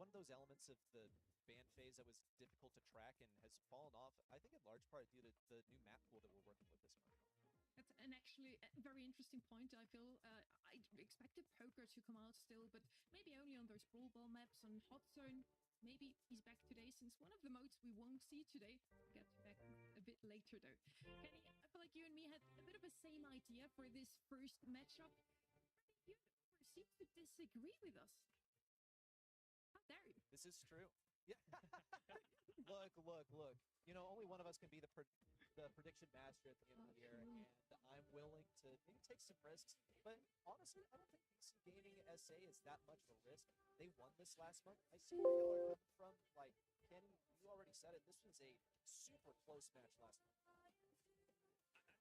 one of those elements of the ban phase that was difficult to track and has fallen off, I think in large part due to the new map pool that we're working with this month. That's an actually a very interesting point. I feel I expected Poker to come out still, but maybe only on those Brawl Ball maps on Hot Zone. Maybe he's back today, since one of the modes we won't see today. Get back a bit later though. Kenny, I feel like you and me had a bit of a same idea for this first matchup. I think you seem to disagree with us. How dare you? This is true. Yeah. Look. You know, only one of us can be the prediction master at the end of the year, and I'm willing to maybe take some risks. But honestly, I don't think BC Gaming SA is that much of a risk. They won this last month. I see where y'all are coming from. Like, Kenny, you already said it. This was a super close match last month. I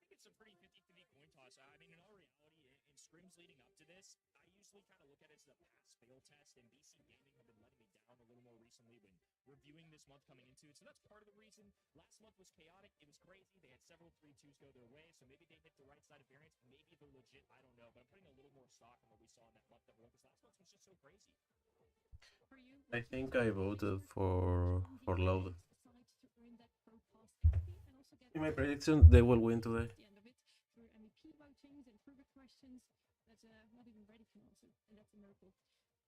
think it's a pretty 50-50 coin toss. I mean, in all reality, in scrims leading up to this, I usually kind of look at it as the pass-fail test, and BC Gaming have been letting me down a little more recently when reviewing this month coming into it. So that's part of the reason. Last month was chaotic. It was crazy. They had several 3-2s go their way, so maybe they hit the right side of variance. Maybe they're legit. I don't know, but I'm putting a little more stock on what we saw in that month that won, because last month was just so crazy. I think I voted for Loud. In my prediction, they will win today. The end of it through MVP votings and trivia questions that not even ready can answer, and that's a miracle.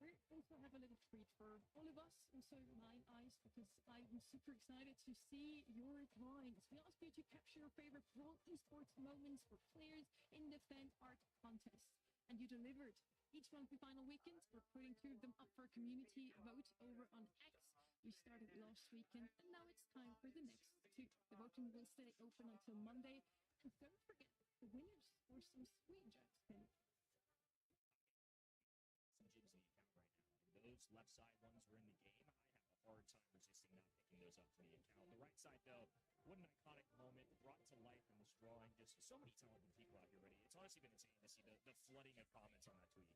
We also have a little treat for all of us, also my eyes, because I'm super excited to see your drawings. We asked you to capture your favorite Brawl esports moments for players in the fan art contest, and you delivered. Each monthly final weekend, we're putting 2 of them up for a community vote over on X. We started last weekend, and now it's time for the next 2. The voting will stay open until Monday. And don't forget, the winners for some screen jobs, Kenny. Some gyms in the account right now. Those left side ones were in the game. I have a hard time resisting not picking those up to the account. The right side, though, what an iconic moment brought to life in this drawing. Just so many talented people out here ready. It's honestly been insane to see the flooding of comments on that tweet.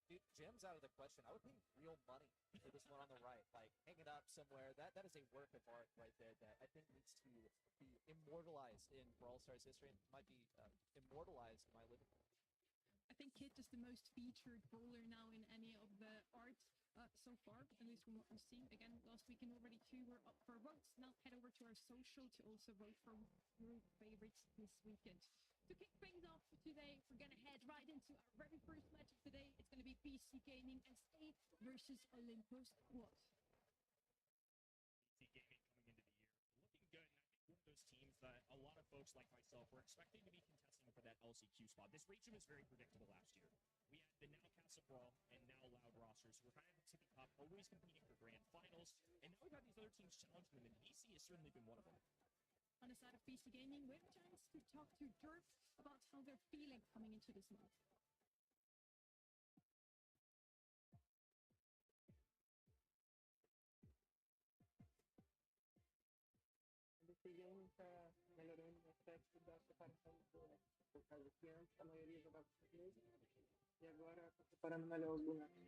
Dude, gems out of the question. I would pay real money for this one on the right. Like, hang it up somewhere. That is a work of art right there that I think needs to be immortalized in BrawlStars history and might be immortalized in my living room. I think Kit is the most featured brawler now in any of the art so far, at least from what we've seen. Again, last weekend already 2 were up for votes. Now head over to our social to also vote for your favorites this weekend. To kick things off for today, we're going to head right into our very first match of the day. It's going to be BC Gaming SA versus Olimpo Squad. BC Gaming coming into the year looking good, and I think one of those teams that a lot of folks like myself were expecting to be contesting for that LCQ spot. This region was very predictable last year. We had the now CaminoAMaestros and now Loud rosters who were kind of at the tippy top, always competing for grand finals, and now we've had these other teams challenging them, and BC has certainly been one of them. On the side of BC Gaming, we have a chance to talk to Derp about how they're feeling coming into this month. BC Gaming está melhorando o aspecto da separação dos bonecos. Por causa que antes a maioria jogava com inglês e agora está separando melhor os bonecos.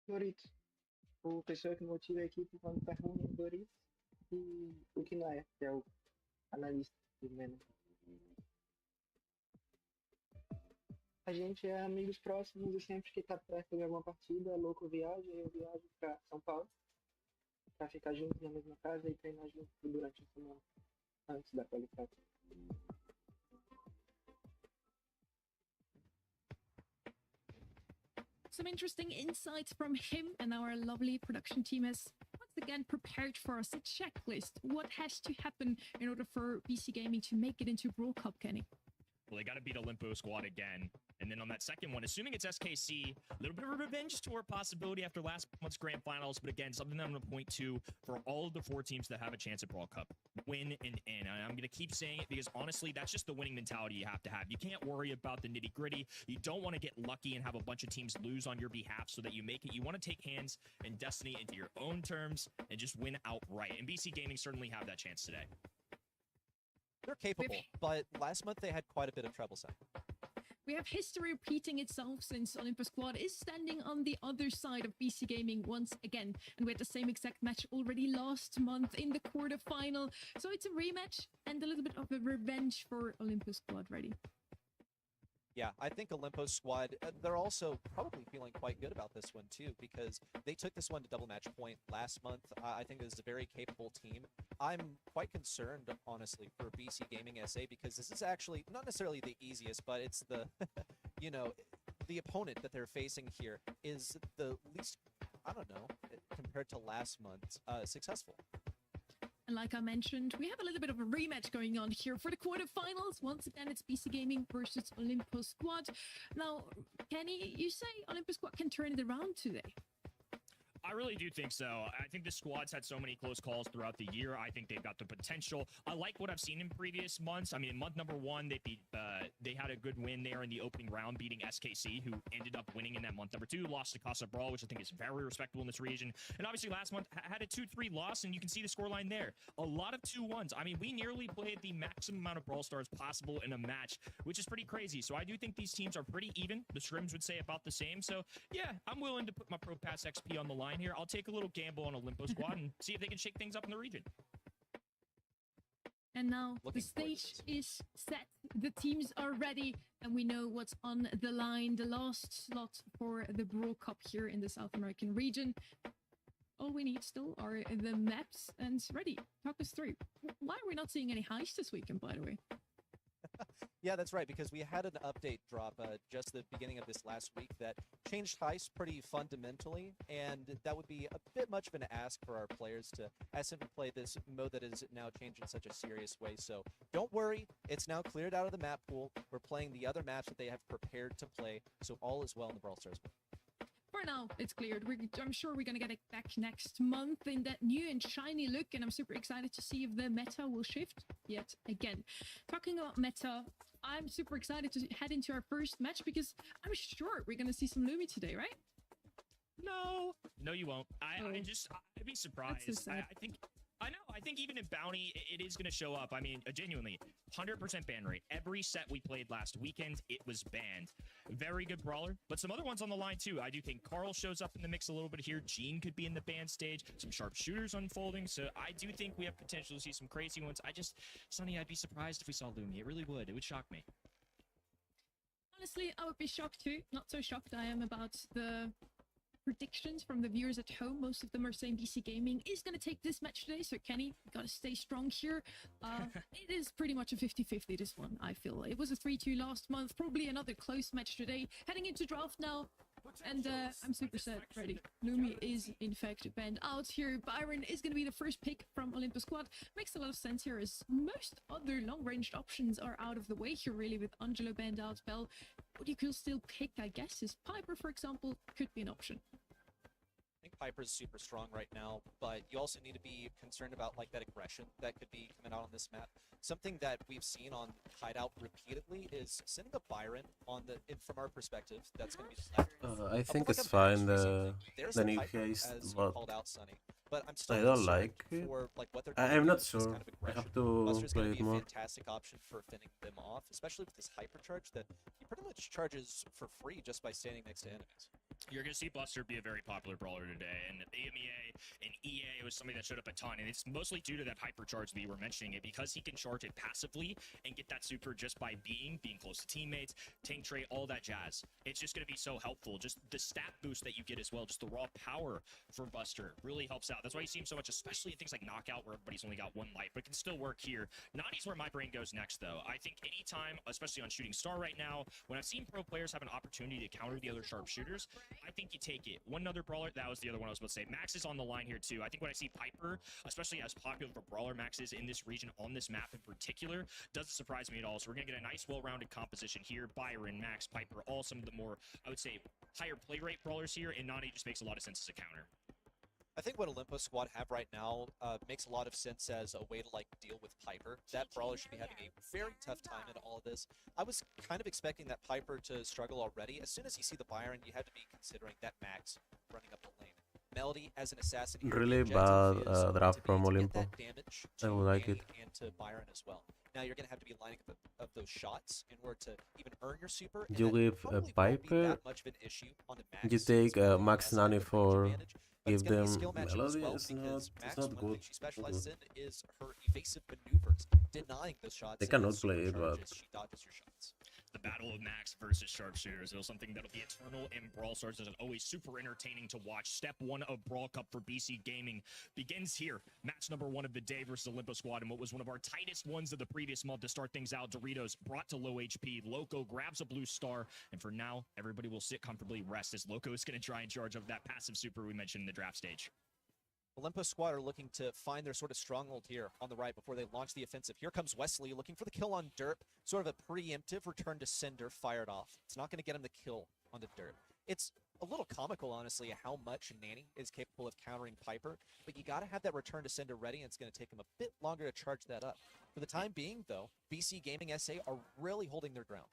Doritos. O pessoa que motiva a equipe quando tá ruim é o Doritos. E o que não é, que é o analista de menos. A gente é amigos próximos e sempre que tá perto de alguma partida, é louco viaja, eu viajo pra São Paulo pra ficar juntos na mesma casa e treinar juntos durante a semana, antes da qualificação. Some interesting insights from him, and our lovely production team has once again prepared for us a checklist. What has to happen in order for BC Gaming to make it into Brawl Cup, Kenny? Well, they got to beat Olimpo Squad again. And then on that second one, assuming it's SKC, a little bit of a revenge tour possibility after last month's grand finals. But again, something that I'm going to point to for all of the 4 teams that have a chance at Brawl Cup. Win and in. And I'm going to keep saying it because honestly, that's just the winning mentality you have to have. You can't worry about the nitty gritty. You don't want to get lucky and have a bunch of teams lose on your behalf so that you make it. You want to take hands and destiny into your own terms and just win outright. And BC Gaming certainly have that chance today. They're capable, but last month they had quite a bit of trouble setting. We have history repeating itself since Olimpo Squad is standing on the other side of BC Gaming once again. And we had the same exact match already last month in the quarterfinal. So it's a rematch and a little bit of a revenge for Olimpo Squad ready. Yeah, I think Olimpo Squad, they're also probably feeling quite good about this one too, because they took this one to double match point last month. I think it was a very capable team. I'm quite concerned, honestly, for BC Gaming SA, because this is actually not necessarily the easiest, but it's the, you know, the opponent that they're facing here is the least, I don't know, compared to last month, successful. And like I mentioned, we have a little bit of a rematch going on here for the quarterfinals. Once again, it's BC Gaming versus Olimpo Squad. Now, Kenny, you say Olimpo Squad can turn it around today? I really do think so. I think the squad's had so many close calls throughout the year. I think they've got the potential. I like what I've seen in previous months. I mean, in month number 1, they beat, they had a good win there in the opening round, beating SKC, who ended up winning in that month number 2. Lost to ClashOn, which I think is very respectable in this region. And obviously last month had a 2-3 loss, and you can see the scoreline there. A lot of 2-1s. I mean, we nearly played the maximum amount of Brawl Stars possible in a match, which is pretty crazy. So I do think these teams are pretty even. The scrims would say about the same. So yeah, I'm willing to put my Pro Pass XP on the line here. I'll take a little gamble on Olimpo Squad and see if they can shake things up in the region. And now the stage is set, the teams are ready, and we know what's on the line. The last slot for the Brawl Cup here in the South American region. All we need still are the maps, and ready. Talk us through. Why are we not seeing any heists this weekend, by the way? Yeah, that's right, because we had an update drop just the beginning of this last week that changed heist pretty fundamentally, and that would be a bit much of an ask for our players to simply play this mode that is now changed in such a serious way. So don't worry, it's now cleared out of the map pool. We're playing the other maps that they have prepared to play, so all is well in the Brawl Stars. For now, it's cleared. I'm sure we're going to get it back next month in that new and shiny look, and I'm super excited to see if the meta will shift yet again. Talking about meta, I'm super excited to head into our first match because I'm sure we're going to see some Lumi today, right? No, you won't. I'd be surprised. That's so sad. I think even in Bounty, it is going to show up. I mean, genuinely, 100% ban rate. Every set we played last weekend, it was banned. Very good brawler, but some other ones on the line too. I do think Carl shows up in the mix a little bit here. Gene could be in the ban stage. Some sharpshooters unfolding. So I do think we have potential to see some crazy ones. Sonny, I'd be surprised if we saw Lumi. It really would. It would shock me. Honestly, I would be shocked too. Not so shocked I am about the predictions from the viewers at home. Most of them are saying BC Gaming is going to take this match today. So Kenny, got to stay strong here. It is pretty much a 50-50, this one, I feel. It was a 3-2 last month. Probably another close match today. Heading into draft now. And I'm super sad, ready. Lumi is, in fact, banned out here. Byron is going to be the first pick from Olimpo Squad. Makes a lot of sense here, as most other long-ranged options are out of the way here, really, with Angelo banned out. Bell, what you could still pick, I guess, is Piper, for example, could be an option. I think Piper's super strong right now, but you also need to be concerned about like that aggression that could be coming out on this map. Something that we've seen on Hideout repeatedly is sending a Byron on the, from our perspective, that's going to be the left. I think it's fine, the new case, but I'm I don't like it. for, like, what they're I'm not doing, this sure. kind of I aggression. have to Buster's play going it to be a more. fantastic option for fending them off, especially with this hypercharge that he pretty much charges for free just by standing next to enemies. You're going to see Buster be a very popular brawler today, and EMEA and EA was something that showed up a ton, and it's mostly due to that hypercharge that you were mentioning it, because he can charge it passively and get that super just by being close to teammates, tank trait, all that jazz. It's just going to be so helpful. Just the stat boost that you get as well, just the raw power from Buster really helps out. That's why you see him so much, especially in things like Knockout, where everybody's only got one life, but it can still work here. Nani's where my brain goes next, though. I think anytime, especially on Shooting Star right now, when I've seen pro players have an opportunity to counter the other sharpshooters, I think you take it. One other brawler, that was the other one I was about to say. Max is on the line here too. I think when I see Piper, especially as popular of a brawler Max is in this region, on this map in particular, doesn't surprise me at all. So we're going to get a nice, well-rounded composition here. Byron, Max, Piper, all some of the more, I would say, higher play rate brawlers here, and Nani just makes a lot of sense as a counter. I think what Olimpo Squad have right now makes a lot of sense as a way to like deal with Piper. That brawler should be having a very tough time in all of this. I was kind of expecting that Piper to struggle already. As soon as you see the Byron, you have to be considering that Max running up the lane. Melody as an assassin. Really bad draft from Olimpo. I would like it. And to Byron as well. Now you're going to have to be lining up those shots in order to even earn your super. You give a Piper, you take Max Nani for give them Melody. Well, It's Max, not one good. thing she specializes in is her evasive maneuvers, denying those shots. They cannot and super play it, but charges, she dodges your shots. the battle of Max versus Sharpshooters. It was something that'll be eternal in Brawl Stars. It's always super entertaining to watch. Step 1 of Brawl Cup for BC Gaming begins here. Match number 1 of the day versus Olimpo Squad, and what was one of our tightest ones of the previous month to start things out. Doritos brought to low HP. Loco grabs a blue star, and for now, everybody will sit comfortably, rest, as Loco is going to try and charge of that passive super we mentioned in the draft stage. Olimpo Squad are looking to find their sort of stronghold here on the right before they launch the offensive. Here comes Wesley looking for the kill on Derp. Sort of a preemptive return to sender fired off. It's not going to get him the kill on the Derp. It's a little comical, honestly, how much Nanny is capable of countering Piper, but you got to have that return to sender ready, and it's going to take him a bit longer to charge that up. For the time being, though, BC Gaming SA are really holding their ground.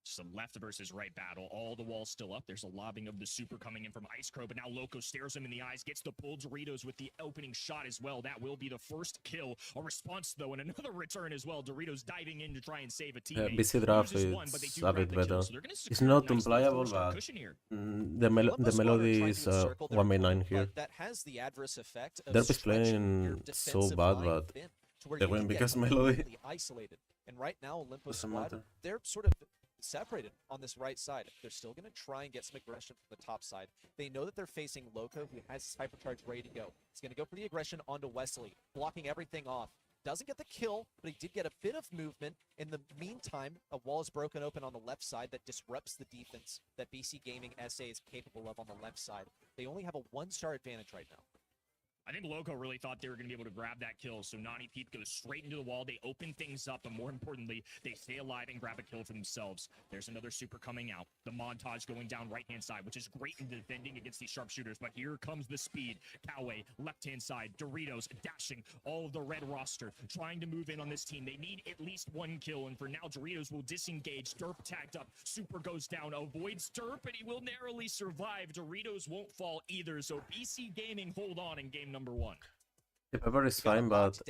Some left versus right battle. All the walls still up. There's a lobbing of the super coming in from Ice Crow, but now Loco stares him in the eyes, gets the pull. Doritos with the opening shot as well. That will be the first kill. A response, though, and another return as well. Doritos diving in to try and save a teammate. BC draft is a bit better. It's not unplayable, but the melody is 1v9 here. That has the adverse effect of Derp is playing so bad, but they win because melody. Isolated. And right now, Olimpo Doesn't Squad, matter. they're sort of separated on this right side. They're still going to try and get some aggression from the top side. They know that they're facing Loco, who has his hypercharge ready to go. He's going to go for the aggression onto Wesley, blocking everything off. Doesn't get the kill, but he did get a bit of movement. In the meantime, a wall is broken open on the left side that disrupts the defense that BC Gaming SA is capable of on the left side. They only have a 1-star advantage right now. I think Loco really thought they were going to be able to grab that kill, so Nani Peep goes straight into the wall. They open things up, but more importantly, they stay alive and grab a kill for themselves. There's another super coming out. The montage going down right-hand side, which is great in defending against these sharpshooters, but here comes the speed. Coway, left-hand side. Doritos dashing all of the red roster, trying to move in on this team. They need at least 1 kill, and for now, Doritos will disengage. Derp tagged up. Super goes down, avoids Derp, and he will narrowly survive. Doritos won't fall either, so BC Gaming hold on in game number 1. The Pepper is fine, but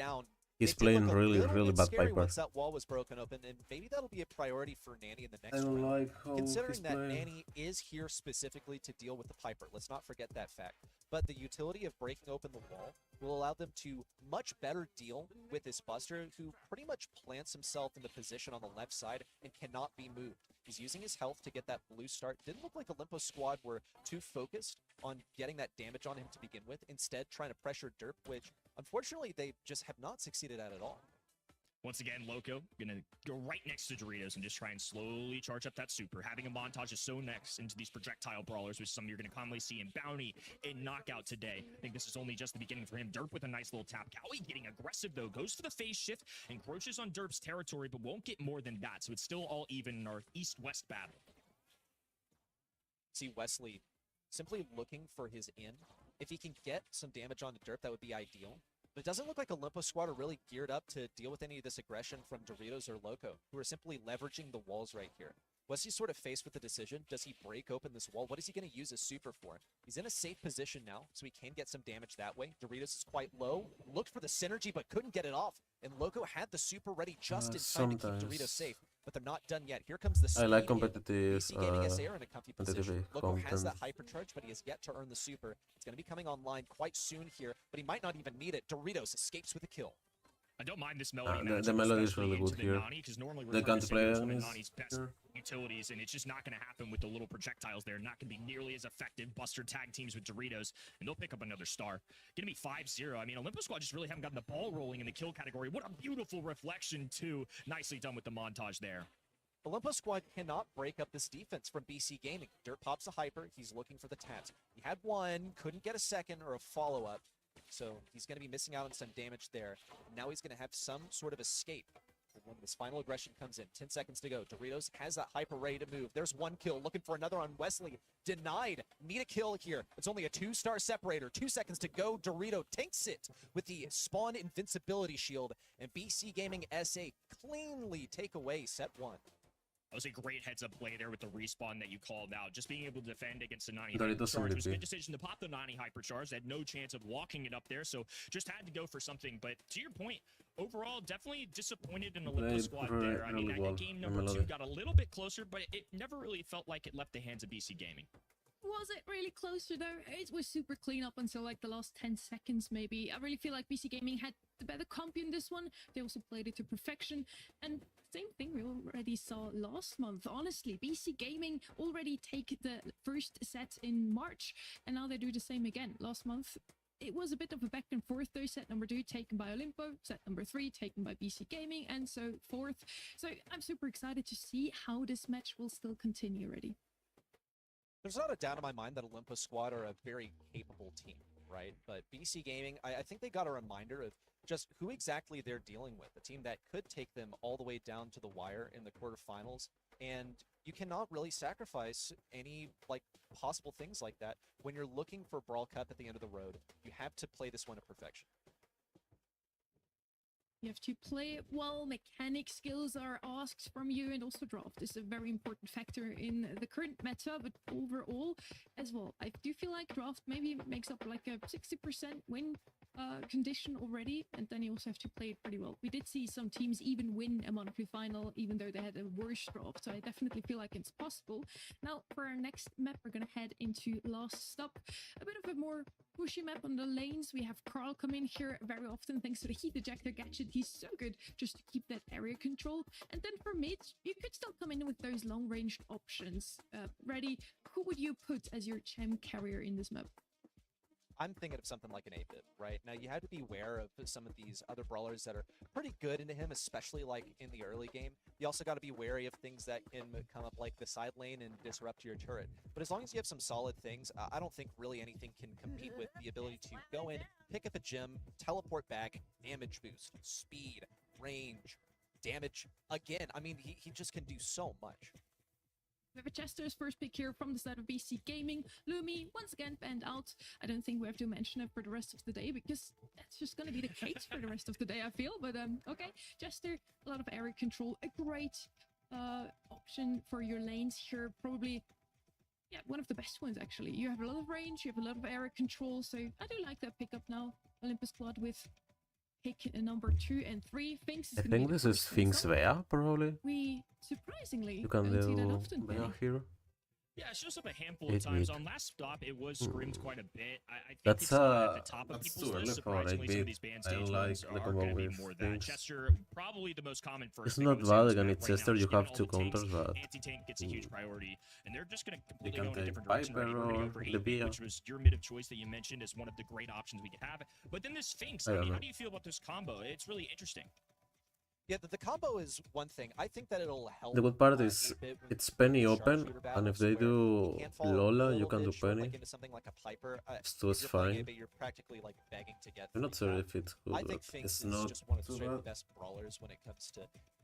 he's playing really bad Piper. Once that wall was broken open, and maybe that'll be a priority for Nanny in the next round. Like Considering that Nanny is here specifically to deal with the Piper, let's not forget that fact. But the utility of breaking open the wall will allow them to much better deal with this Buster, who pretty much plants himself in the position on the left side and cannot be moved. He's using his health to get that blue start. Didn't look like Olimpo Squad were too focused on getting that damage on him to begin with. Instead, trying to pressure Derp, which unfortunately they just have not succeeded at all. Once again, Loco gonna go right next to Doritos and just try and slowly charge up that super. Having a montage is so next into these projectile brawlers, which some you're gonna commonly see in Bounty and Knockout today. I think this is only just the beginning for him. Derp with a nice little tap. Cowie getting aggressive though, goes for the phase shift, encroaches on Derp's territory, but won't get more than that. So it's still all even in our east-west battle. See Wesley simply looking for his in. If he can get some damage onto Derp, that would be ideal. But it doesn't look like Olimpo Squad are really geared up to deal with any of this aggression from Doritos or Loco, who are simply leveraging the walls right here. Wesley's sort of faced with the decision. Does he break open this wall? What is he going to use his super for? He's in a safe position now, so he can get some damage that way. Doritos is quite low. Looked for the synergy, but couldn't get it off. And Loco had the super ready just in time to keep Doritos safe. But they're not done yet. Here comes the speed. I like competitive BC Gaming SA are in a comfy position. Loco has that hypercharge, but he has yet to earn the super. It's going to be coming online quite soon here, but he might not even need it. Doritos escapes with a kill. I don't mind this melody. The melody is really good here. The gunplay is Nani's best utilities, and it's just not going to happen with the little projectiles there. Not going to be nearly as effective. Buster tag teams with Doritos, and they'll pick up another star. Going to be 5-0. I mean, Olimpo Squad just really haven't gotten the ball rolling in the kill category. What a beautiful reflection, too. Nicely done with the montage there. Olimpo Squad cannot break up this defense from BC Gaming. Derp pops a hyper. He's looking for the tats. He had one, couldn't get a second or a follow-up. So he's going to be missing out on some damage there. Now he's going to have some sort of escape when this final aggression comes in. 10 seconds to go. Doritos has that hyper ready to move. There's 1 kill. Looking for another on Wesley. Denied. Need a kill here. It's only a 2-star separator. 2 seconds to go. Dorito takes it with the spawn invincibility shield. And BC Gaming SA cleanly take away set 1. That was a great heads-up play there with the respawn that you called out. Just being able to defend against the Nani Hypercharge was a good decision to pop the Nani Hypercharge. They had no chance of walking it up there, so just had to go for something. But to your point, overall, definitely disappointed in the Olimpo Squad there. I mean, that game number 2 got a little bit closer, but it never really felt like it left the hands of BC Gaming. Was it really closer though? It was super clean up until like the last 10 seconds maybe. I really feel like BC Gaming had the better comp in this one. They also played it to perfection. And same thing we already saw last month. Honestly, BC Gaming already take the first set in March, and now they do the same again. Last month, it was a bit of a back and forth though. Set number 2 taken by Olimpo, set number 3 taken by BC Gaming, and so forth. So I'm super excited to see how this match will still continue already. There's not a doubt in my mind that Olimpo Squad are a very capable team, right? But BC Gaming, I think they got a reminder of just who exactly they're dealing with. A team that could take them all the way down to the wire in the quarterfinals, and you cannot really sacrifice any possible things like that when you're looking for Brawl Cup at the end of the road. You have to play this one to perfection. You have to play it well, mechanic skills are asked from you, and also draft is a very important factor in the current meta, but overall as well. I do feel like draft maybe makes up like a 60% win condition already, and then you also have to play it pretty well. We did see some teams even win a monthly final, even though they had a worse draft, so I definitely feel like it's possible. Now, for our next map, we're gonna head into Last Stop. A bit of a more pushy map on the lanes. We have Carl come in here very often thanks to the heat ejector gadget. He's so good just to keep that area control. And then for mid, you could still come in with those long-ranged options. Ready? Who would you put as your champ carrier in this map? I'm thinking of something like an 8-bit, right? Now, you have to be aware of some of these other brawlers that are pretty good into him, especially like in the early game. You also got to be wary of things that can come up like the side lane and disrupt your turret. But as long as you have some solid things, I don't think really anything can compete with the ability to go in, pick up a gem, teleport back, damage boost, speed, range, damage. Again, I mean, he just can do so much. We have a Chester's first pick here from the side of BC Gaming. Lumi, once again, banned out. I don't think we have to mention it for the rest of the day, because that's just going to be the case for the rest of the day, I feel. But okay, Chester, a lot of area control. A great option for your lanes here. Probably, yeah, one of the best ones, actually. You have a lot of range, you have a lot of area control. So I do like that pickup now. Olimpo Squad with pick number 2 and 3. Finks is I think this is Finks Vea, probably. We surprisingly You can don't see that do often. Vea here. Yeah, it shows up a handful of times. On Last Stop, it was scrimmed quite a bit. I think That's it's not at the top of that's people's too early list. for Surprisingly, some of 8-bit. these band I stage like ones the are combo going to be with more than things. Chester, probably the most common first. It's pick not on the bad Sam's against map right now, Chester, you just given have all two the tanks. counters, but Anti-tank gets a huge priority, and they're just going to completely can go in a take different direction. Piper We're going to go or for the 8-bit, Bia. which was your mid of choice that you mentioned as one of the great options we could have. But then this Finks, I I don't mean, know. how do you feel about this combo? It's really interesting. Yeah, the combo is one thing. I think that it'll help. The good part is 8-bit when it's you Penny do open, sharpshooter and if battles they where do you can't fall a Lola, you little can do bit short, Penny. like into something like a Piper. Stu is if you're playing fine. 8-bit, you're practically like begging to get I'm not through sure that. if it's good, I think but Finks it's is not just one of the too straight bad. the best brawlers when it comes to,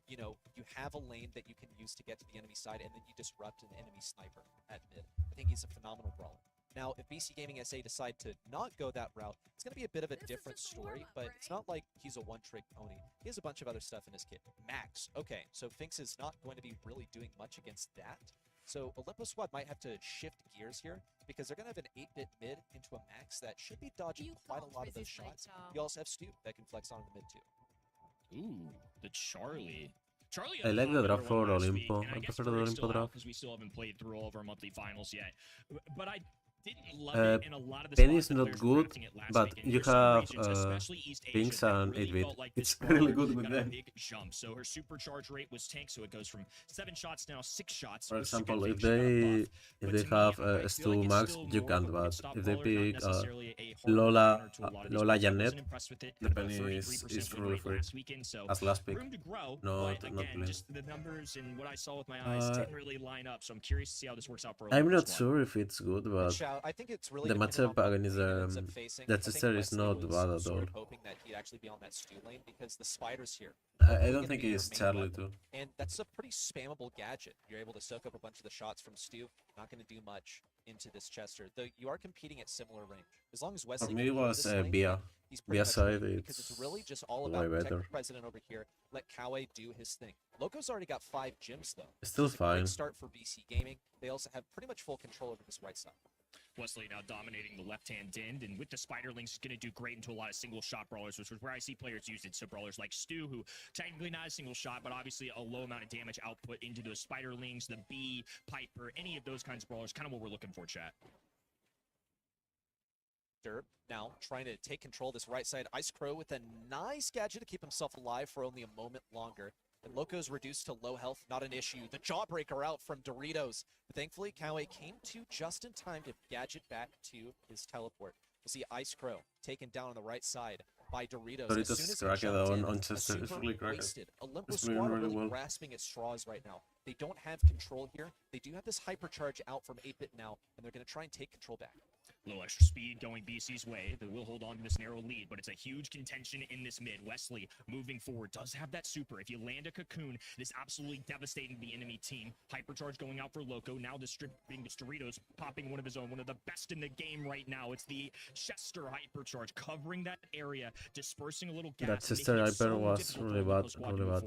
you know, you have a lane that you can use to get to the enemy side, and then you disrupt an enemy sniper at mid. I think he's a phenomenal brawler. Now, if BC Gaming SA decide to not go that route, it's going to be a bit of a different story, but it's not like he's a one-trick pony. He has a bunch of other stuff in his kit. Max. Okay, so Finks is not going to be really doing much against that. So Olimpo Squad might have to shift gears here, because they're going to have an 8-bit mid into a Max that should be dodging quite a lot of those shots. You also have Stu that can flex on in the mid too. Ooh, the Charlie. Charlie, I like the draft for last week, Olimpo. and I guess prefer the Briggs Olimpo still out draft. because we still haven't played through all of our monthly finals yet. But I didn't love it in a lot of the Penny spots is that not players were good, drafting it last but week, and you there's some have regions, especially East Asia, Finks that and really 8-bit. felt like this It's really brawler good with got a them. big jump. So her supercharge rate was tanked, so it goes from 7 shots now 6 shots. For which is a good example, thing. if She got a they buff. But to me, have I feel Stu like it's Max, still you more can't. of a But mid-stop if they brawler, not pick necessarily a hard Lola, counter to a lot of these Lola players. I Janet, wasn't impressed with it. the Had about Penny 33% is win really rate free last weekend, so as last pick. room to grow. Not But not again, play. just the numbers and what I saw with my eyes didn't really line up. So I'm curious to see how this works out for I'm Olimpo not Squad. sure if it's good, Good but shout. I think it's really the dependent matchup on what against lane it ends up facing. that I think Chester is Wesley not was bad at sort all. of hoping that he'd actually be on that Stu lane because the spider's here. I Probably don't gonna think be your it's main Charlie weapon. too. And that's a pretty spammable gadget. You're able to soak up a bunch of the shots from Stu. Not going to do much into this Chester, though you are competing at similar range. As long as For Wesley me, can it hold was this lane, Bia. he's pretty Bia much side, winning, because it's it's really just all way about protect the better. president over here. Let Kawe do his thing. Loco's already got 5 gyms though. It's still This is a great fine. start for BC Gaming. They also have pretty much full control over this right side. Wesley now dominating the left-hand end, and with the Spiderlings, is going to do great into a lot of single-shot brawlers, which is where I see players use it. So brawlers like Stu, who technically not a single shot, but obviously a low amount of damage output into those Spiderlings, the Bee, Piper, any of those kinds of brawlers, kind of what we're looking for, chat. Derp now trying to take control of this right side. Ice Crow with a nice gadget to keep himself alive for only a moment longer. And Loco's reduced to low health, not an issue. The Jawbreaker out from Doritos. But thankfully, Kawe came to just in time to gadget back to his teleport. We'll see Ice Crow taken down on the right side by Doritos. Doritos is cracking on Chester. It's really cracking. Olimpo It's doing Squad are really really well. grasping at straws right now. They don't have control here. They do have this hypercharge out from 8-Bit now, and they're going to try and take control back. A little extra speed going BC's way. They will hold on to this narrow lead, but it's a huge contention in this mid. Wesley moving forward does have that super. If you land a cocoon, it is absolutely devastating the enemy team. Hypercharge going out for Loco. Now distributing this Doritos, popping one of his own, one of the best in the game right now. It's the Chester Hypercharge covering that area, dispersing a little gas. That Chester Hyper was really bad, really bad.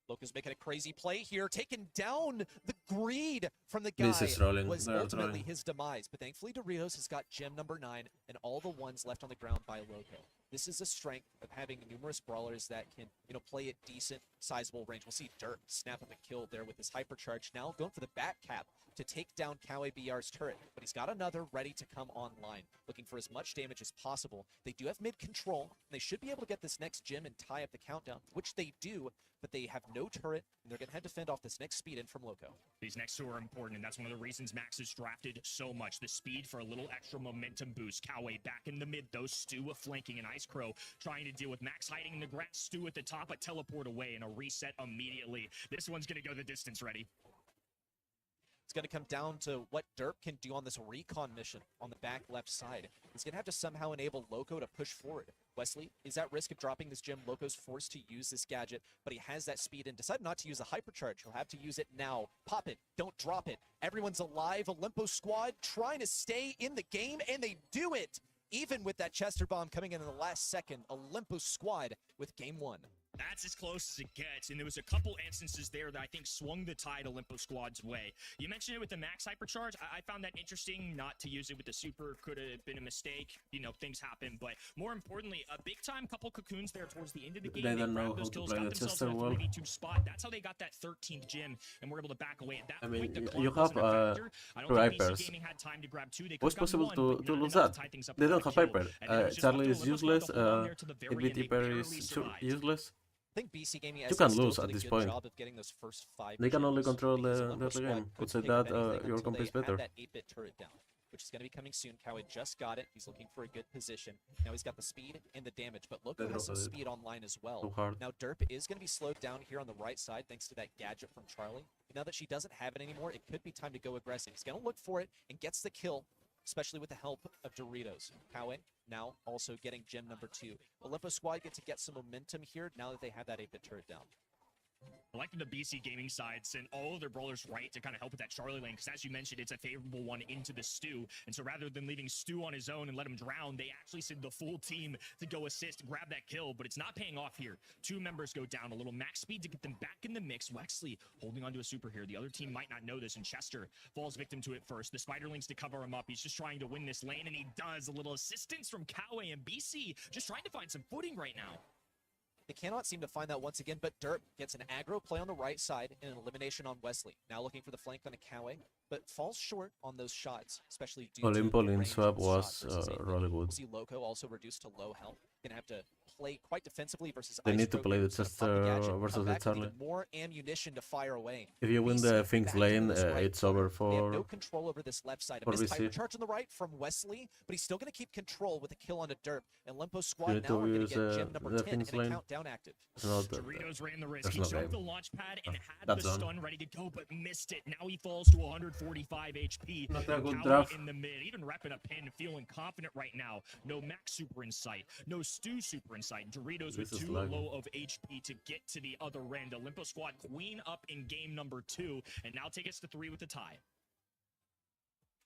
Loco's making a crazy play here, taking down the greed from the guy. This is rolling. Was ultimately his demise, but thankfully Doritos has got gem number 9 and all the ones left on the ground by Loco. This is a strength of having numerous brawlers that can, play at decent, sizable range. We'll see Dirt snap up a kill there with his hypercharge. Now going for the back cap to take down Kawe BR's turret, but he's got another ready to come online, looking for as much damage as possible. They do have mid control, and they should be able to get this next gem and tie up the countdown, which they do, but they have no turret, and they're going to have to fend off this next speed in from Loco. These next two are important, and that's one of the reasons Max is drafted so much. The speed for a little extra momentum boost. Kawe back in the mid, though. Stu flanking, and Ice Crow trying to deal with Max hiding in the grass. Stu at the top, a teleport away, and a reset immediately. This one's going to go the distance ready. It's going to come down to what Derp can do on this recon mission on the back left side. He's going to have to somehow enable Loco to push forward. Wesley is at risk of dropping this gem. Loco's forced to use this gadget, but he has that speed and decided not to use the hypercharge. He'll have to use it now. Pop it. Don't drop it. Everyone's alive. Olimpo Squad trying to stay in the game, and they do it. Even with that Chester bomb coming in the last second, Olimpo Squad with game 1. That's as close as it gets, and there was a couple instances there that I think swung the tide Olimpo Squad's way. You mentioned it with the Max Hypercharge. I found that interesting. Not to use it with the Super could have been a mistake. Things happen, but more importantly, a big-time couple cocoons there towards the end of the game. They don't know those how to kills, play got the themselves Chester in a well. 3v2 spot. That's how they got that 13th gem, and were able to back away. At that I mean, point, the you clock have wasn't a factor. I don't think Hypers. BC Gaming had time to grab 2. They Was could have possible gotten 1, to but not lose enough that? to tie things up They for don't that have kill. Hyper. And then it was just Charlie up is to Olimpo useless. Squad to hold on there to the very end. They EBT Perry barely is survived. useless. I think BC Gaming You can still lose did at a this good point. job of getting those first 5 They can only gems control because the Olimpo early Squad game. couldn't Could say think of that anything your until comp they is had better. that 8-Bit turret down, which is going to be coming soon. Kawe just got it. He's looking for a good position. Now he's got the speed and the damage, but Loco has some speed online as well. Too hard. Now Derp is going to be slowed down here on the right side thanks to that gadget from Charlie. Now that she doesn't have it anymore, it could be time to go aggressive. He's going to look for it and gets the kill, especially with the help of Doritos. Kawe now also getting gem number 2. Olimpo Squad get to get some momentum here now that they have that 8-Bit turret down. I like that the BC Gaming side sent all of their brawlers right to kind of help with that Charlie lane, because as you mentioned, it's a favorable one into the Stu. And so rather than leaving Stu on his own and let him drown, they actually sent the full team to go assist, grab that kill, but it's not paying off here. 2 members go down, a little max speed to get them back in the mix. Wexley holding onto a super here. The other team might not know this, and Chester falls victim to it first. The Spiderlings to cover him up. He's just trying to win this lane, and he does. A little assistance from Kawe, and BC just trying to find some footing right now. They cannot seem to find that once again, but Derp gets an aggro play on the right side and an elimination on Wesley. Now looking for the flank on a Kawe, but falls short on those shots, especially due to the Olimpo lane range swap of the was shot versus 8-Bit. really good. We'll see Loco also reduced to low health. Gonna have to play quite defensively versus They Ice need to Crow play here. the He's gonna pop Chester gadget, versus come the back with Charlie. even more ammunition to fire away. If you win BC the Finks back into lane, this right it's over corner. They have no for control over this left side. A for missed BC. hypercharge on the right from Wesley, but he's still going to keep control with a kill on a Derp. And Olimpo You Squad need now to are going to use get gem number the 10 Finks and a lane. countdown active. It's not Doritos ran the risk. There's He no jumped game. the launch pad and had That's the done. stun ready to go, but missed it. Now he falls to 145 HP. Not a good Kawe draft. in the mid, even repping a pin, feeling confident right now. No Max super in sight, no Stu super in sight. Doritos with This is 2 lagging. low of HP to get to the other end. Olimpo Squad queen up in game number 2, and now take us to 3 with the tie.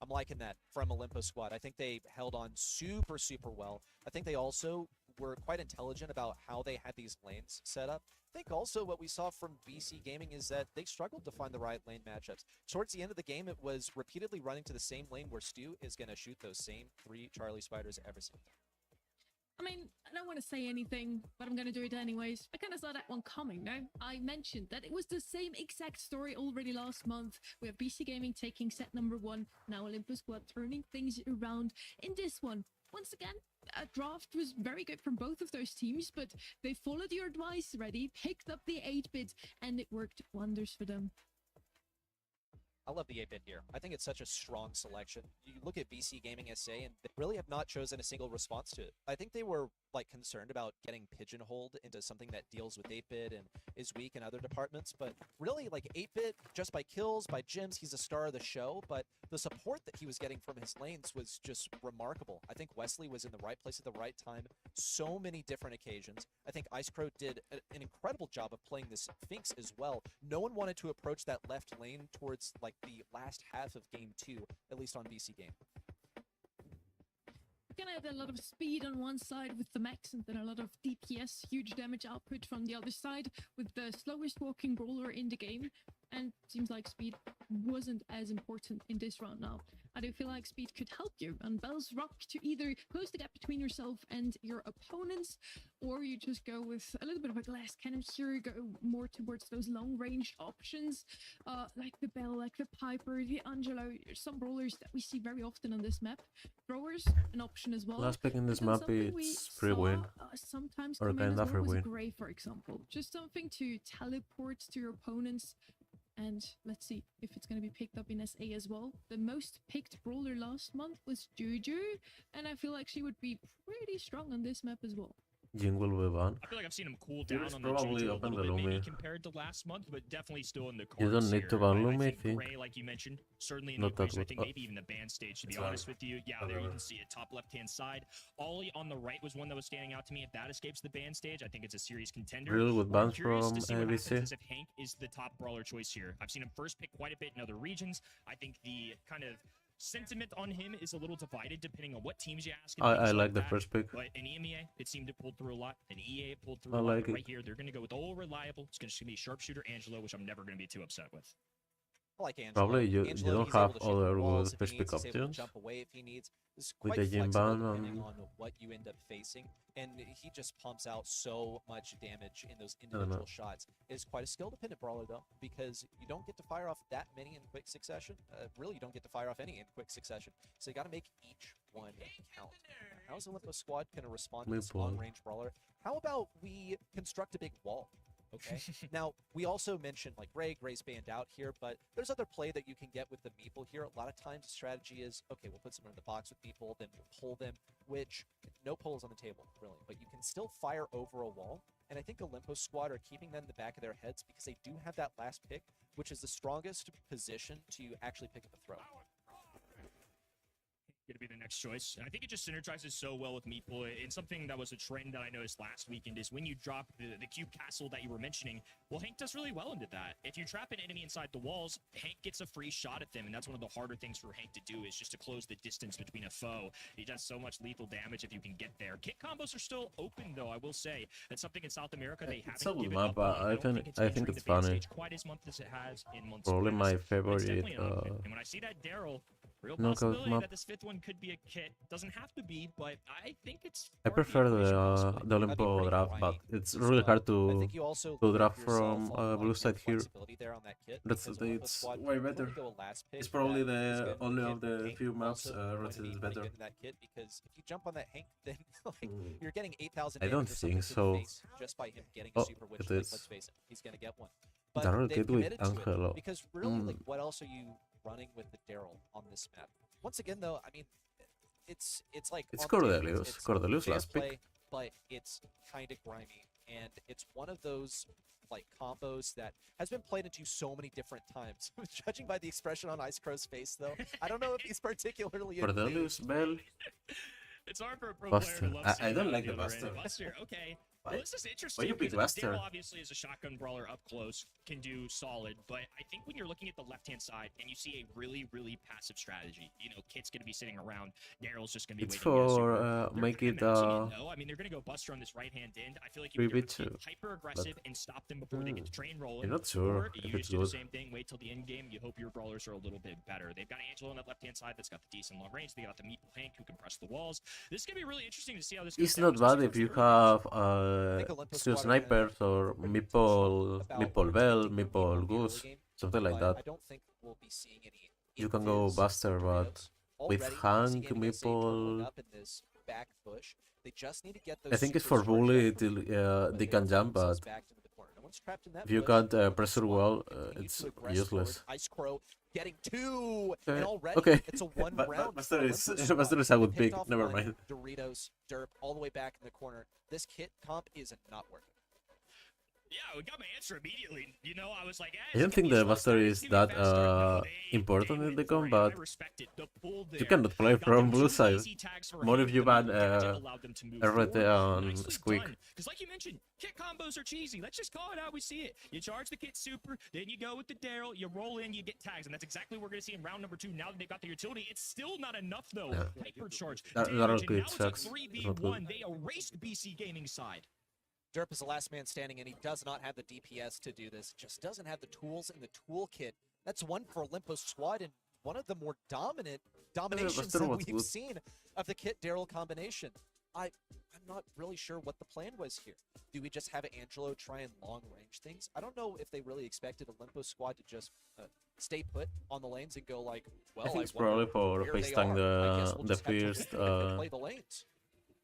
I'm liking that from Olimpo Squad. I think they held on super, super well. I think they also were quite intelligent about how they had these lanes set up. I think also what we saw from BC Gaming is that they struggled to find the right lane matchups. Towards the end of the game, it was repeatedly running to the same lane where Stu is going to shoot those same 3 Charlie Spiders every single time. I mean, I don't want to say anything, but I'm going to do it anyways. I kind of saw that one coming, no? I mentioned that it was the same exact story already last month. We have BC Gaming taking set number 1, now Olimpo Squad turning things around in this one. Once again, a draft was very good from both of those teams, but they followed your advice already, picked up the 8-bit, and it worked wonders for them. I love the 8-bit here. I think it's such a strong selection. You look at BC Gaming SA, and they really have not chosen a single response to it. I think they were like concerned about getting pigeonholed into something that deals with 8-bit and is weak in other departments, but really like 8-bit, just by kills, by gems, he's a star of the show, but the support that he was getting from his lanes was just remarkable. I think Wesley was in the right place at the right time, so many different occasions. I think IceCrow did an incredible job of playing this Finks as well. No one wanted to approach that left lane towards like the last half of game 2, at least on BC Game. Gonna have a lot of speed on one side with the max, and then a lot of DPS, huge damage output from the other side with the slowest walking brawler in the game. And seems like speed wasn't as important in this round now. I do feel like speed could help you on Bell's Rock to either close the gap between yourself and your opponents, or you just go with a little bit of a glass cannon here, go more towards those long-range options, like the Bell, like the Piper, the Angelo, some brawlers that we see very often on this map. Throwers, an option as well. Last pick in this map, it's free win. Sometimes or kind of free win. Gray, for example. Just something to teleport to your opponents. And let's see if it's going to be picked up in SA as well. The most picked brawler last month was Juju, and I feel like she would be pretty strong on this map as well. Jing will be banned. I feel like I've seen him cool down on the probably Juju a open little the bit maybe Lumi. compared to last month, but definitely still in the cards. You don't need to ban Lumi, I think Gray, like you mentioned, certainly in the Not that equation. I good. think maybe even the ban stage, to be honest with you. Yeah, there you can see it, top left-hand side. Ollie on the right was one that was standing out to me. If that escapes the ban stage, I think it's a serious contender. Really good I'm bans curious from to see what happens ABC. if Hank is the top brawler choice here. I've seen him first pick quite a bit in other regions. I think the kind of sentiment on him is a little divided depending on what teams you ask. I like the that. first pick. But in EMEA, it seemed to pull through a lot. In EA, it pulled through I a lot. like But it. right here, they're going to go with all reliable. It's going to be Sharpshooter Angelo, which I'm never going to be too upset with. I like Angelo. Probably you Angelo, don't he's able have to shoot other the walls good if first he pick needs, he's able to options. jump away if he needs. It's With quite the Jim flexible ban depending on- on what you end up facing, and he just pumps out so much damage in those individual shots. It is quite a skill-dependent brawler though, because you don't get to fire off that many in quick succession. Really, you don't get to fire off any in quick succession. So you got to make each one count. How's Olimpo Squad going to respond to this long-range brawler? How about we construct a big wall? Okay. Now, we also mentioned like Gray's banned out here, but there's other play that you can get with the Meeple here. A lot of times the strategy is, okay, we'll put someone in the box with Meeple, then we'll pull them, which no pulls on the table, really, but you can still fire over a wall. And I think Olimpo Squad are keeping that in the back of their heads because they do have that last pick, which is the strongest position to actually pick up a throw. Going to be the next choice. And I think it just synergizes so well with Meeple. And something that was a trend that I noticed last weekend is when you drop the cube castle that you were mentioning, well, Hank does really well into that. If you trap an enemy inside the walls, Hank gets a free shot at them, and that's one of the harder things for Hank to do is just to close the distance between a foe. He does so much lethal damage if you can get there. Kit combos are still open, though, I will say. That's something in South America they It's haven't a given map, up but on. I think it's it's entering the ban funny. stage quite as much as it has in months Probably past. my But it's favorite definitely an option. And when I see that Daryl, real knockout possibility map. that this fifth one could be a kit. Doesn't have to be, but I think it's. I part of prefer equation the possibility. Olimpo pretty draft, but grimy it's as really well. hard I to think you also to leave draft yourself from a lot blue more side here. flexibility there on that kit That's because Olimpo it's Squad way prefer to better. go a last pick It's probably that is the good only kit. of the Hank few maps also going to Rotate be is pretty better. good in that kit because if you jump on that Hank, then like, you're getting 8,000 I damage don't or something think to the so. face just by him getting a Oh, super witch. it Like, is. let's face it, he's going to get one. Daryl They've kid with committed to it Angelo. because really, like, what else are you running with the Daryl on this map? Once again, though, I mean, it's like It's on the table, Cordelius. it's Cordelius fair last pick. play, but it's kind of grimy, and it's one of those like combos that has been played into so many different times. Judging by the expression on IceCrow's face, though, I don't know if he's particularly Cordelius, Bell. It's hard for a pro player to Buster. love I seeing don't that like on the other end. Buster. Buster, okay. Well, this is interesting. you pick because Buster? Daryl obviously is a shotgun brawler up close, can do solid, but I think when you're looking at the left-hand side and you see a really, really passive strategy, you know, Kit's going to be sitting around, Daryl's just going to be It's waiting to get a for super. They're make kinda it mousing it, no? I mean, they're going to go Buster on this right-hand end. I feel like you either 3v2, get hyper-aggressive and stop them before they get to train rolling, you're not sure or if you it's just do the good. same thing, wait till the end game, you hope your brawlers are a little bit better. They've got Angelo on that left-hand side that's got the decent long range. They got the Meatball Hank who can press the walls. This is going to be really interesting to see how this goes It's down, not bad especially if you once the early games. have two snipers or Meatball Bell, Meatball Goose, something like that. I don't think we'll be seeing any. You can go invis Buster, but Doritos. with Already, Hank, BC Gaming SA totaling Meatball, up in this back push. They just need to get I those think it's super for smart bully shots, till but they they're can jump, but themselves backed into the corner. No one's trapped in that if you push. can't Olimpo pressure Squad well, continues it's to aggress useless. forward. Ice Crow getting two, Okay. and already Okay. it's a one round. Buster for is Olimpo Squad. Buster is a good They pick. picked off Never one mind. Doritos, Derp, all the way back in the corner. This kit comp is not working. Yeah, we got my answer immediately. You know, I was like, I don't think the Buster is that important in the combat. You cannot play from blue side. More if you ban RT on Squeak. Because like you mentioned, kit combos are cheesy. Let's just call it how we see it. You charge the kit super, then you go with the Daryl, you roll in, you get tags, and that's exactly what we're going to see in round number 2. Now that they've got the utility, it's still not enough though. Yeah. Hypercharge, Daryl damage, and kit now it's sucks. a It's not good. 3v1. They erased BC Gaming's side. Derp is the last man standing, and he does not have the DPS to do this. Just doesn't have the tools in the toolkit. That's one for Olimpo Squad, and one of the more dominations Buster that was we've good. seen of the Kit Daryl combination. I'm not really sure what the plan was here. Do we just have Angelo try and long range things? I don't know if they really expected Olimpo Squad to just stay put on the lanes and go like, well, I think it's wonder probably for where they facetime are. I guess we'll the just have to first play the lanes.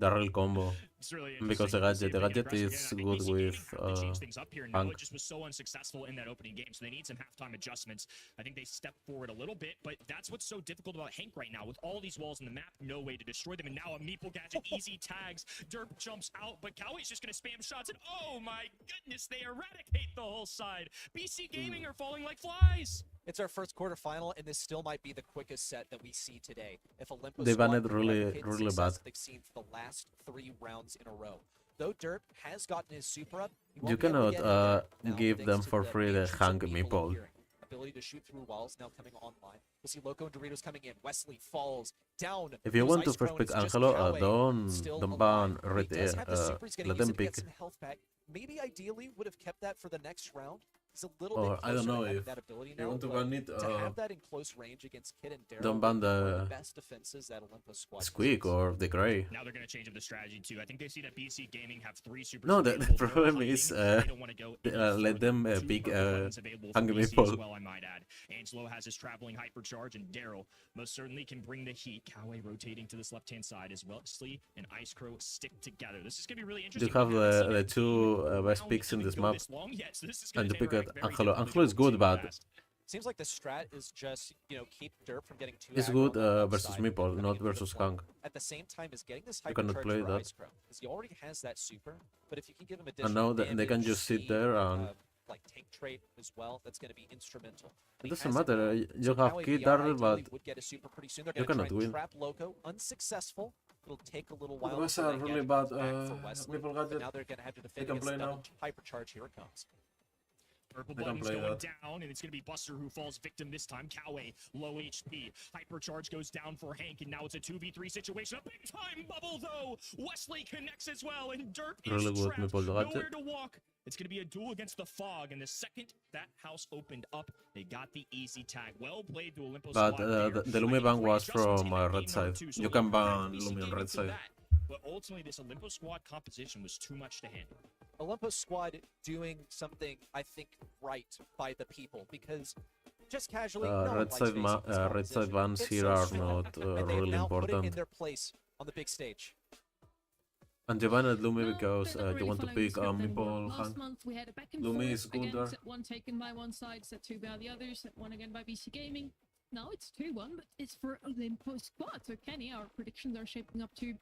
Daryl combo. It's really Because interesting the to see if they gadget can is aggress again. I think good BC Gaming with, have to change things up here. No, Hank. it just was so unsuccessful in that opening game, so they need some halftime adjustments. I think they stepped forward a little bit, but that's what's so difficult about Hank right now. With all these walls in the map, no way to destroy them, and now a Meeple gadget, easy tags. Derp jumps out, but Cowie's just going to spam shots, and oh my goodness, they eradicate the whole side. BC Gaming are falling like flies. It's our first quarterfinal, and this still might be the quickest set that we see today. If Olimpo They Squad banned can really- replicate the really success bad. they've seen for the last 3 rounds in a row. Though Derp has gotten his super up, he You won't be able to cannot get in there now, give thanks them to for the free the patience of Hank people Meeple. appearing. Ability to shoot through walls now coming online. We'll see Loco and Doritos coming in. Wesley falls down. If you Goes want to Ice first Crow, pick and it's just Angelo, Cowie still don't alive. ban He RT. does have the super. He's gonna Let use them it to get pick. some health back. Maybe ideally would have kept that for the next round. He's a little Or bit I don't closer know to having if that ability you now, want to but ban it, to have that in close range against Kid and Daryl, don't ban one of the the best defenses that Olimpo Squad Squeak possesses. or the Grey. Now they're going to change up the strategy too. I think they see that BC Gaming have 3 super. No, the available. They're problem hiding is, because they don't want to go any let further. them 2 pick purple buttons available for Hank BC as Meeple. well, I might add. Angelo has his traveling hypercharge, and Daryl most certainly can bring the heat. Cowie rotating to this left-hand side as well. Wesley and Ice Crow stick together. This is going to be really interesting. have We haven't seen the a two team best round picks in even this go map. this long yet, so this is And gonna to pick interact at very Angelo. differently Angelo is than good, we've seen in the but past. Seems like the strat is just, keep Derp from getting too it's aggro good on that left versus side, Meeple, coming not into the versus point. Hank. At the same time as getting this You cannot hypercharge play for that. Ice Crow, because he already has that super, but if you can give him And additional now they can damage, just sit speed, there and like tank trait as well, that's going to be instrumental. it He doesn't has it matter. now. You So have Cowie Kid VR Daryl, ideally but would get a super pretty soon. They're you going to try cannot and win. trap Loco, unsuccessful. It'll take a little It while was for a that really gadget bad to come back for Wesley, Meeple but gadget. now they're going to have to defend can against play double now. hypercharge. Here it comes. Purple They can buttons play going that. down, and it's going to be Buster who falls victim this time. Cowie, low HP. Hypercharge goes down for Hank, and now it's a 2v3 situation. A big-time bubble, though. Wesley connects as well, and Derp Really is good trapped. Meeple gadget. Nowhere to walk. It's going to be a duel against the fog, and the second that house opened up, they got the easy tag. Well played to Olimpo But Squad there. the I Lumi think ban great was adjustments from in that red game number side. 2, so You a can little credit ban to BC Lumi on Gaming red for side. that. But ultimately, this Olimpo Squad composition was too much to handle. Olimpo Squad doing something, I think, right by the people, because just casually, no one Red likes side facing red this side opposition. bans It's here so are stupid. not And they've really now put it in important. their place on the big stage. And you banned Lumi No, because they're not you really want to following the pick script anymore. Meeple Last Hank. month we had a back and Lumi forth. is good Again, there. set 1 taken by one side, set 2 by the other, set 1 again by BC Gaming. Now it's 2-1, but it's for Olimpo Squad. So Kenny, our predictions are shaping up to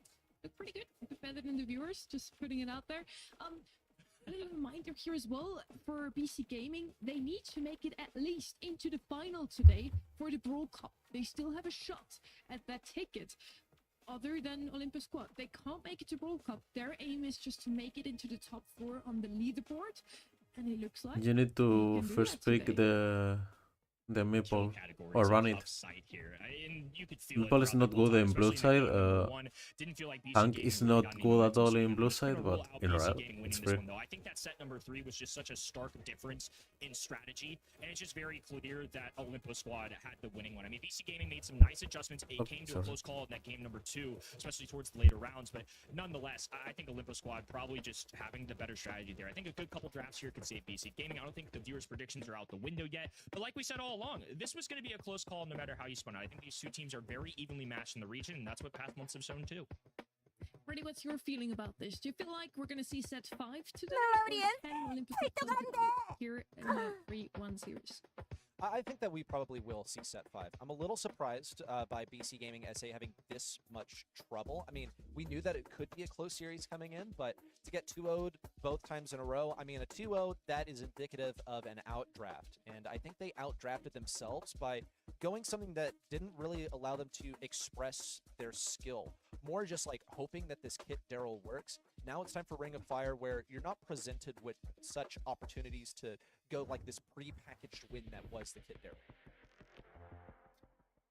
look pretty good, a bit better than the viewers. Just putting it out there. A little reminder here as well for BC Gaming, they need to make it at least into the final today for the Brawl Cup. They still have a shot at that ticket. other than Olimpo Squad. They can't make it to Brawl Cup. Their aim is just to make it into the top 4 on the leaderboard. And it looks like You need to can do first that pick today. the meeple Category or is a run it. tough site here. And you could feel it Meeple is not throughout the whole good time, in blue especially in side. game number one. Didn't feel like BC Tank Gaming is really not got any good at momentum, all so in I'm blue just gonna side, roll but out in BC red Gaming winning it's this free. one, though. I think that set number 3 was just such a stark difference in strategy, and it's just very clear that Olimpo Squad had the winning one. I mean, BC Gaming made some nice adjustments. It came to a close call in that game number 2, especially towards the later rounds, but nonetheless, I think Olimpo Squad probably just having the better strategy there. I think a good couple drafts here could save BC Gaming. I don't think the viewers' predictions are out the window yet, but like we said all along, this was going to be a close call no matter how you spun it. I think these two teams are very evenly matched in the region, and that's what past months have shown too. Freddie, what's your feeling about this? Do you feel like we're going to see set 5 today? Here in the 3-1 series? I think that we probably will see set 5. I'm a little surprised by BC Gaming SA having this much trouble. I mean, we knew that it could be a close series coming in, but to get 2-0'd both times in a row, I mean, a 2-0, that is indicative of an outdraft. And I think they outdrafted themselves by going something that didn't really allow them to express their skill. More just like hoping that this kit Daryl works. Now it's time for Ring of Fire, where you're not presented with such opportunities to go like this pre-packaged win that was the kit Daryl.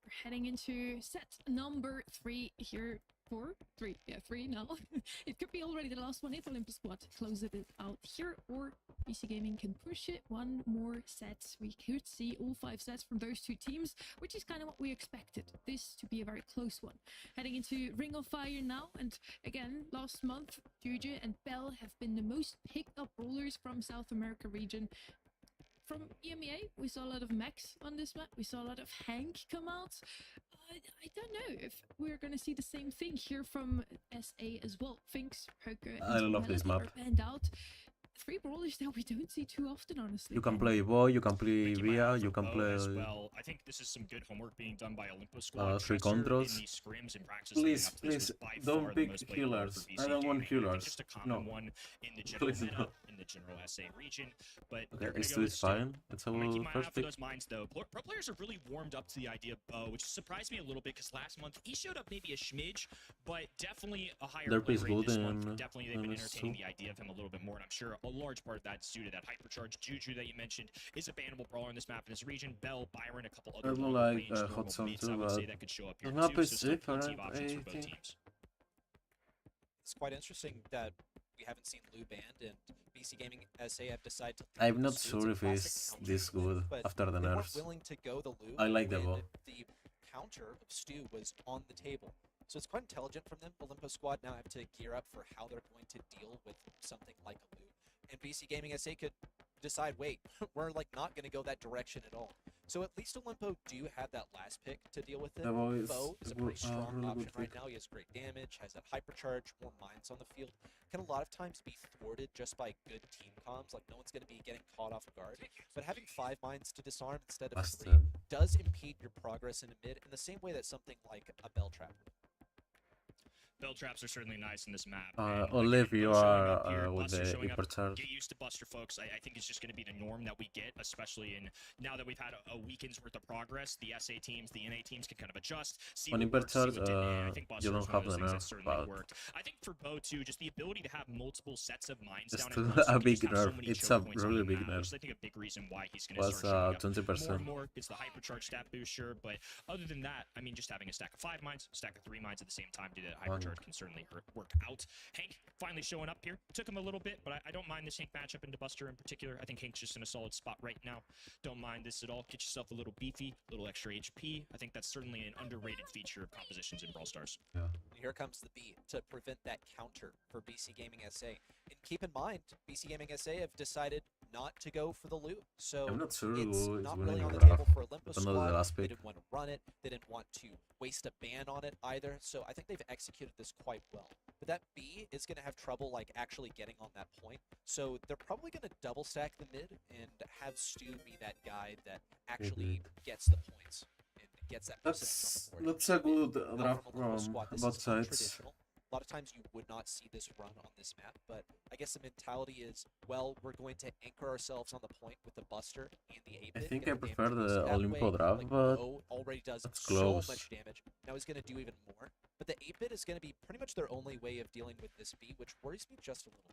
We're heading into set number 3 here. 3 now. It could be already the last one if Olimpo Squad closes it out here, or BC Gaming can push it one more set. We could see all 5 sets from those two teams, which is kind of what we expected. This to be a very close one. Heading into Ring of Fire now, and again, last month, Juju and Bell have been the most picked up brawlers from South America region. From EMEA, we saw a lot of Max on this map. We saw a lot of Hank come out. I don't know if we're going to see the same thing here from SA as well. Finks, Poker, I love this map. Banned out. 3 brawlers that we don't see too often, honestly. You can play Boy, you can play Via, you can play... As well. I think this is some good homework being done by Olimpo Squad. 3 controls. In these scrims and practice Please, don't pick healers. I don't want healers. Just a common one in the general meta, in the general SA region. But okay, S2 is fine. Let's have a first pick. Those minds, though. Pro players have really warmed up to the idea of Bo, which surprised me a little bit because last month he showed up maybe a smidge, but definitely a higher Their play piece rate good this month. and Definitely they've been entertaining the idea of him a little bit more, and I'm sure a large part of that's due to that hypercharged Juju that you mentioned is a bannable brawler in this map in this region. Bell, Byron, a couple other like range Hot Zone mates, I too, would but say that could show up here the map too, is so still plenty different, of options I for both think. teams. It's quite interesting that we haven't seen Lou banned, and BC Gaming SA have decided to... I'm not sure if it's this good after the nerfs. Willing to go the Lou I like the ball. The counter of Stu was on the table. So it's quite intelligent from them. Olimpo Squad now have to gear up for how they're going to deal with something like a Lou. And BC Gaming SA could decide, wait, we're like not going to go that direction at all. So at least Olimpo do have that last pick to deal with it. Bo is a pretty strong really option good right now. He has great damage, has that hypercharge, more mines on the field. Can a lot of times be thwarted just by good team comms. Like no one's going to be getting caught off guard. But having 5 mines to disarm instead of 3 does impede your progress in the mid in the same way that something like a Bell Trap would. Bell traps are certainly nice in this map. Olive, you are with the hypercharge. Get used to Buster, folks. I think it's just going to be the norm that we get, especially in now that we've had a weekend's worth of progress. The SA teams, the NA teams can kind of adjust. See on hypercharge, you don't have the nerf, but worked. I think for Bo too, just the ability to have multiple sets of mines it's down still a big nerf. It's a really big nerf. I think a big reason why he's going to start 20%. more and more. It's the hypercharge stat boost, sure, but other than that, I mean, just having a stack of 5 mines, a stack of 3 mines at the same time to do that hypercharge can certainly work out. Hank finally showing up here. Took him a little bit, but I don't mind this Hank matchup into Buster in particular. I think Hank's just in a solid spot right now. Don't mind this at all. Get yourself a little beefy, a little extra HP. I think that's certainly an underrated feature of compositions in Brawl Stars. Yeah. Here comes the B to prevent that counter for BC Gaming SA. And keep in mind, BC Gaming SA have decided not to go for the loot. So I'm not sure it's who is not winning really on the the table for Olimpo Squad. They pick. didn't want to run it. They didn't want to waste a ban on it either. So I think they've executed this quite well. But that B is going to have trouble like actually getting on that point. So they're probably going to double stack the mid and have Stu be that guy that actually gets the points and gets that percentage on the board. That's a good draft from both sides. A lot of times you would not see this run on this map, but I guess the mentality is, well, we're going to anchor ourselves on the point with the Buster and the 8-bit. I think I prefer the Olimpo draft, but already does that's so close. much damage. Now he's going to do even more. But the 8-bit is going to be pretty much their only way of dealing with this B, which worries me just a little.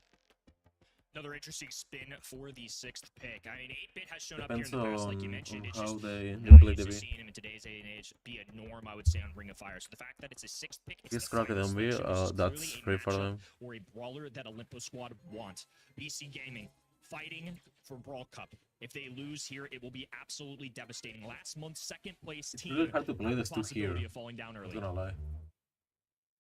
Another interesting spin for the 6th pick. I mean, 8-bit has shown up Depends here in the past, like you on mentioned. It's how just they not play used the to B. seeing him in today's day and age be a norm, I would say, on Ring of Fire. So the fact that it's a 6th pick, it's He's the final cracking on B, selection, this is that's clearly a free for matchup them. or a brawler that Olimpo Squad want. BC Gaming fighting for Brawl Cup. If they lose here, it will be absolutely devastating. Last month's 2nd place It's team really hard to play had the this 2 here. possibility of falling down I'm early. not gonna lie.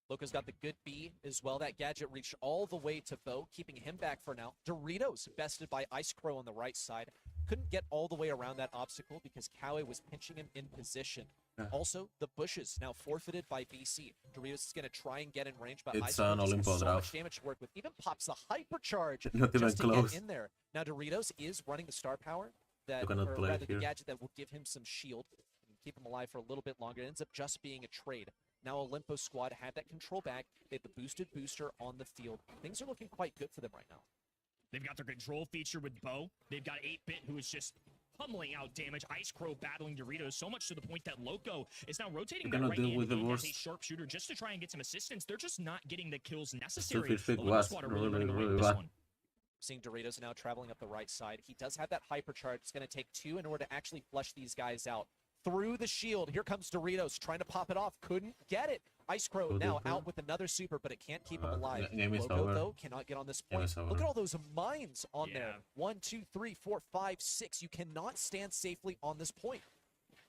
Loco's got the good B as well. That gadget reached all the way to Bo, keeping him back for now. Doritos bested by Ice Crow on the right side. Couldn't get all the way around that obstacle because Cowie was pinching him in position. Yeah. Also, the bushes now forfeited by BC. Doritos is going to try and get in range, but It's Ice Crow an just has Olimpo so draft. much damage to work with. Even pops the hypercharge Not even just to close. get in there. Now Doritos is running the star power that, You cannot or play rather here. the gadget that will give him some shield and keep him alive for a little bit longer. It ends up just being a trade. Now Olimpo Squad had that control back. They have the boosted booster on the field. Things are looking quite good for them right now. They've got their control feature with Bo. They've got 8-bit, who is just pummeling out damage. Ice Crow battling Doritos, so much to the point that Loco is now rotating You that cannot right deal hand with the as a worst. sharpshooter just to try and get some assistance. They're just not getting the kills necessary. 250 Olimpo was Squad are really, running away really with this bad. one. Seeing Doritos now traveling up the right side. He does have that hypercharge. It's going to take 2 in order to actually flush these guys out. Through the shield, here comes Doritos trying to pop it off. Couldn't get it. Ice Crow Good now info. out with another super, but it can't keep him alive. Game is Loco, over. though, cannot get on this Game point. is Look over. at all those mines on there. Yeah. 1, 2, 3, 4, 5, 6. You cannot stand safely on this point.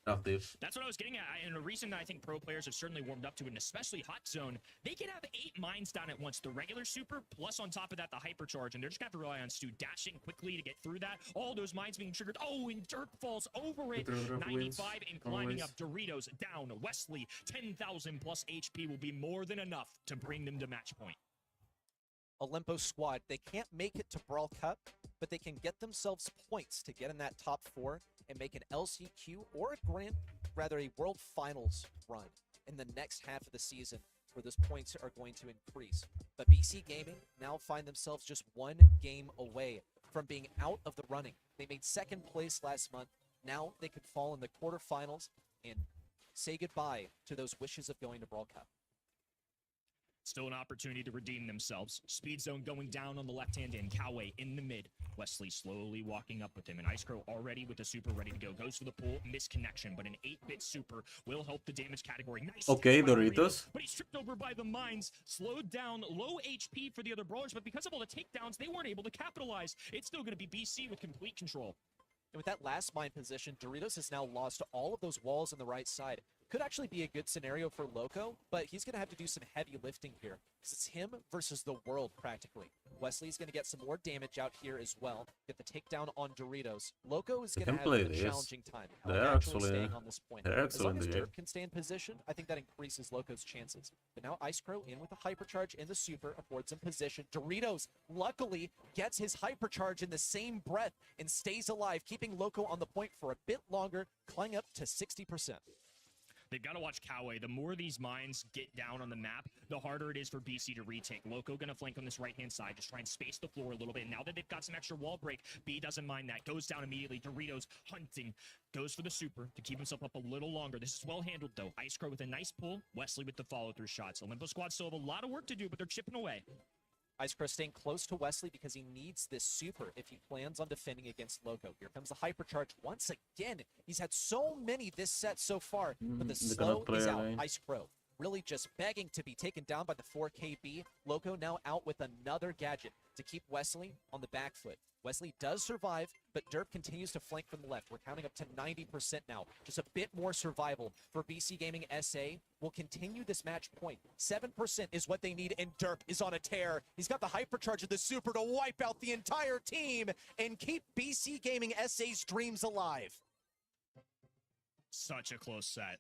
Draft diff. That's what I was getting at. And a reason I think pro players have certainly warmed up to it, and especially Hot Zone, they can have 8 mines down at once. The regular super, plus on top of that, the hypercharge. And they're just going to have to rely on Stu dashing quickly to get through that. All those mines being triggered. Oh, and Dirt falls over it. 95 and climbing up. Doritos down. Wesley, 10,000 plus HP will be more than enough to bring them to match point. Olimpo Squad, they can't make it to Brawl Cup, but they can get themselves points to get in that top 4 and make an LCQ or a World Finals run in the next half of the season where those points are going to increase. But BC Gaming now find themselves just 1 game away from being out of the running. They made 2nd place last month. Now they could fall in the quarterfinals and say goodbye to those wishes of going to Brawl Cup. Still an opportunity to redeem themselves. Speed Zone going down on the left-hand end. Coway in the mid. Wesley slowly walking up with him. And Ice Crow already with the super ready to go. Goes for the pull. Misconnection. But an 8-bit super will help the damage category. Nice. Okay, hit by Doritos. But he's tripped over by the mines. Slowed down. Low HP for the other brawlers. But because of all the takedowns, they weren't able to capitalize. It's still going to be BC with complete control. And with that last mine position, Doritos has now lost all of those walls on the right side. Could actually be a good scenario for Loco, but he's going to have to do some heavy lifting here because it's him versus the world practically. Wesley's going to get some more damage out here as well. Get the takedown on Doritos. Loco is They going to can have play a this. challenging time. They're Actually actually- staying on this point. they're As long excellent as in the Dirk game. can stay in position, I think that increases Loco's chances. But now Ice Crow in with the hypercharge in the super affords him position. Doritos luckily gets his hypercharge in the same breath and stays alive, keeping Loco on the point for a bit longer, climbing up to 60%. They've got to watch Coway. The more these mines get down on the map, the harder it is for BC to retake. Loco going to flank on this right-hand side, just try and space the floor a little bit. Now that they've got some extra wall break, B doesn't mind that. Goes down immediately. Doritos hunting. Goes for the super to keep himself up a little longer. This is well handled, though. Ice Crow with a nice pull. Wesley with the follow-through shots. Olimpo Squad still have a lot of work to do, but they're chipping away. Ice Crow staying close to Wesley because he needs this super if he plans on defending against Loco. Here comes the hypercharge once again. He's had so many this set so far, but the They slow cannot play is out. lane. Ice Crow really just begging to be taken down by the 4KB. Loco now out with another gadget to keep Wesley on the back foot. Wesley does survive, but Derp continues to flank from the left. We're counting up to 90% now. Just a bit more survival for BC Gaming SA. Will continue this match point. 7% is what they need, and Derp is on a tear. He's got the hypercharge of the super to wipe out the entire team and keep BC Gaming SA's dreams alive. Such a close set.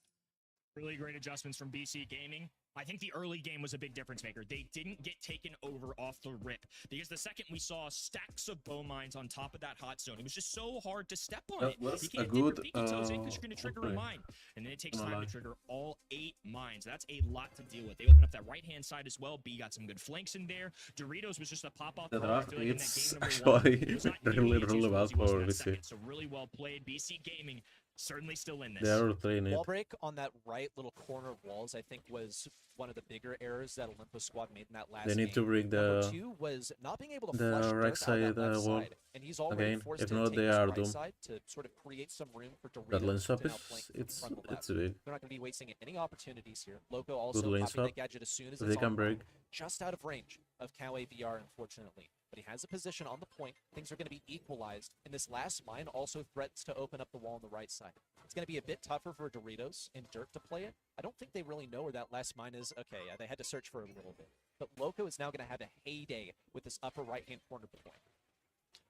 Really great adjustments from BC Gaming. I think the early game was a big difference maker. They didn't get taken over off the rip. Because the second we saw stacks of bow mines on top of that hot zone, it was just so hard to step on That it. was You a can't dip your good, pinky toes in because you're going to trigger a play. mine. And then it takes Not time lie. to trigger all 8 mines. That's a lot to deal with. They open up that right-hand side as well. B got some good flanks in there. Doritos was just a pop-off. The brawler. I draft feel like in that is game number one, actually it was not really, nearly as really useful as bad he was in for that BC. second. So really well played. BC Gaming certainly still in this. They are playing it. Wall break on that right little corner of walls, I think, was one of the bigger errors that Olimpo Squad made in that last They need game. to break Number the 2 was not being able to flush right Dirk out side that left wall side, and he's already again. forced If to not, take they his are right doomed. side to sort of create some room for That lane Doritos swap to now flank it's from the left. it's big. They're not going to be wasting any opportunities here. Loco also lane popping swap. the gadget as soon as If it's they can on break. just out of range of CaminoABR, unfortunately. But he has a position on the point. Things are going to be equalized. And this last mine also threatens to open up the wall on the right side. It's going to be a bit tougher for Doritos and Dirk to play it. I don't think they really know where that last mine is. Okay, yeah, they had to search for it a little bit. But Loco is now going to have a heyday with this upper right-hand corner point.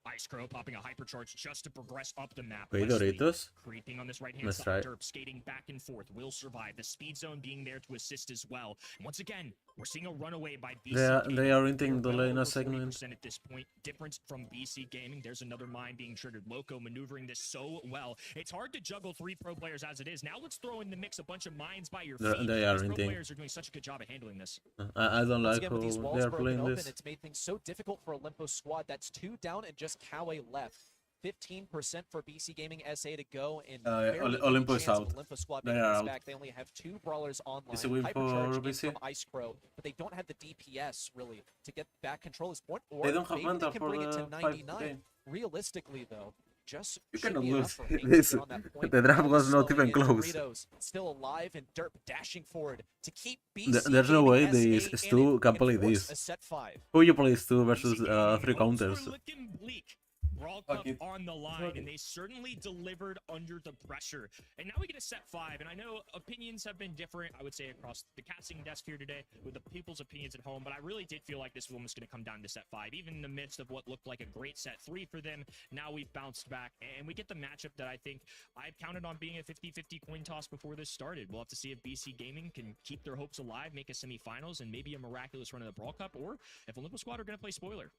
Ice Crow popping a hypercharge just to progress up the map. Wait, Wesley Doritos? creeping on this right-hand Let's side. try it. Derp skating back and forth. Will survive. The speed zone being there to assist as well. And once again, we're seeing a runaway by BC Gaming. They are entering the They're lane well a segment. 40% at this point. Difference from BC Gaming. There's another mine being triggered. Loco maneuvering this so well. It's hard to juggle 3 pro players as it is. Now let's throw in the mix a bunch of mines by your feet. They are These pro entering. players are doing such a good job at handling this. I don't Once like again, with these how walls they are broken playing open, this. it's made things so difficult for Olimpo Squad. That's 2 down and just Kawe left. 15% for BC Gaming SA to go, and barely any Olimpo is chance of out. Olimpo Squad They making are this out. back. They only have 2 brawlers online. Is it win for Hypercharge in BC? from Ice Crow, but they don't have the DPS really to get back control of this point. Or They don't have maybe Manta they can for bring it the to 5th 99. game. Realistically, though, just You should cannot be enough lose for Hank to this. get on that point. The draft was not Slowing even in. close. Doritos still alive, and Derp dashing forward to keep BC There's no way Gaming these SA in Stu it can and play force this. a set 5. Who you play 2 versus BC 3 Gaming, counters? hopes were looking bleak. Brawl Fuck Cup it. on the line, Fuck and it. they certainly delivered under the pressure. And now we get a set 5, and I know opinions have been different, I would say, across the casting desk here today, with the people's opinions at home, but I really did feel like this one was going to come down to set 5, even in the midst of what looked like a great set 3 for them. Now we've bounced back, and we get the matchup that I think I've counted on being a 50-50 coin toss before this started. We'll have to see if BC Gaming can keep their hopes alive, make a semifinals, and maybe a miraculous run of the Brawl Cup, or if Olimpo Squad are going to play spoiler.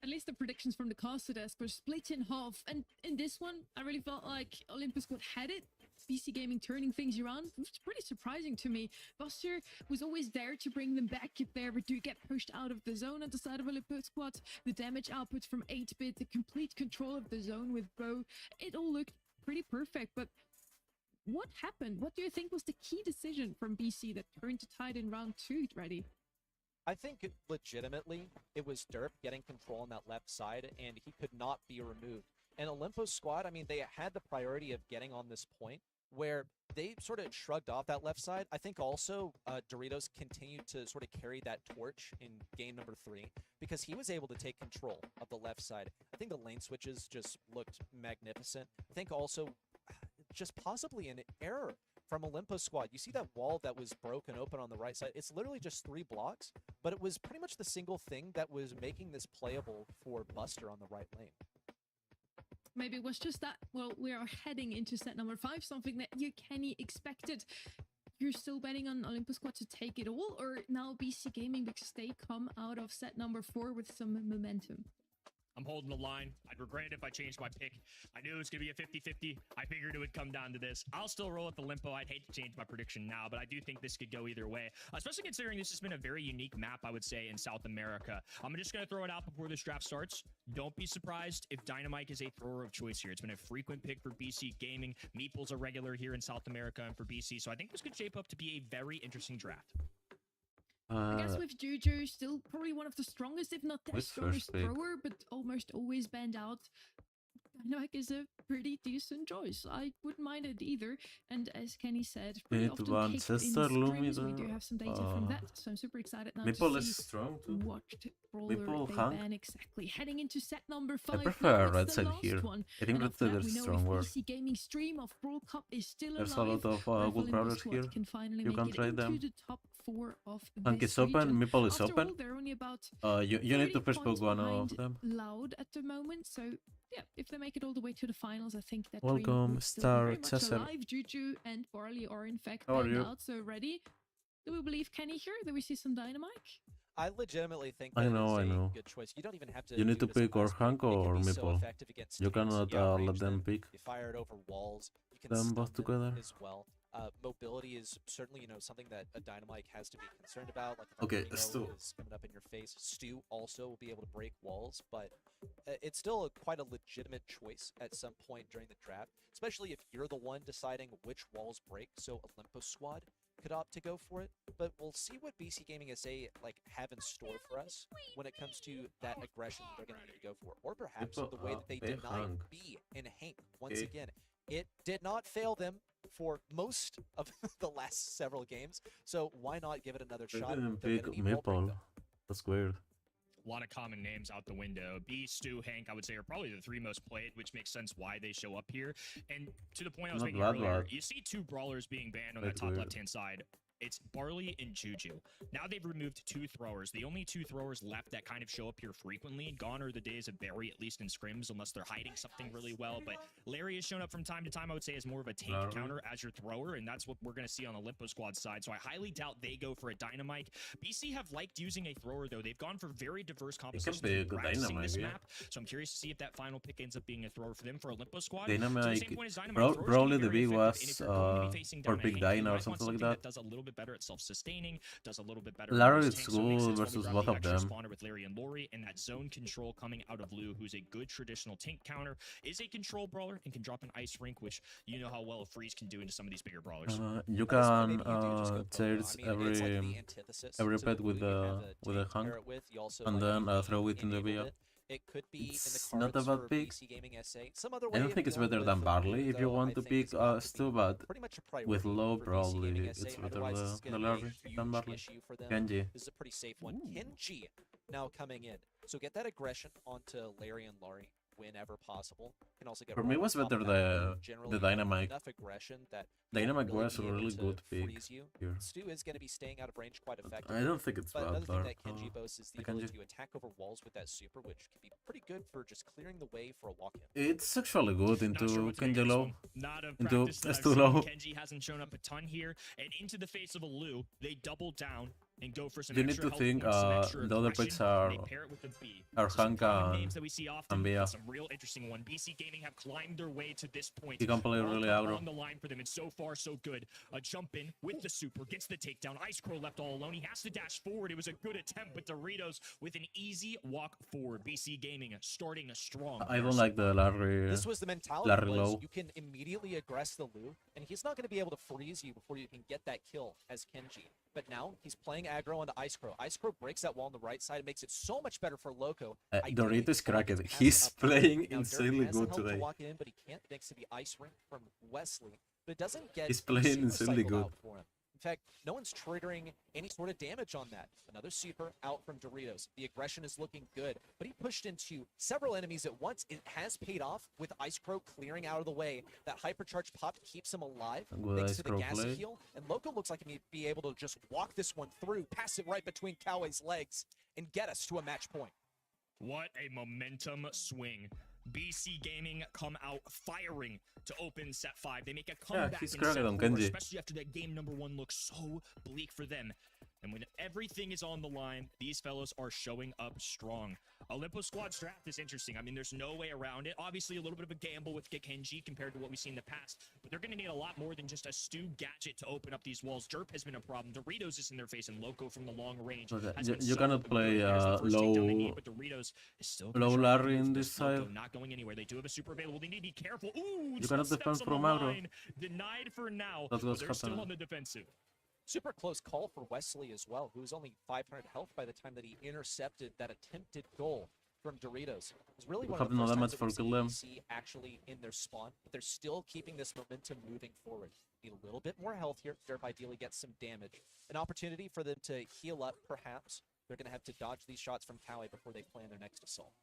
At least the predictions from the caster desk were split in half. And in this one, I really felt like Olimpo Squad had it. BC Gaming turning things around. It was pretty surprising to me. Buster was always there to bring them back if they ever do get pushed out of the zone at the side of Olimpo Squad. The damage output from 8-bit, the complete control of the zone with Bo. It all looked pretty perfect, but what happened? What do you think was the key decision from BC that turned the tide in round 2 ready? I think legitimately it was Derp getting control on that left side, and he could not be removed. And Olimpo Squad, I mean, they had the priority of getting on this point where they sort of shrugged off that left side. I think also Doritos continued to sort of carry that torch in game number 3 because he was able to take control of the left side. I think the lane switches just looked magnificent. I think also just possibly an error from Olimpo Squad. You see that wall that was broken open on the right side? It's literally just 3 blocks, but it was pretty much the single thing that was making this playable for Buster on the right lane. Maybe it was just that, well, we are heading into set number 5, something that you, Kenny, expected. You're still betting on Olimpo Squad to take it all, or now BC Gaming because they come out of set number 4 with some momentum? I'm holding the line. I'd regret it if I changed my pick. I knew it was going to be a 50-50. I figured it would come down to this. I'll still roll with the Limpo. I'd hate to change my prediction now, but I do think this could go either way, especially considering this has been a very unique map, I would say, in South America. I'm just going to throw it out before this draft starts. Don't be surprised if Dynamite is a thrower of choice here. It's been a frequent pick for BC Gaming. Meeple's a regular here in South America and for BC, so I think this could shape up to be a very interesting draft. I guess with Juju, still probably one of the strongest, if not the With strongest first pick. thrower, but almost always banned out. Dynamite is a pretty decent choice. I wouldn't mind it either. And as Kenny said, pretty need to often ban picked in Sister streams. We Lumi, do have some data from that, so I'm super excited now Meeple to is see strong too. what brawler Meeple, they Hank. ban exactly. Heading into set number 5. I prefer now, red it's the side last here. one. I think And red after side that, we is know if stronger. BC Gaming stream of Brawl Cup is still There's a alive. lot of or if good Olimpo brawlers Squad here. can finally You make can it trade into them. the top 4 of Hank this is open, region. Meeple is After open. all, they're only about You need to 30 push book points one of behind them. Loud at the moment, so yeah, if they make it all the way to the finals, I think that Welcome, dream would still be very much StarSSM. alive. Juju and Barley are in fact How are banned you? out, so ready. Do we believe Kenny here? Do we see some Dynamite? I legitimately think I that know, it I is a know. good choice. You don't even have to. You need do to it as a pick or last pick. Hank It can or be so Meeple. effective against You tanks. cannot You outrange let them pick You fire it over walls. You can them stun both together. as well. Mobility is certainly, something that a Dynamite has to be concerned about. Like Okay, Stu is coming up in your face. Stu also will be able to break walls, but it's still quite a legitimate choice at some point during the draft, especially if you're the one deciding which walls break. So Olimpo Squad could opt to go for it, but we'll see what BC Gaming SA have in store for us when it comes to that aggression they're going to need to go for, or perhaps the way that they denied B and Hank once again. It did not fail them for most of the last several games, so why not give it another shot? Didn't pick Maple. That's weird. A lot of common names out the window. B, Stu, Hank, I would say, are probably the 3 most played, which makes sense why they show up here. And to the point I was making earlier, you see 2 brawlers being banned on the top left-hand side. It's Barley and Juju. Now they've removed 2 throwers. The only 2 throwers left that kind of show up here frequently. Gone are the days of Barry, at least in scrims, unless they're hiding something really well. But Larry has shown up from time to time, I would say, as more of a tank counter as your thrower, and that's what we're going to see on the Olimpo Squad side. So I highly doubt they go for a Dynamite. BC have liked using a thrower, though. They've gone for very diverse compositions practicing this map. So I'm curious to see if that final pick ends up being a thrower for them for Olimpo Squad. Dynamite. Probably the big was or Big Dyna or something like that. Does a little bit better at self-sustaining, does a little bit better. Larry is cool versus both of them. With Larry and Lori, and that zone control coming out of Lou, who's a good traditional tank counter, is a control brawler and can drop an ice rink, which you know how well a freeze can do into some of these bigger brawlers. You can chase every pet with a hunk, and then throw it in the VO. It could be it's in the not a bad pick. I don't think it's better than Barley if you want to pick Stu, but with low probably it's better than Larry than Barley. Kenji. This is a pretty safe one. Kenji now coming in. So get that aggression onto Larry and Laurie whenever possible. Can also get for me it was better the Dynamite. Enough aggression that Dynamite was a really good pick here. Stu is going to be staying out of range quite effectively. I don't think it's bad. But another thing that Kenji boasts is the ability to attack over walls with that super, which can be pretty good for just clearing the way for a walk-in. It's actually good into Kenji low. Into Stu low. Kenji hasn't shown up a ton here, and into the face of a Lou, they double down and go for some you need to think the other picks are Hank and Bia. Some real interesting one. BC Gaming have climbed their way to this point. You can play really aggro. On the line for them, and so far so good. A jump in with the super, gets the takedown. Ice Crow left all alone. He has to dash forward. It was a good attempt, but Doritos with an easy walk forward. BC Gaming starting strong. I don't like the Larry. This was the mentality. Larry low. You can immediately aggress the Lou, and he's not going to be able to freeze you before you can get that kill as Kenji. But now he's playing aggro onto Ice Crow. Ice Crow breaks that wall on the right side. It makes it so much better for Loco. Doritos cracked. He's playing insanely good today. To walk in, but he can't next to the ice rink from Wesley. But it doesn't get. He's playing insanely good. For him. In fact, no one's triggering any sort of damage on that. Another super out from Doritos. The aggression is looking good, but he pushed into several enemies at once. It has paid off with Ice Crow clearing out of the way. That hypercharge pop keeps him alive thanks to the gas heal. And Loco looks like he may be able to just walk this one through, pass it right between Coway's legs, and get us to a match point. What a momentum swing. BC Gaming come out firing to open set 5. They make a comeback in set 4, especially after that game number 1 looks so bleak for them. And when everything is on the line, these fellows are showing up strong. Olimpo Squad's draft is interesting. I mean, there's no way around it. Obviously, a little bit of a gamble with Kenji compared to what we've seen in the past, but they're going to need a lot more than just a Stu gadget to open up these walls. Derp has been a problem. Doritos is in their face, and Loco from the long range. You cannot play low Larry in this side. Not going anywhere. They do have a super available. They need to be careful. Ooh, you cannot defend from aggro. Denied for now, but they're still on the defensive. Super close call for Wesley as well, who was only 500 health by the time that he intercepted that attempted goal from Doritos. It was really one of the first times that we see actually in their spawn, but they're still keeping this momentum moving forward. Need a little bit more health here. Derp ideally gets some damage. An opportunity for them to heal up, perhaps. They're going to have to dodge these shots from Coway before they plan their next assault.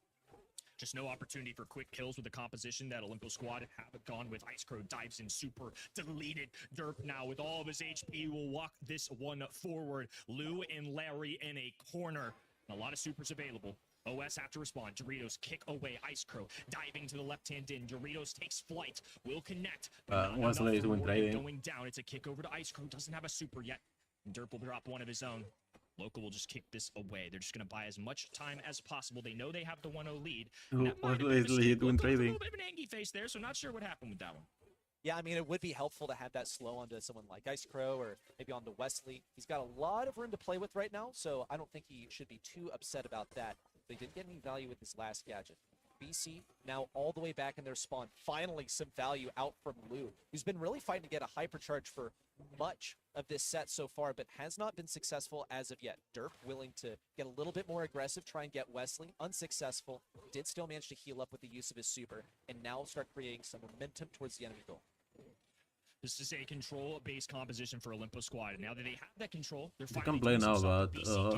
Just no opportunity for quick kills with the composition that Olimpo Squad have gone with. Ice Crow dives in super, deleted. Derp now with all of his HP will walk this one forward. Lou and Larry in a corner. A lot of supers available. OS have to respond. Doritos kick away. Ice Crow diving to the left-hand in. Doritos takes flight. Will connect. Wesley is going down. It's a kick over to Ice Crow. Doesn't have a super yet. And Derp will drop one of his own. Loco will just kick this away. They're just going to buy as much time as possible. They know they have the 1-0 lead. Wesley is doing trading. A little bit of an angry face there, so not sure what happened with that one. Yeah, I mean, it would be helpful to have that slow onto someone like Ice Crow or maybe onto Wesley. He's got a lot of room to play with right now, so I don't think he should be too upset about that. But he didn't get any value with his last gadget. BC now all the way back in their spawn. Finally, some value out from Lou, who's been really fighting to get a hypercharge for much of this set so far, but has not been successful as of yet. Derp willing to get a little bit more aggressive, try and get Wesley. Unsuccessful. Did still manage to heal up with the use of his super, and now start creating some momentum towards the enemy goal. This is a control-based composition for Olimpo Squad. Now that they have that control, they're You can play now, but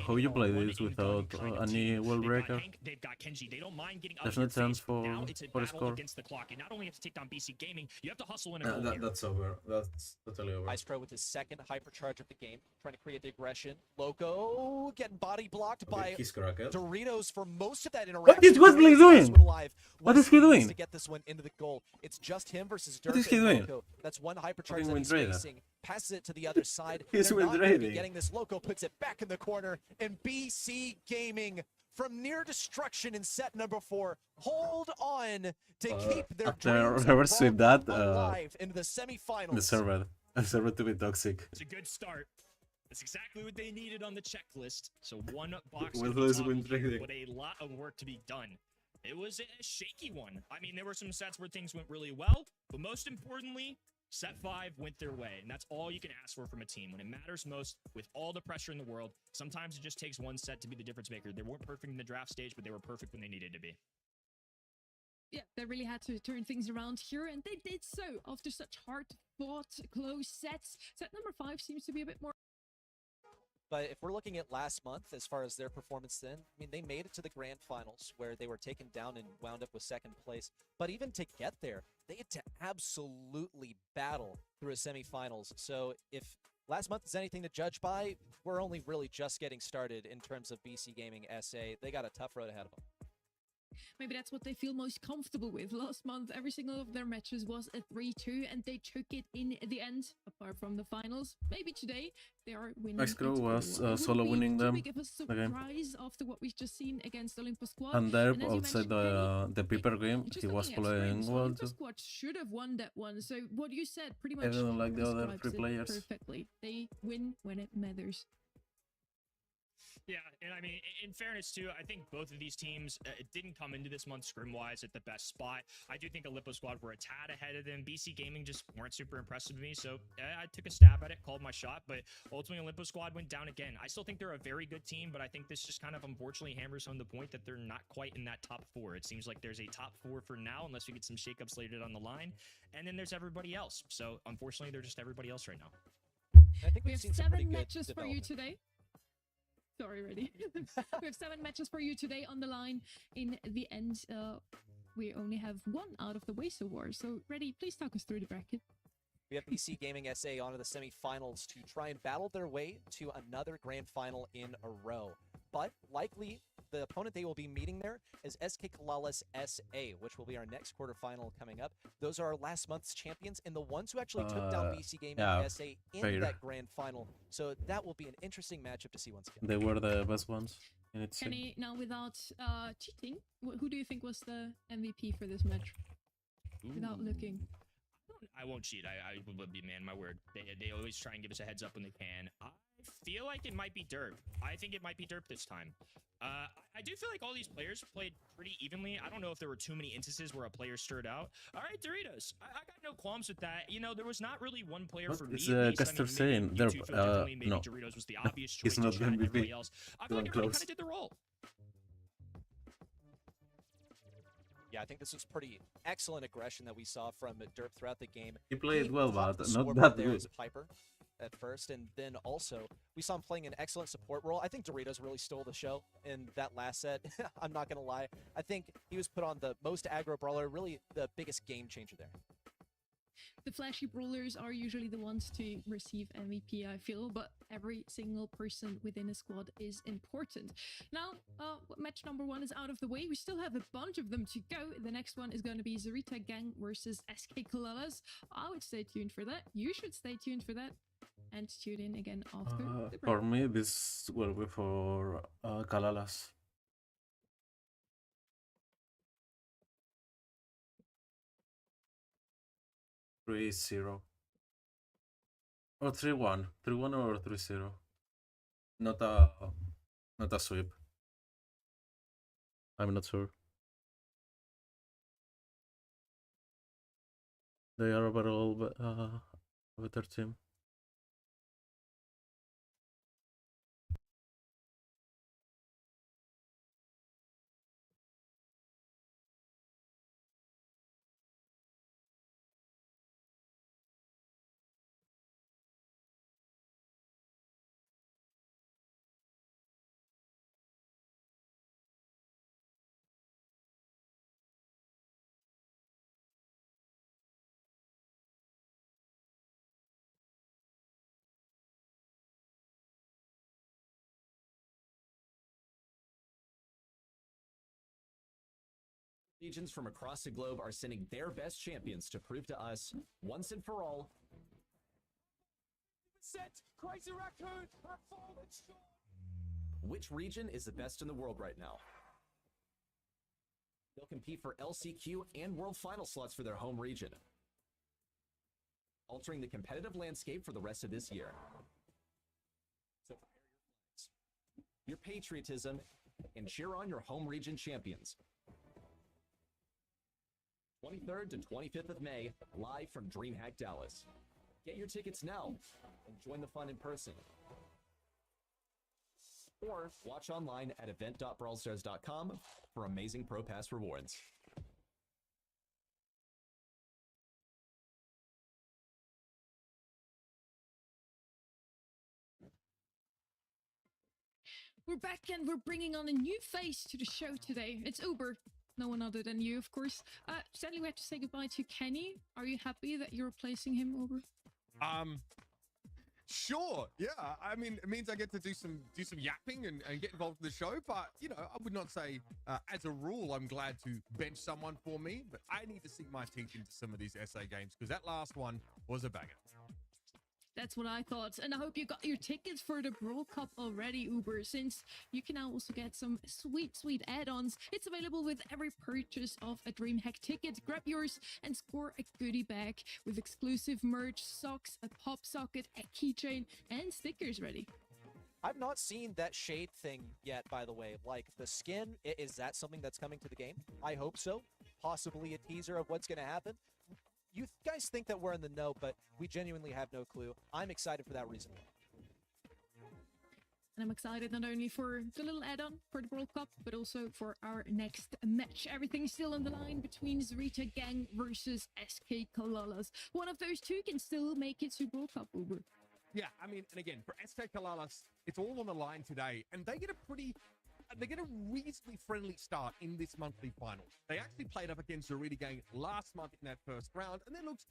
how you play this without any wall breaker? They've got Kenji. They don't mind getting There's no chance for a score. against the clock. And not only have to take down BC Gaming, you have to hustle in a goal here. That's over. That's totally over. Ice Pro with his second hypercharge of the game, trying to create the aggression. Loco getting body blocked by Doritos for most of that interaction. What is Wesley doing? What is he doing? To get this one into the goal. It's just him versus Dirk. What is he doing? Loco. That's one hypercharge that he's facing. Passes it to the other side. He's They're not gonna be windrading. getting this. Loco puts it back in the corner, and BC Gaming from near destruction in set number 4 hold on to keep their after dreams reversing that, alive into the semifinals. The server to be toxic. It's a good start. That's exactly what they needed on the checklist. So one box With to the those top wind here, trading. with a lot of work to be done. It was a shaky one. I mean, there were some sets where things went really well, but most importantly, set 5 went their way, and that's all you can ask for from a team when it matters most. With all the pressure in the world, sometimes it just takes one set to be the difference maker. They weren't perfect in the draft stage, but they were perfect when they needed to be. Yeah, they really had to turn things around here, and they did so after such hard-fought, close sets. Set number 5 seems to be a bit more. But if we're looking at last month, as far as their performance then, I mean, they made it to the grand finals where they were taken down and wound up with second place. But even to get there, they had to absolutely battle through a semifinals. So if last month is anything to judge by, we're only really just getting started in terms of BC Gaming SA. They got a tough road ahead of them. Maybe that's what they feel most comfortable with. Last month, every single of their matches was a 3-2, and they took it in the end, apart from the finals. Maybe today they are winning. Ice Crow it was all. solo winning them. Give us a surprise after what we've just seen against Olimpo Squad. And there, as you outside mentioned, the paper game, just he was looking at playing scoring, well Olimpo too. Squad should have won that one. So what you said pretty I much don't like the other describes 3 it players. perfectly. They win when it matters. Yeah, and I mean, in fairness too, I think both of these teams didn't come into this month scrim-wise at the best spot. I do think Olimpo Squad were a tad ahead of them. BC Gaming just weren't super impressive to me, so I took a stab at it, called my shot, but ultimately Olimpo Squad went down again. I still think they're a very good team, but I think this just kind of unfortunately hammers home the point that they're not quite in that top 4. It seems like there's a top 4 for now, unless we get some shakeups later down the line, and then there's everybody else. So unfortunately, they're just everybody else right now. I think We we've have seen some pretty 7 good matches for you development. today. Sorry, ready. We have 7 matches for you today on the line. In the end, we only have 1 out of the way so far. So, ready, please talk us through the bracket. We have BC Gaming SA onto the semifinals to try and battle their way to another grand final in a row. But likely, the opponent they will be meeting there is SK Kalalas SA, which will be our next quarterfinal coming up. Those are our last month's champions and the ones who actually took down BC Gaming SA in that grand final. So that will be an interesting matchup to see once again. They were the best ones in its Kenny, now without cheating, who do you think was the MVP for this match? Without looking. I won't cheat. I will be man my word. They always try and give us a heads up when they can. I feel like it might be Derp. I think it might be Derp this time. I do feel like all these players played pretty evenly. I don't know if there were too many instances where a player stirred out. All right, Doritos. I got no qualms with that. You know, there was not really one player for me. It's at least. Caster saying maybe Derp. maybe No, Doritos was the obvious choice. he's not to the shine MVP. everybody else. I feel like everybody Close. kind of did the role. Yeah, I think this was pretty excellent aggression that we saw from Derp throughout the game. He played well, popped but the not scoreboard that there good. as Piper at first, and then also we saw him playing an excellent support role. I think Doritos really stole the show in that last set. I'm not gonna lie. I think he was put on the most aggro brawler, really the biggest game changer there. The flashy brawlers are usually the ones to receive MVP, I feel, but every single person within a squad is important. Now, match number 1 is out of the way. We still have a bunch of them to go. The next one is going to be Zarita Gang versus SK Kalalas. I would stay tuned for that. You should stay tuned for that. And tune in again after the break. For me, this will be for Kalalas. 3-0. Or 3-1. 3-1 or 3-0. Not a sweep. I'm not sure. They are overall a better team. Regions from across the globe are sending their best champions to prove to us, once and for all, Set Crazy Raccoon, her fallen short. which region is the best in the world right now. They'll compete for LCQ and World Final slots for their home region, altering the competitive landscape for the rest of this year. So prepare your flags, your patriotism, and cheer on your home region champions. 23rd to 25th of May, live from DreamHack Dallas. Get your tickets now and join the fun in person. Or watch online at event.brawlstars.com for amazing Pro Pass rewards. We're back and we're bringing on a new face to the show today. It's Uber. No one other than you, of course. Sadly, we have to say goodbye to Kenny. Are you happy that you're replacing him, Uber? Sure. Yeah. I mean, it means I get to do some yapping and get involved in the show. But you know, I would not say, as a rule, I'm glad to bench someone for me. But I need to sink my teeth into some of these SA games because that last one was a banger. That's what I thought. And I hope you got your tickets for the Brawl Cup already, Uber, since you can now also get some sweet add-ons. It's available with every purchase of a DreamHack ticket. Grab yours and score a goodie bag with exclusive merch, socks, a pop socket, a keychain, and stickers ready. I've not seen that shade thing yet, by the way. Like, the skin, is that something that's coming to the game? I hope so. Possibly a teaser of what's going to happen. You guys think that we're in the know, but we genuinely have no clue. I'm excited for that reason. And I'm excited not only for the little add-on for the World Cup, but also for our next match. Everything's still on the line between Zarita Gang versus SK Kalalas. One of those two can still make it to World Cup, Uber. Yeah, I mean, and again, for SK Kalalas, it's all on the line today, and they get a reasonably friendly start in this monthly final. They actually played up against Zarita Gang last month in that first round, and they looked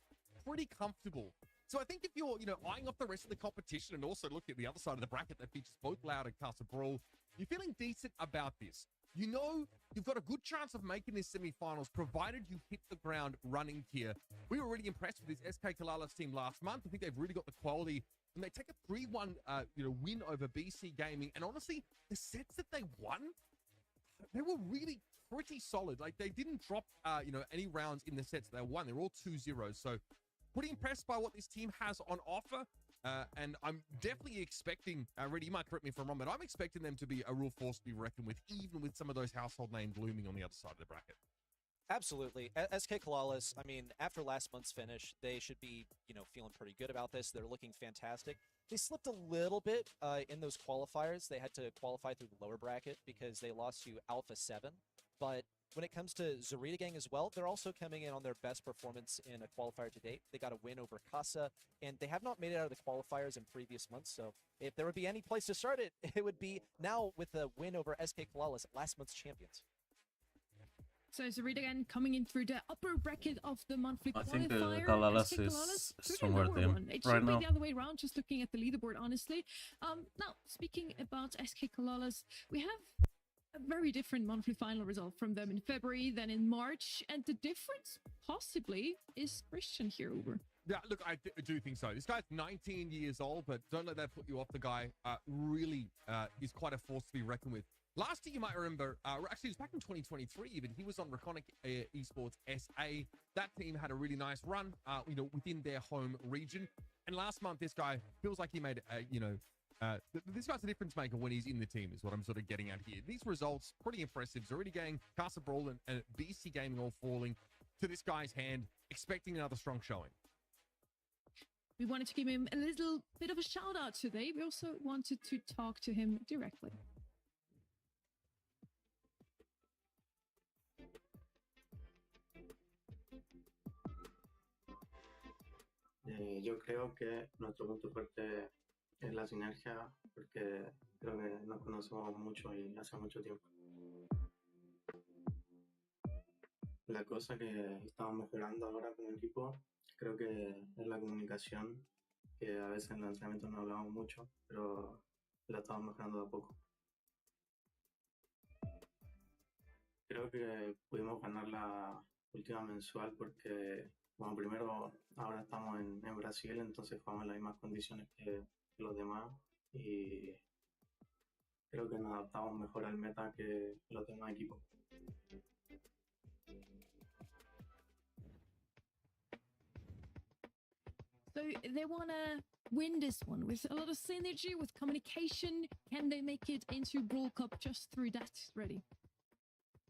pretty comfortable. So I think if you're, eyeing off the rest of the competition and also looking at the other side of the bracket that features both Loud and Castle Brawl, you're feeling decent about this. You know you've got a good chance of making this semifinals, provided you hit the ground running here. We were really impressed with this SK Kalalas team last month. I think they've really got the quality, and they take a 3-1 win over BC Gaming. And honestly, the sets that they won, they were really pretty solid. Like, they didn't drop any rounds in the sets they won. They're all 2-0. So pretty impressed by what this team has on offer. And I'm definitely expecting, Reddy, you might correct me if I'm wrong, but I'm expecting them to be a real force to be reckoned with, even with some of those household names looming on the other side of the bracket. Absolutely. SK Kalalas, I mean, after last month's finish, they should be, feeling pretty good about this. They're looking fantastic. They slipped a little bit in those qualifiers. They had to qualify through the lower bracket because they lost to Alpha 7. But when it comes to Zarita Gang as well, they're also coming in on their best performance in a qualifier to date. They got a win over Casa, and they have not made it out of the qualifiers in previous months. So if there would be any place to start it, it would be now with the win over SK Kalalas, last month's champions. So Zarita again coming in through the upper bracket of the monthly qualifier. I think Kalalas is stronger team It right should now. be the other way around, just looking at the leaderboard, honestly. Now, speaking about SK Kalalas, we have a very different monthly final result from them in February than in March. And the difference, possibly, is Christian here, Uber. Yeah, look, I do think so. This guy's 19 years old, but don't let that put you off. The guy really is quite a force to be reckoned with. Last year, you might remember, actually, it was back in 2023 even, he was on Reconic Esports SA. That team had a really nice run, within their home region. And last month, this guy feels like he made, this guy's a difference maker when he's in the team, is what I'm sort of getting at here. These results, pretty impressive. Zariti Gang, BrawlStarsBrawl, and BC Gaming all falling to this guy's hand, expecting another strong showing. We wanted to give him a little bit of a shout out today. We also wanted to talk to him directly. Yo creo que nuestro punto fuerte es la sinergia, porque creo que nos conocemos mucho y hace mucho tiempo. La cosa que estamos mejorando ahora como equipo, creo que es la comunicación, que a veces en los entrenamientos no hablamos mucho, pero la estamos mejorando de a poco. Creo que pudimos ganar la última mensual porque, bueno, primero ahora estamos en Brasil, entonces jugamos en las mismas condiciones que los demás y creo que nos adaptamos mejor al meta que los demás equipos. So they want to win this one with a lot of synergy, with communication. Can they make it into Brawl Cup just through that, Ready?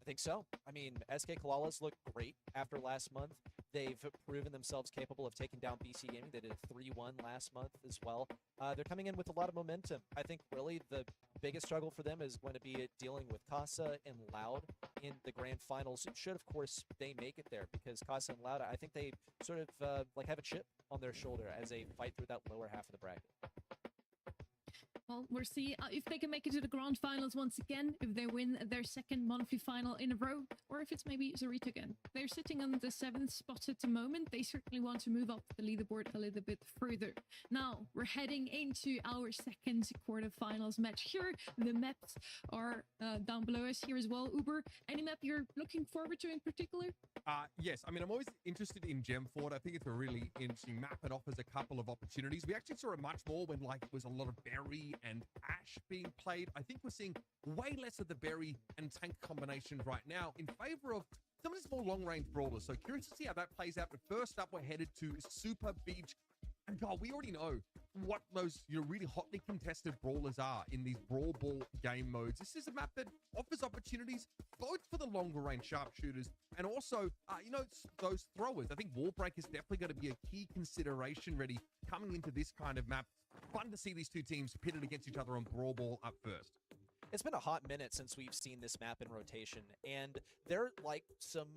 I think so. I mean, SK Kalalas looked great after last month. They've proven themselves capable of taking down BC Gaming. They did 3-1 last month as well. They're coming in with a lot of momentum. I think really the biggest struggle for them is going to be dealing with Casa and Loud in the grand finals. Should, of course, they make it there, because Casa and Loud, I think they sort of have a chip on their shoulder as they fight through that lower half of the bracket. Well, we'll see if they can make it to the grand finals once again, if they win their second monthly final in a row, or if it's maybe Zariti again. They're sitting on the 7th spot at the moment. They certainly want to move up the leaderboard a little bit further. Now, we're heading into our second quarterfinals match here. The maps are down below us here as well. Uber, any map you're looking forward to in particular? Yes, I mean, I'm always interested in Gem Fort. I think it's a really interesting map. It offers a couple of opportunities. We actually saw it much more when, like, it was a lot of Berry and Ash being played. I think we're seeing way less of the Berry and Tank combinations right now in favor of some of these more long-range brawlers. So curious to see how that plays out. But first up, we're headed to Super Beach. And God, we already know what those really hotly contested brawlers are in these Brawl Ball game modes. This is a map that offers opportunities both for the longer range sharpshooters and also, those throwers. I think wall break is definitely going to be a key consideration ready coming into this kind of map. Fun to see these two teams pitted against each other on Brawl Ball up first. It's been a hot minute since we've seen this map in rotation, and there are like some,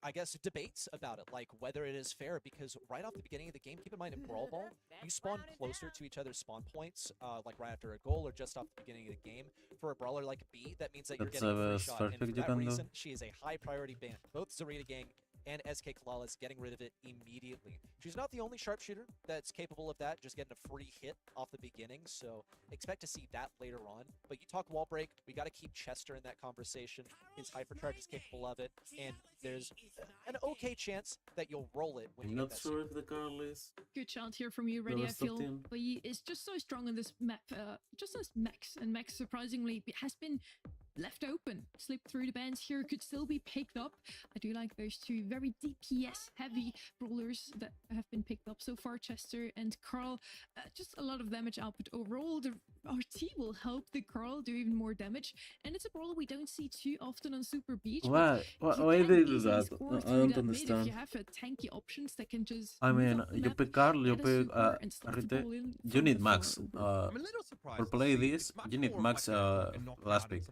I guess, debates about it, like whether it is fair, because right off the beginning of the game, keep in mind in Brawl Ball, you spawn closer to each other's spawn points, like right after a goal or just off the beginning of the game. For a brawler like B, that means that you're getting a free shot, and for that reason, she is a high priority ban. Both Zariti Gang and SK Kalalas getting rid of it immediately. She's not the only sharpshooter that's capable of that, just getting a free hit off the beginning, so expect to see that later on. But you talk wall break, we got to keep Chester in that conversation. His hypercharge is capable of it, and there's an okay chance that you'll roll it when I'm you not get that sure if the girl is. Good chant here from you, Ready. I feel he is just so strong on this map, just as Max, and Max surprisingly has been left open. Slipped through the bands here, could still be picked up. I do like those two very DPS heavy brawlers that have been picked up so far, Chester and Carl. Just a lot of damage output overall. The RT will help the Carl do even more damage, and it's a brawler we don't see too often on Super Beach. Why they do that? I don't understand. If you have tanky options that can just I mean, you pick Carl, you pick RT. You need Max. For play this, you need Max last pick.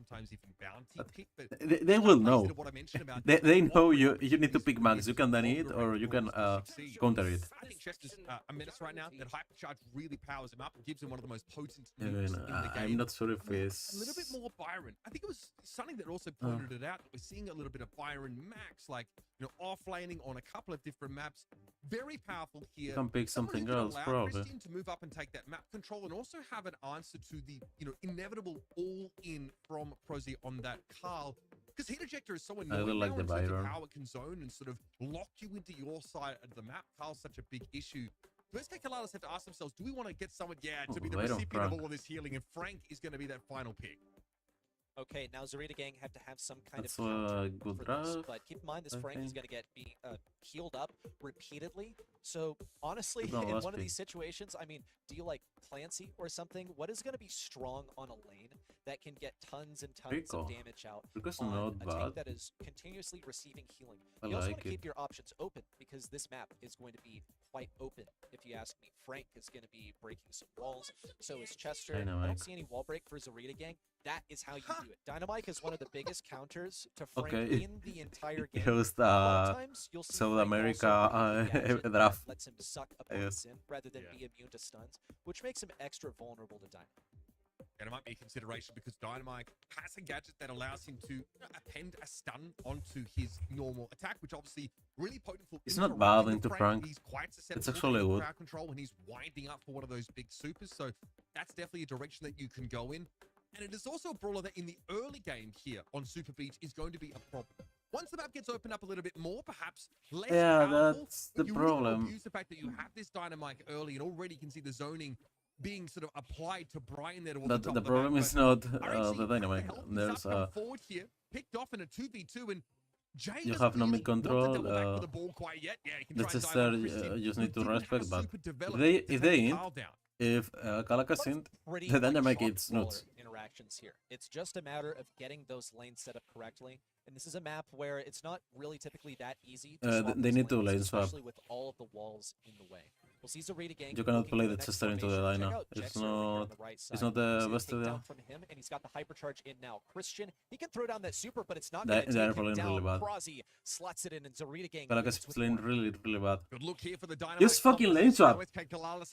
They will know. They know you need to pick Max. You can then it or you can counter it. I think Chester's a menace right now. That hypercharge really powers him up and gives him one of the most potent moves in the game. I'm not sure if it's a little bit more Byron. I think it was something that also pointed it out. We're seeing a little bit of Byron Max, like off-laning on a couple of different maps. Very powerful here. You can pick something else, probably. Christian to move up and take that map control and also have an answer to the inevitable all-in from Prozy on that Carl. Because Heat Ejector is so I annoying don't like now the in terms of Byron. how it can zone and sort of lock you into your side of the map. Carl's such a big issue. So SK Kalalas have to ask themselves, do we want to get someone, to be the Byron recipient of Frank. all of this healing? And Frank is going to be that final pick. Okay, now Zarita Gang have to have some kind That's of counter a good for this, draft, but keep in mind this I Frank is think. going to be healed up repeatedly. So honestly, Good in last one of pick. these situations, I mean, do you like Clancy or something? What is going to be strong on a lane that can get tons and tons Rico. of damage out Rico's on not a bad. tank that is continuously receiving healing? I You also want like to keep it. your options open because this map is going to be quite open. If you ask me, Frank is going to be breaking some walls. So is Chester. I Dynamite. don't see any wall break for Zarita Gang. That is how you do it. Dynamite is one of the biggest counters to Frank Okay. in the entire game. It was A lot the of times, you'll see South Frank America also bring the gadget that draft. lets him suck I opponents guess. in rather than Yeah. be immune to stuns, which makes him extra vulnerable to Dynamite. And it might be a consideration because Dynamite has a gadget that allows him to append a stun onto his normal attack, which obviously really potent for It's not interrupting bad with into Frank. He's quite susceptible actually to good. crowd control when he's winding up for one of those big supers. So that's definitely a direction that you can go in. And it is also a brawler that in the early game here on Super Beach is going to be a problem. Once the map gets opened up a little bit more, perhaps less Yeah, powerful, that's but the you really want to problem. abuse the fact that you have this Dynamite early and already can see the zoning being sort of applied to Brian there towards the top The of problem map. is But not RNC the dynamite. have to help There's this up, come forward here, picked off in a 2v2, and Jay You doesn't have no really mid want to control, double back with the ball quite yet. Yeah, he can the try and dive Chester on Christian, just who need to didn't have respect, but super developed they to if take they the ain't, Carl down. if Kalakas ain't, Pretty the dynamic chalk it's nuts. brawler interactions here. It's just a matter of getting those lanes set up correctly. And this is a map where it's not really typically that easy to swap they those need to lanes, lane swap. especially with all of the walls in the way. We'll see Zarita Gang. You cannot looking play for the next Chester into the formation. Check Dyna. out It's Jexer over here on not. the right It's side. not the See a best takedown idea. from him, and he's got the hyper charge in now. Christian, he can throw down that super, but it's not They- going to they're take him playing really down. bad. Prozzy slots it in, and Zarita Gang Kalakas leads is with playing more. really bad. Good look here for the Dynamite. Just fucking lane swap. What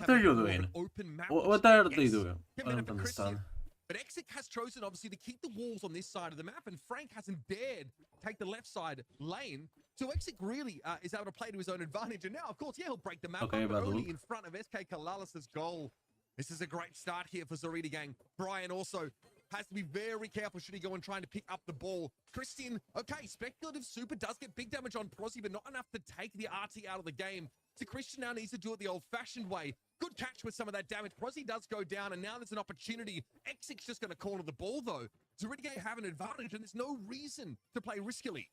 are you An doing? open map, What are they yes, doing? I coming up don't for Christian. understand. But Exit has chosen, obviously, to keep the walls on this side of the map, and Frank hasn't dared take the left side lane. So Exit really is able to play to his own advantage. And now, of course, he'll break the map Okay, up, bad but only look. in front of SK Kalalas' goal. This is a great start here for Zarita Gang. Brian also has to be very careful should he go and trying to pick up the ball. Christian, okay, speculative super does get big damage on Prozzy, but not enough to take the RT out of the game. So Christian now needs to do it the old-fashioned way. Good catch with some of that damage. Prozzy does go down, and now there's an opportunity. Exic's just going to corner the ball, though. Zarita Gang have an advantage, and there's no reason to play riskily.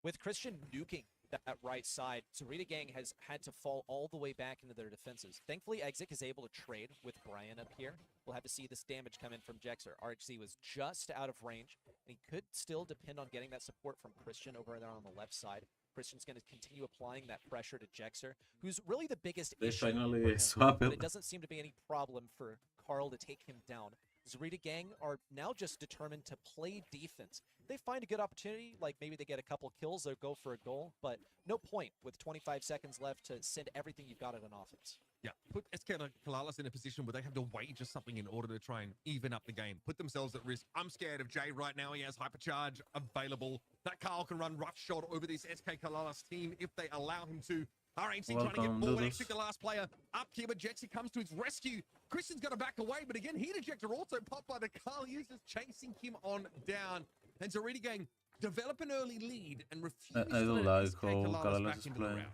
With Christian nuking that right side, Zarita Gang has had to fall all the way back into their defenses. Thankfully, Exit is able to trade with Brian up here. We'll have to see this damage come in from Jexer. RHC was just out of range, and he could still depend on getting that support from Christian over there on the left side. Christian's going to continue applying that pressure to Jexer, who's really the biggest They issue for finally him, swap but it. it doesn't seem to be any problem for Carl to take him down. Zarita Gang are now just determined to play defense. They find a good opportunity, like maybe they get a couple kills or go for a goal, but no point with 25 seconds left to send everything you've got at an offense. Yeah, put SK Kalalas in a position where they have to wager something in order to try and even up the game, put themselves at risk. I'm scared of Jay right now. He has hypercharge available. That Carl can run rough shot over this SK Kalalas team if they allow him to. RNC trying to get Welcome, forward. Doodles. Exit the last player up here, but Jexy comes to his rescue. Christian's got to back away, but again, Heat Ejector also popped by the Carl users chasing him on down. And Zarita Gang develop an early lead and refuse I to don't let like SK how Kalalas Kalalas back is into the playing. round.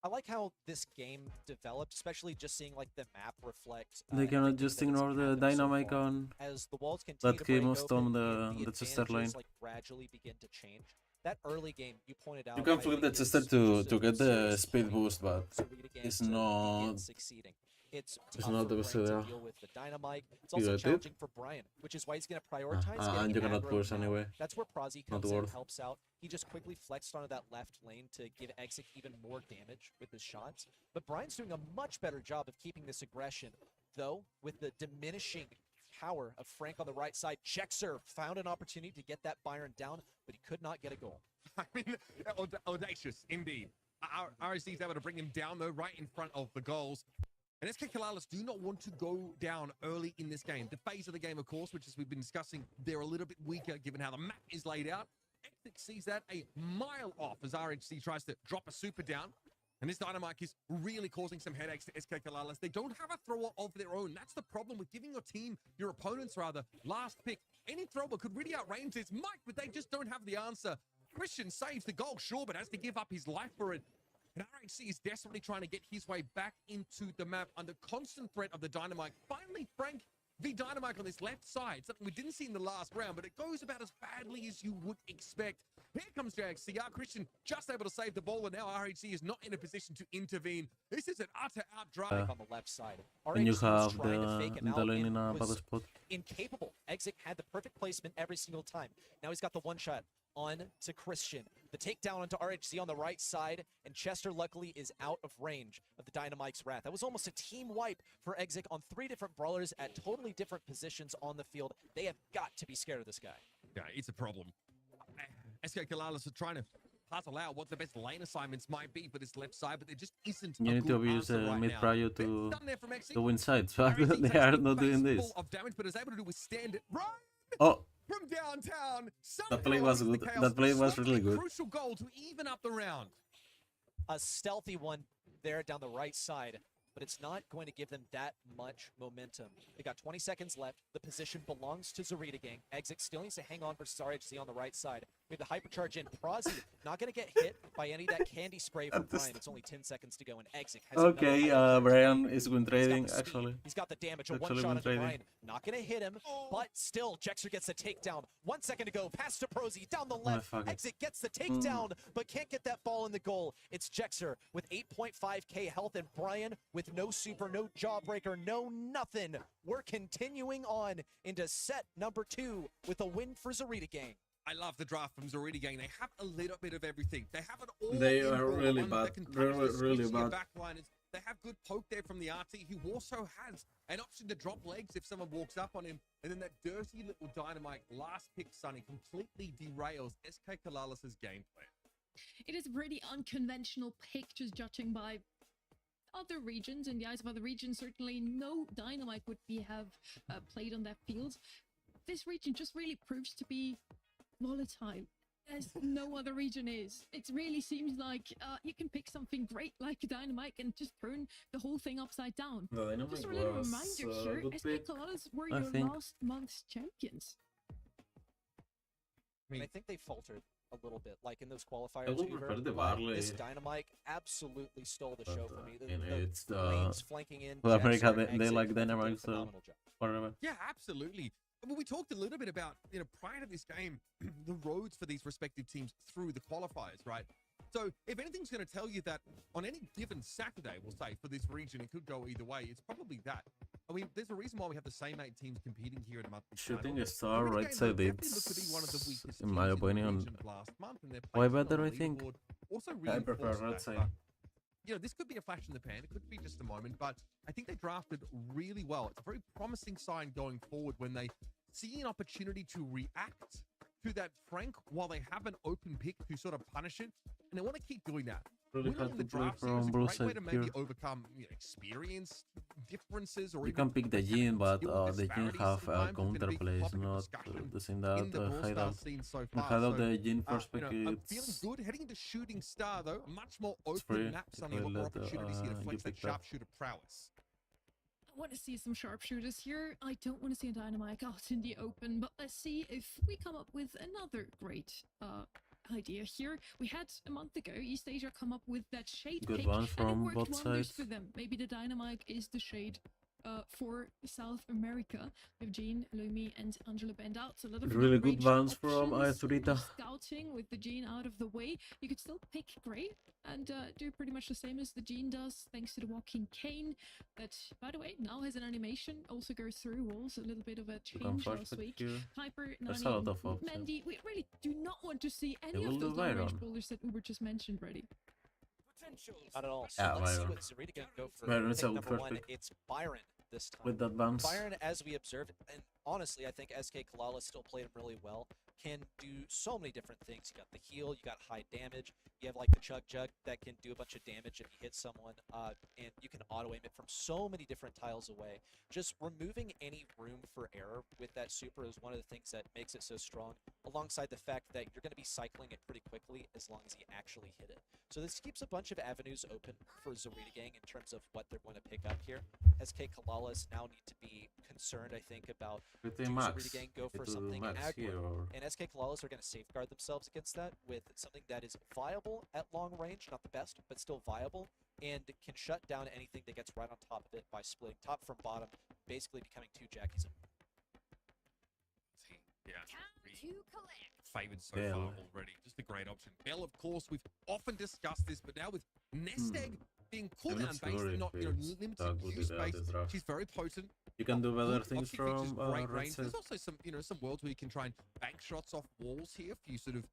I like how this game developed, especially just seeing like the map reflect. They cannot everything just that has ignore the happened so dynamic far. on. As the walls continue That to break came most open, on and the Chester advantages, lane. like gradually begin to change. That early game you pointed out. You can I flip think the is Chester to just a get the serious speed point boost, for but Zarita Gang it's to begin not. succeeding. It's It's tough not for the best Brian to idea. deal with the dynamite. It's You also get it? challenging for Brian, which is why he's going to prioritize and getting you an cannot aggro push now. anyway. That's where Prozzy Not comes in, worth. helps out. He just quickly flexed onto that left lane to give Exit even more damage with his shots. But Brian's doing a much better job of keeping this aggression, though, with the diminishing power of Frank on the right side. Jexer found an opportunity to get that Byron down, but he could not get a goal. I mean, audacious indeed. RSC is able to bring him down, though, right in front of the goals. And SK Kalalas do not want to go down early in this game. The phase of the game, of course, which as we've been discussing, they're a little bit weaker given how the map is laid out. Exit sees that a mile off as RHC tries to drop a super down. And this Dynamite is really causing some headaches to SK Kalalas. They don't have a thrower of their own. That's the problem with giving your team, your opponents rather, last pick. Any thrower could really outrange this Mike, but they just don't have the answer. Christian saves the goal, sure, but has to give up his life for it. And RHC is desperately trying to get his way back into the map under constant threat of the Dynamite. Finally, Frank v Dynamite on this left side. Something we didn't see in the last round, but it goes about as badly as you would expect. Here comes JXCR. Christian just able to save the ball, and now RHC is not in a position to intervene. This is an utter outdrive on the left side. And you RHC have was trying to fake him out lane in and a bad was spot. incapable. Exit had the perfect placement every single time. Now he's got the one shot on to Christian. The takedown onto RHC on the right side, and Chester luckily is out of range of the Dynamite's Wrath. That was almost a team wipe for Exit on 3 different brawlers at totally different positions on the field. They have got to be scared of this guy. Yeah, it's a problem. SK Kalalas are trying to puzzle out what the best lane assignments might be for this left side, but there just isn't You a need good to use answer right mid now. prior It's to done there from Exit. win sides, but RHC they takes are a not doing face this. full of damage, but is able to withstand it. Right Oh, from downtown. that play was good. That play was really good. Crucial goal to even up the round. A stealthy one there down the right side, but it's not going to give them that much momentum. They got 20 seconds left. The position belongs to Zarita Gang. Exit still needs to hang on versus RHC on the right side. We have the hypercharge in. Prazi not going to get hit by any of that candy spray from Brian. It's only 10 seconds to go, and Exit has okay. Brian is win He's got trading the speed. actually. He's got the damage. A Actually one shot win on trading. Brian. Not going to hit him, but still, Jexer gets the takedown. 1 second to go. Pass to Prozy down the left. fuck it. Exit gets the takedown, but can't get that ball in the goal. It's Jexer with 8.5k health, and Brian with no super, no jawbreaker, no nothing. We're continuing on into set number 2 with a win for Zarita Gang. I love the draft from Zarita Gang. They have a little bit of everything. They have an all. They are really bad. Really bad. Backliners. They have good poke there from the RT, who also has an option to drop legs if someone walks up on him. And then that dirty little Dynamite last pick, Sunny, completely derails SK Kalalas' gameplay. It is a pretty unconventional pick, just judging by other regions. In the eyes of other regions, certainly no Dynamite would have played on that field. This region just really proves to be volatile, as no other region is. It really seems like you can pick something great like Dynamite and just turn the whole thing upside down. The Dynamite Just a little was reminder, sir, good SK pick. Kalalas were I your think. last month's champions. And I think they faltered a little bit, like in those qualifiers. I would Uber, prefer the but Barley. This Dynamite absolutely stole the show for me. And it's lanes flanking in. Well, Jexer, America, they Exit, like did a Dynamite, so phenomenal job. whatever. Yeah, absolutely. Well, we talked a little bit about, prior to this game, the roads for these respective teams through the qualifiers, right? So if anything's going to tell you that on any given Saturday, we'll say, for this region, it could go either way, it's probably that. I mean, there's a reason why we have the same 8 teams competing here in a monthly Shooting final. a star The right game side, definitely looked to be one of the it's, weakest in my teams the opinion, region last month, and their way placement better, on I the think. leaderboard also I prefer reinforced right that, side. but, this could be a flash in the pan. It could be just a moment, but I think they drafted really well. It's a very promising sign going forward when they see an opportunity to react to that Frank while they have an open pick to sort of punish it, and they want to keep doing that. Really Winning hard in to the play draft series is from a Brawl great way side to maybe here. overcome experience differences, or You even can pick the Jin, but skill the Jin disparities have sometimes. It's been a counter big plays, topic of not discussion the same in that the hideout. BrawlStars scene so And far. hideout So, the Jin first pick, I'm feeling it's good. Heading into Shooting Star, though, a much more open free. map, If Sunny, I a lot more let, opportunities here to you flex that pick that. sharpshooter prowess. I want to see some sharpshooters here. I don't want to see a Dynamite out in the open, but let's see if we come up with another great idea here. We had a month ago East Asia come up with that shade Good pick, one and it from worked both wonders sides. for them. Maybe the Dynamite is the shade for South America. We have Jean, Lumi, and Angela Bend out. So a lot of Really good range ones from options, Zurita. scouting with the Jean out of the way. You could still pick Grey and do pretty much the same as the Jean does, thanks to the Walking Cane. That, by the way, now has an animation. Also goes through walls. A little bit of a You can change first last pick week. here. Piper, There's Nani, a lot of and options. Mandy. We really do not want to see any will of do those long-range Byron. bowlers that Uber just mentioned, ready. Not at all. So Yeah, let's see Byron. what Zarita can go for. Byron is Pick a number first 1. pick. It's Byron this time. With that bounce. Byron, as we observed, and honestly, I think SK Kalala still played him really well. can do so many different things. You got the heal, you got high damage, you have like the Chug Jug that can do a bunch of damage if you hit someone, and you can auto-aim it from so many different tiles away. Just removing any room for error with that super is one of the things that makes it so strong, alongside the fact that you're going to be cycling it pretty quickly as long as you actually hit it. So this keeps a bunch of avenues open for Zarita Gang in terms of what they're going to pick up here. SK Kalalas now need to be concerned, I think, about do Zarita Gang go for something aggro, and SK Kalalas are going to safeguard themselves against that with something that is viable at long range, not the best, but still viable, and can shut down anything that gets right on top of it by splitting top from bottom, basically becoming two Jackies in one. Yeah, favored so far already. Just a great option. Bell, of course, we've often discussed this, but now with Nest Egg being cooldown based and not limited use based, she's very potent. You can do better things from great range. There's also some some worlds where you can try and bank shots off walls here if you sort of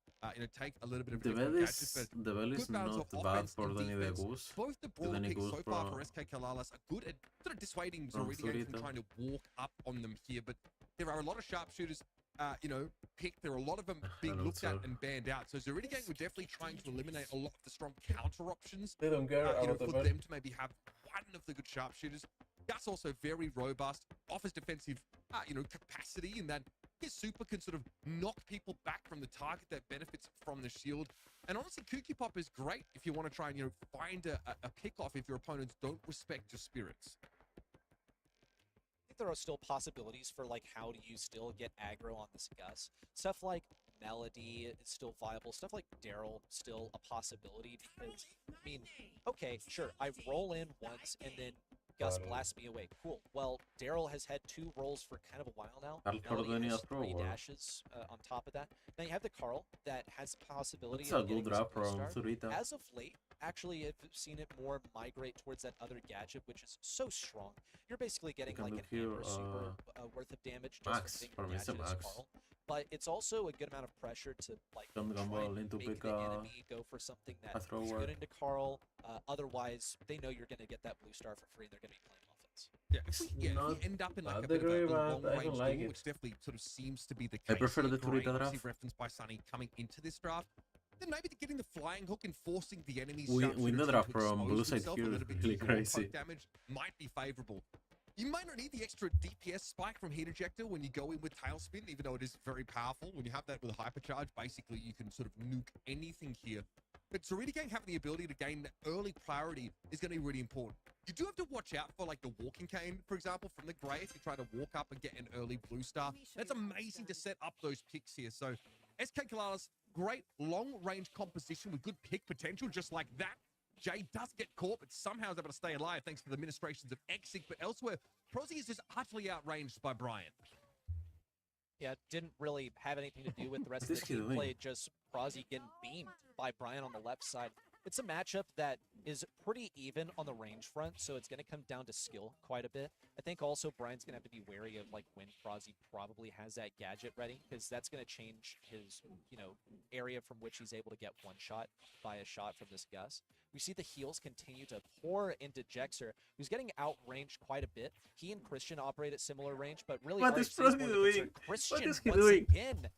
take a little bit of a different gadget. But the Bell is not bad for any goose. Both the Brawl picks so far for SK Kalalas are good at sort of dissuading Zarita from trying to walk up on them here, but there are a lot of sharpshooters picked. There are a lot of them being looked at and banned out. So Zarita Gang were definitely trying to eliminate a lot of the strong counter options. They don't care for them to maybe have one of the good sharpshooters. That's also very robust, offers defensive, capacity, in that his super can sort of knock people back from the target that benefits from the shield. And honestly, Kooky Pop is great if you want to try and find a pick-off if your opponents don't respect your spirits. There are still possibilities for like how do you still get aggro on this Gus. Stuff like Melody is still viable. Stuff like Daryl still a possibility because, I mean, okay, sure, I roll in once and then Gus blasts me away. Cool. Well, Daryl has had 2 rolls for kind of a while now. Melody has 3 dashes on top of that. Now you have the Carl that has the possibility of getting some Zarita. As of late, actually, I've seen it more migrate towards that other gadget, which is so strong. You're basically getting like an Amber super worth of damage just from being the gadget as Carl. But it's also a good amount of pressure to like try and make the enemy go for something that is good into Carl. Otherwise, they know you're going to get that blue star for free. They're going to be playing offense. If we end up in like a bit of a long-range duel, which definitely sort of seems to be the case. I prefer the Turita draft. Referenced by Sunny coming into this draft. Then maybe getting the flying hook and forcing the enemy's win the draft from blue side here is really crazy. Damage might be favorable. You might not need the extra DPS spike from Heat Ejector when you go in with Tailspin, even though it is very powerful. When you have that with Hypercharge, basically you can sort of nuke anything here. But Zarita Gang having the ability to gain early priority is going to be really important. You do have to watch out for like the Walking Cane, for example, from the Grey. If you try to walk up and get an early blue star, that's amazing to set up those picks here. So SK Kalalas, great long-range composition with good pick potential, just like that. Jay does get caught, but somehow is able to stay alive thanks to the ministrations of Exig. But elsewhere, Prosy is just utterly outranged by Brian. Yeah, didn't really have anything to do with the rest of the team play, just Prosy getting beamed by Brian on the left side. It's a matchup that is pretty even on the range front, so it's going to come down to skill quite a bit. I think also Brian's going to have to be wary of like when Prosy probably has that gadget ready, because that's going to change his, area from which he's able to get one shot by a shot from this Gus. We see the heals continue to pour into Jexer, who's getting outranged quite a bit. He and Christian operate at similar range, but really what is Prosy doing? Christian What is he once doing? again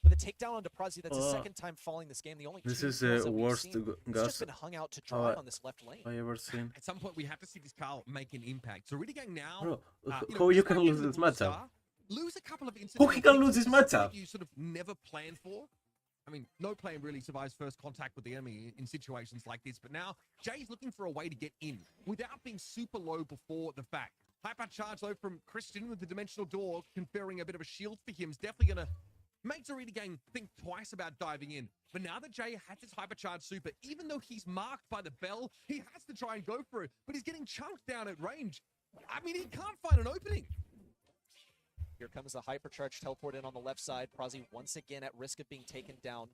with a takedown onto Prosy. That's the second time falling this game. The only this two is kills that we've worst seen, he's Gus just been hung out to dry on this left lane. I ever seen. At some point, we have to see this Carl make an impact. So really going now. Bro, how you can lose this matchup? Lose a couple of incidents. Who he can lose this matchup? You sort of never planned for. I mean, no plan really survives first contact with the enemy in situations like this. But now, Jay's looking for a way to get in without being super low before the fact. Hypercharge though from Christian with the Dimensional Door conferring a bit of a shield for him is definitely going to make Zarita Gang think twice about diving in. But now that Jay has his Hypercharge super, even though he's marked by the bell, he has to try and go for it. But he's getting chunked down at range. I mean, he can't find an opening. Here comes the Hypercharge teleport in on the left side. Prosy once again at risk of being taken down.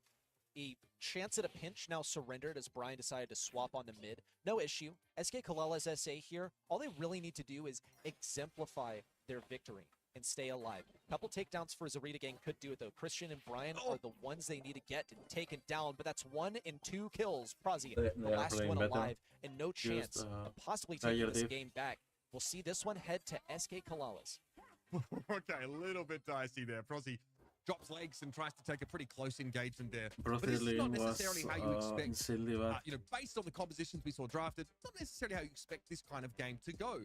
A chance at a pinch now surrendered as Brian decided to swap on the mid. No issue. SK Kalala's SA here, all they really need to do is exemplify their victory and stay alive. A couple takedowns for Zarita Gang could do it though. Christian and Brian are the ones they need to get taken down, but that's 1 and 2 kills. Prosy, the last one alive, and no chance of possibly taking this game back. We'll see this one head to SK Kalala's. Okay, a little bit dicey there. Prosy drops legs and tries to take a pretty close engagement there. Bro, But this is not was necessarily how you expect, insanely bad. based on the compositions we saw drafted, not necessarily how you expect this kind of game to go.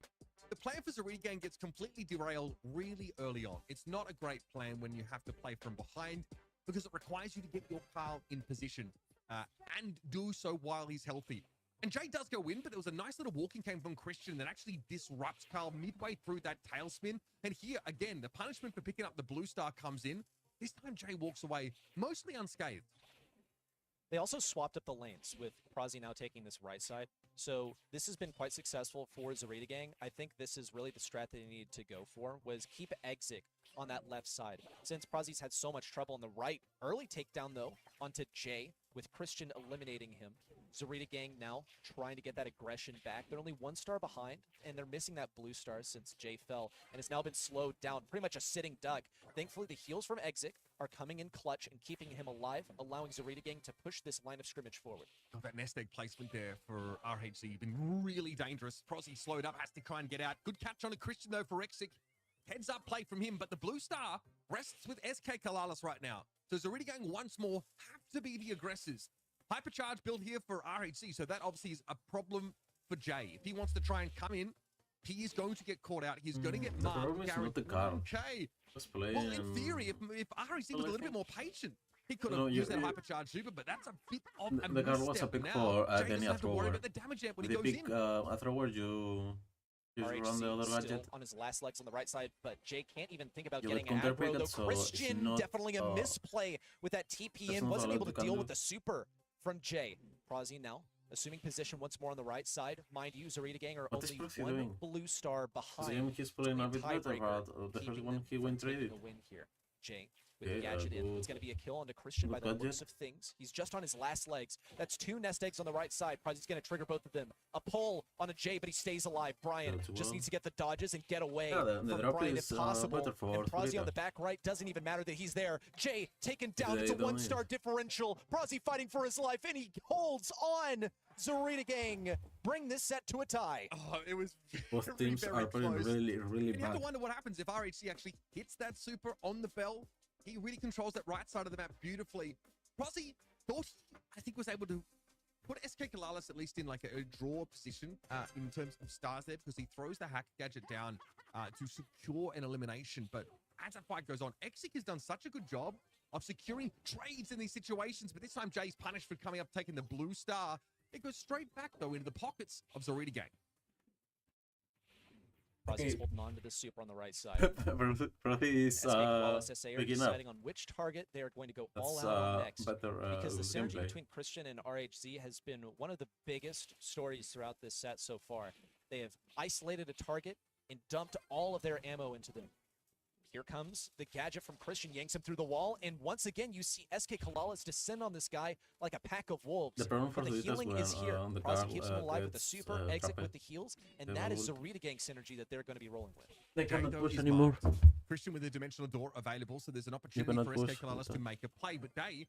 The plan for ZaRiDiGang gets completely derailed really early on. It's not a great plan when you have to play from behind because it requires you to get your Carl in position and do so while he's healthy. And Jay does go in, but there was a nice little walking game from Christian that actually disrupts Carl midway through that tailspin. And here, again, the punishment for picking up the blue star comes in. This time, Jay walks away mostly unscathed. They also swapped up the lanes with Prazi now taking this right side. So this has been quite successful for ZaRiDiGang. I think this is really the strat that they needed to go for, was keep Exit on that left side. Since Prazi's had so much trouble on the right, early takedown though onto Jay with Christian eliminating him. ZaRiDiGang now trying to get that aggression back. They're only 1 star behind, and they're missing that blue star since Jay fell, and has now been slowed down. Pretty much a sitting duck. Thankfully, the heals from Exit are coming in clutch and keeping him alive, allowing ZaRiDiGang to push this line of scrimmage forward. Oh, that nest egg placement there for RHC, been really dangerous. Prozzy slowed up, has to try and get out. Good catch on a Christian, though, for Exit. Heads up play from him, but the blue star rests with SK Kalalis right now. So ZaRiDiGang once more have to be the aggressors. Hypercharge build here for RHC, so that obviously is a problem for Jay. If he wants to try and come in, he is going to get caught out. He's going to get marked. Okay. Well, in theory, if RHC was a little bit more patient, he could have used that hypercharge super, but that's a bit of a the card was a pick for Jay doesn't have to worry about the damage yet when he goes in. A thrower, you run the other gadget. On his last legs on the right side, but Jay can't even think about You getting get an aggro, though. so Christian, not, definitely a misplay with that TP in, wasn't able to deal with the super from Jay. Prazi now assuming position once more on the right side. Mind you, ZaRiDiGang are only one blue star behind. He's playing a bit better, but the first one he went traded. Win here. Jay with the gadget in. It's going to be a kill onto Christian by the looks of things. He's just on his last legs. That's 2 nest eggs on the right side. Prazi's going to trigger both of them. A pull on a Jay, but he stays alive. Brian just needs to get the dodges and get away from Brian if possible. And Prazi on the back right, doesn't even matter that he's there. Jay taken down. It's a 1-star differential. Prazi fighting for his life, and he holds on. ZaRiDiGang bring this set to a tie. Oh, it was both teams are playing really and you bad. have to wonder what happens if RHC actually hits that super on the bell. He really controls that right side of the map beautifully. Prazi thought I think was able to put SK Kalalis at least in like a draw position in terms of stars there, because he throws the hack gadget down to secure an elimination. But as that fight goes on, Exik has done such a good job of securing trades in these situations, but this time Jay's punished for coming up taking the blue star. It goes straight back though into the pockets of ZaRiDiGang. Prazi's holding on to the super on the right side. Prazi is picking up. Deciding on which target they are going to go all out on next. Because the synergy between Christian and RHZ has been one of the biggest stories throughout this set so far. They have isolated a target and dumped all of their ammo into them. Here comes the gadget from Christian, yanks him through the wall, and once again you see SK Kalalis descend on this guy like a pack of wolves. The problem for the healing is here. Prazi keeps him alive with the super, Exit with the heals, and that is ZaRiDiGang synergy that they're going to be rolling with. They cannot push anymore. Christian with the dimensional door available, so there's an opportunity for SK Kalalis to make a play, but they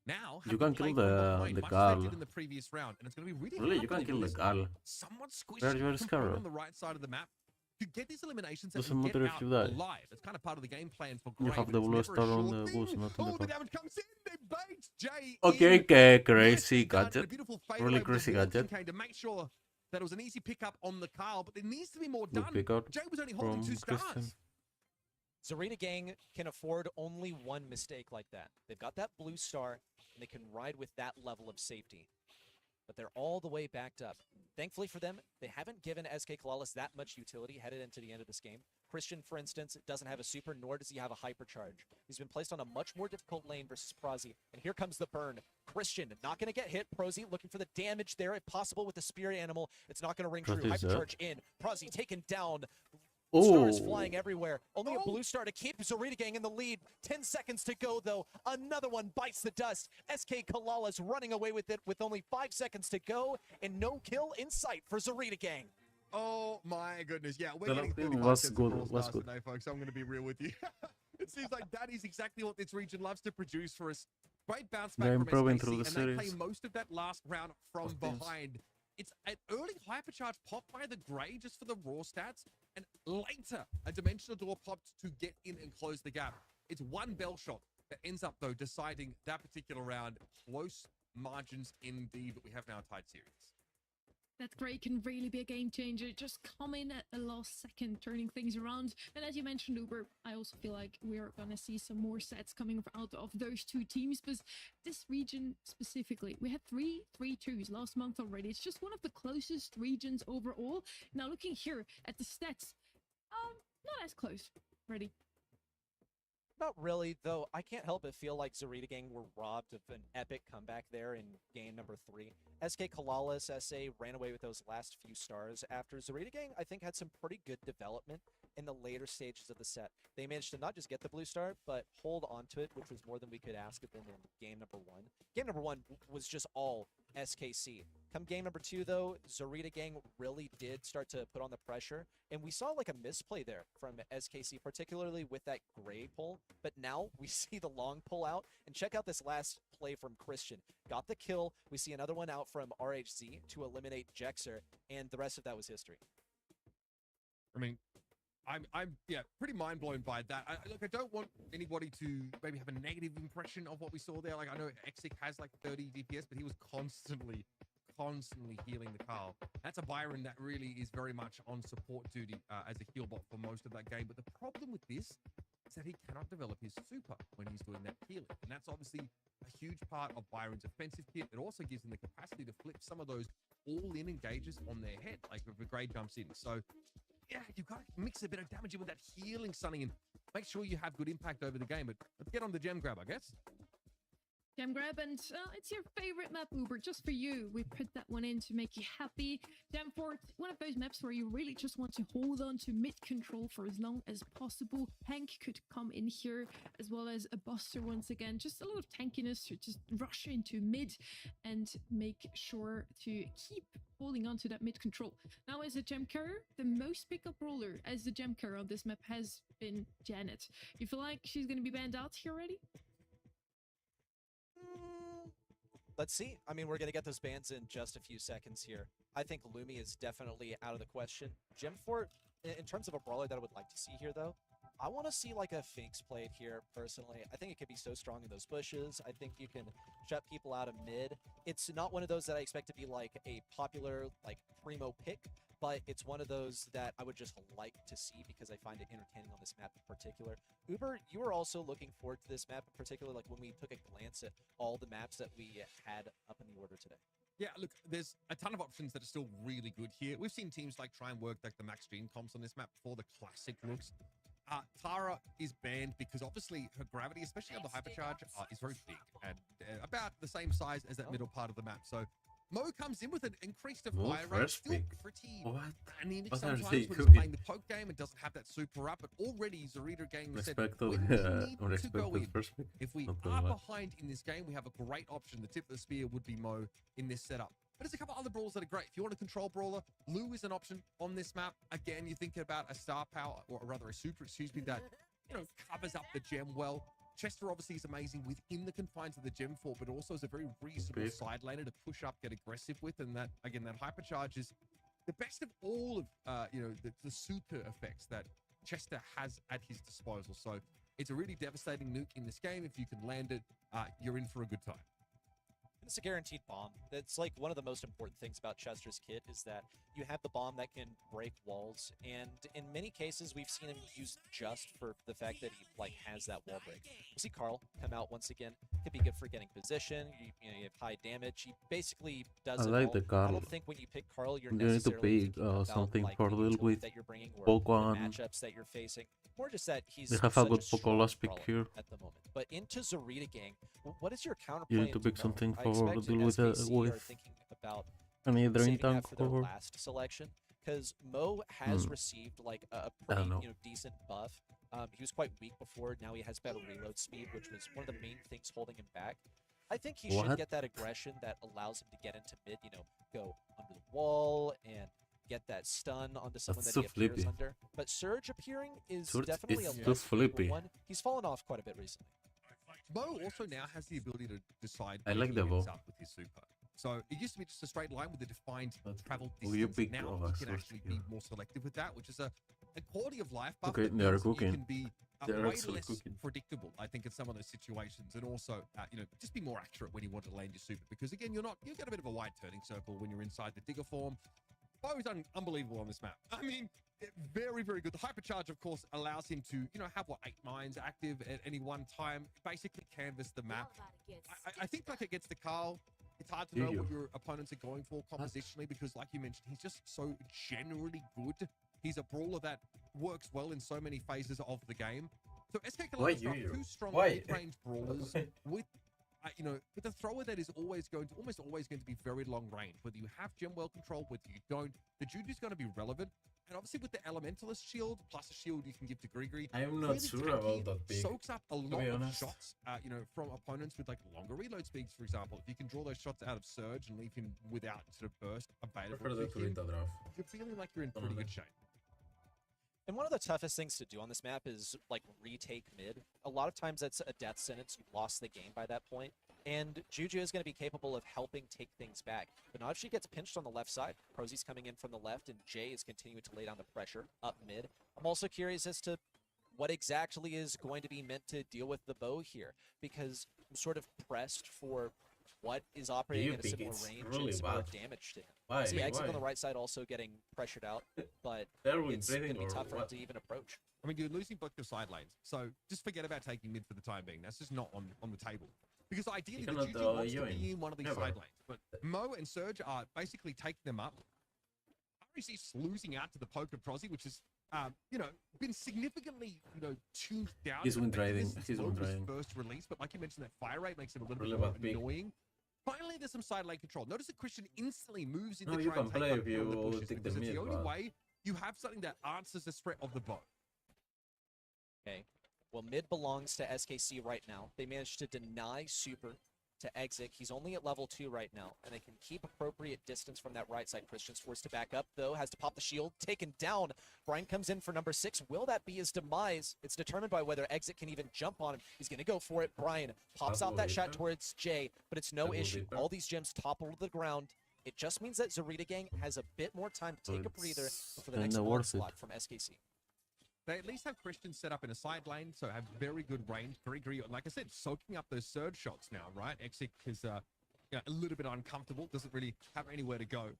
now you can kill the Carl. In the previous round, and it's going to be really you can kill the Carl. Somewhat squishy on the right side of the map. To get these eliminations and get out alive. That's kind of part of the game plan for Gray. You have the blue star on the boost, not on the the damage comes in. They bait Jay. Okay, crazy gadget. Really crazy gadget. To make sure that it was an easy pickup on the Carl, but there needs to be more done. Jay was only holding 2 stars. ZaRiDiGang can afford only one mistake like that. They've got that blue star, and they can ride with that level of safety. But they're all the way backed up. Thankfully for them, they haven't given SK Kalalis that much utility headed into the end of this game. Christian, for instance, doesn't have a super, nor does he have a hypercharge. He's been placed on a much more difficult lane versus Prazi. And here comes the burn. Christian not going to get hit. Prazi looking for the damage there, if possible, with the spirit animal. It's not going to ring true. Hypercharge in. Prazi taken down. Stars flying everywhere. Only a blue star to keep ZaRiDiGang in the lead. 10 seconds to go, though. Another one bites the dust. SK Kalalis running away with it with only 5 seconds to go, and no kill in sight for ZaRiDiGang. Oh my goodness! Yeah, we're The getting 35 was good. Was good. today, folks. I'm going to be real with you. It seems like that is exactly what this region loves to produce for us. Great bounce back from SKC, through the and series. they play most of that last round from behind. It's an early hypercharge pop by the Grey just for the raw stats, and later a dimensional door popped to get in and close the gap. It's one bell shot that ends up, though, deciding that particular round. Close margins indeed, but we have now a tied series. That great can really be a game changer. Just come in at the last second, turning things around. And as you mentioned, Uber, I also feel like we're going to see some more sets coming out of those two teams. But this region specifically, we had 3-3-2s last month already. It's just one of the closest regions overall. Now looking here at the stats, not as close. Ready? Not really, though. I can't help but feel like Zarita Gang were robbed of an epic comeback there in game number 3. SK Kalalis SA ran away with those last few stars after Zarita Gang, I think, had some pretty good development in the later stages of the set. They managed to not just get the blue star, but hold on to it, which was more than we could ask of them in game number 1. Game number 1 was just all SKC. Come game number 2, though, Zarita Gang really did start to put on the pressure, and we saw like a misplay there from SKC, particularly with that gray pull, but now we see the long pull out, and check out this last play from Christian. Got the kill, we see another one out from RHZ to eliminate Jexer, and the rest of that was history. I mean, I'm pretty mind blown by that. Look, I don't want anybody to maybe have a negative impression of what we saw there. Like, I know Exic has like 30 DPS, but he was constantly healing the Carl. That's a Byron that really is very much on support duty as a heal bot for most of that game. But the problem with this is that he cannot develop his super when he's doing that healing. And that's obviously a huge part of Byron's offensive kit. It also gives him the capacity to flip some of those all-in engages on their head, like if a grade jumps in. So yeah, you've got to mix a bit of damage in with that healing, Sonny, and make sure you have good impact over the game. But let's get on the gem grab, I guess. Gem grab, and it's your favorite map, Uber, just for you. We put that one in to make you happy. Gem Fort, one of those maps where you really just want to hold on to mid control for as long as possible. Hank could come in here, as well as a Buster once again. Just a lot of tankiness to just rush into mid and make sure to keep holding on to that mid control. Now, as a gem carrier, the most pickup roller as the gem carrier on this map has been Janet. You feel like she's going to be banned out here already? Let's see. I mean, we're going to get those bans in just a few seconds here. I think Lumi is definitely out of the question. Gemfort, in terms of a brawler that I would like to see here, though, I want to see like a Finks played here, personally. I think it could be so strong in those bushes. I think you can shut people out of mid. It's not one of those that I expect to be like a popular, like, primo pick, but it's one of those that I would just like to see because I find it entertaining on this map in particular. Uber, you were also looking forward to this map in particular, like when we took a glance at all the maps that we had up in the order today. Yeah, look, there's a ton of options that are still really good here. We've seen teams like try and work like the max stream comps on this map before, the classic looks. Tara is banned because obviously her gravity, especially on the hypercharge, is very big and about the same size as that middle part of the map. So Mo comes in with an increased of fire rate, still pretty anemic sometimes when he's playing the poke game and doesn't have that super up, but already Zarita Gang said, when we need to go in, if we are behind in this game, we have a great option. The tip of the spear would be Mo in this setup. But there's a couple other brawlers that are great. If you want a control brawler, Lou is an option on this map. Again, you're thinking about a star power, or rather a super, excuse me, that, you know, covers up the gem well. Chester obviously is amazing within the confines of the gem fort, but also is a very reasonable side laner to push up, get aggressive with, and that, again, that hypercharge is the best of all of, you know, the super effects that Chester has at his disposal. So it's a really devastating nuke in this game. If you can land it, you're in for a good time. It's a guaranteed bomb. That's like one of the most important things about Chester's kit is that you have the bomb that can break walls, and in many cases we've seen him used just for the fact that he like has that wall break. We'll see Carl come out once again. Could be good for getting position. You know, you have high damage. He basically does it all. the Carl. I don't think when you pick Carl, you're You need to necessarily pick thinking about, something like, for a the little utility bit. that you're bringing or Pokemon. the matchups that you're facing. More just that he's They have a such good strong Pocolas pick brawler here. at the moment. But into Zarita Gang, what is your counterplay? You need to pick Mo? something I for expect deal with SKC are with thinking about any drain saving tank that for their or last selection, because Mo has received like a I pretty don't know. decent buff. He was quite weak before. Now he has better reload speed, which was one of the main things holding him back. I think he should get that aggression that allows him to get into mid, you know, go under the wall and get that stun onto someone That's that so he appears flippy. under. But Surge appearing is Surge definitely is a too less stable flippy. one. He's fallen off quite a bit recently. Mo also now has the ability to decide I where like he the ends bow. up with his super. So it used to be just a straight line with a defined travel Will you distance. pick Now Source you can actually be here? more selective with that, which is a quality of life buff. Okay, that they are means that cooking. You can be They're way actually less cooking. predictable, I think, in some of those situations, and also, just be more accurate when you want to land your super, because again, you get a bit of a wide turning circle when you're inside the digger form. Bo is unbelievable on this map. I mean, very, very good. The hypercharge, of course, allows him to, have 8 mines active at any one time, basically canvas the map. I think like against the Carl, it's hard to know what your opponents are going for compositionally, because like you mentioned, he's just so generally good. He's a brawler that works well in so many phases of the game. So SK Kalala's got 2 strong mid-range brawlers with with a thrower that is almost always going to be very long range. Whether you have gem well controlled, whether you don't, the Juju's going to be relevant. And obviously with the Elementalist shield, plus a shield you can give to Grigri, I am not really sure tanky, about that pick, soaks up a lot of honest. shots, from opponents with like longer reload speeds, for example. If you can draw those shots out of Surge and leave him without sort of burst available Prefer the to him, Turreta draft. you're feeling like you're in pretty good shape. And one of the toughest things to do on this map is like retake mid. A lot of times that's a death sentence. You lost the game by that point. And Juju is going to be capable of helping take things back. But now if she gets pinched on the left side, Prozy's coming in from the left, and Jay is continuing to lay down the pressure up mid. I'm also curious as to what exactly is going to be meant to deal with the bow here, because I'm sort of pressed for what is operating at a similar range and similar damage to him. Why? See Exit on the right side also getting pressured out, but it's going to be tough for him to even approach. I mean, you're losing both your side lanes, so just forget about taking mid for the time being. That's just not on the table. Because ideally, the Juju wants to be in one of these side lanes, but Mo and Surge are basically taking them up. REC's losing out to the poke of Prozy, which is, been significantly, tuned down. He's win trading. He's first release, but like you mentioned, that fire rate makes it a little bit more annoying. Finally, there's some side lane control. Notice that Christian instantly moves into you can play if you pushes, take the because it's mid, the only way you have something that answers the threat of the bow. Okay. Well, mid belongs to SKC right now. They managed to deny super to Exit. He's only at level 2 right now, and they can keep appropriate distance from that right side. Christian's forced to back up, though, has to pop the shield, taken down. Brian comes in for number 6. Will that be his demise? It's determined by whether Exit can even jump on him. He's going to go for it. Brian pops out that shot towards Jay, but it's no issue. All these gems topple to the ground. It just means that Zarita Gang has a bit more time to take a breather for the next onslaught from SKC. They at least have Christian set up in a side lane, so have very good range. Grigri, like I said, soaking up those surge shots now, right? Exik is a little bit uncomfortable, doesn't really have anywhere to go.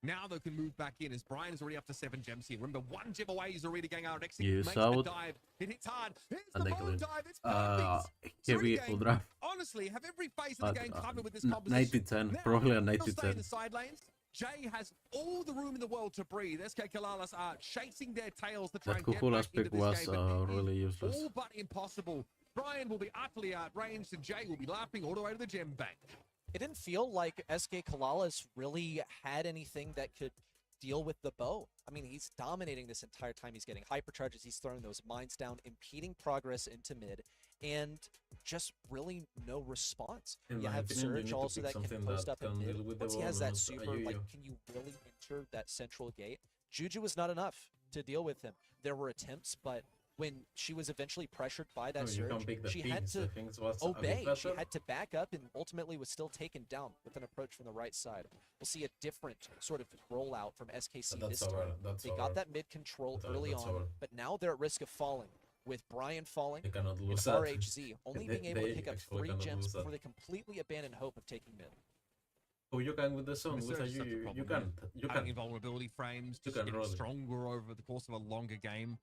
Now they can move back in as Brian is already up to 7 gems here. Remember, 1 gem away is already going out. Exik makes the dive. It hits hard. Here's the bone dive. It's perfect. Here we go, draft. Honestly, have every phase of the game covered with this 90-10, probably a 90-10. Stay in the side lanes. Jay has all the room in the world to breathe. SK Kalalas are chasing their tails to try and get back into this game. Really useless. All but impossible. Brian will be utterly outranged, and Jay will be laughing all the way to the gem bank. It didn't feel like SK Kalalas really had anything that could deal with the bow. I mean, he's dominating this entire time. He's getting hypercharges. He's throwing those mines down, impeding progress into mid, and just really no response. You have Surge also that can post up in mid. Once he has that super, like, can you really enter that central gate? Juju was not enough to deal with him. There were attempts, but when she was eventually pressured by that surge, she had to obey. She had to back up and ultimately was still taken down with an approach from the right side. We'll see a different sort of rollout from SKC this time. They got that mid control early on, but now they're at risk of falling. With Brian falling, and RHZ only being able to pick up 3 gems before they completely abandon hope of taking mid. Oh, you can with the zone. You can. Having invulnerability frames, just getting stronger over the course of a longer game.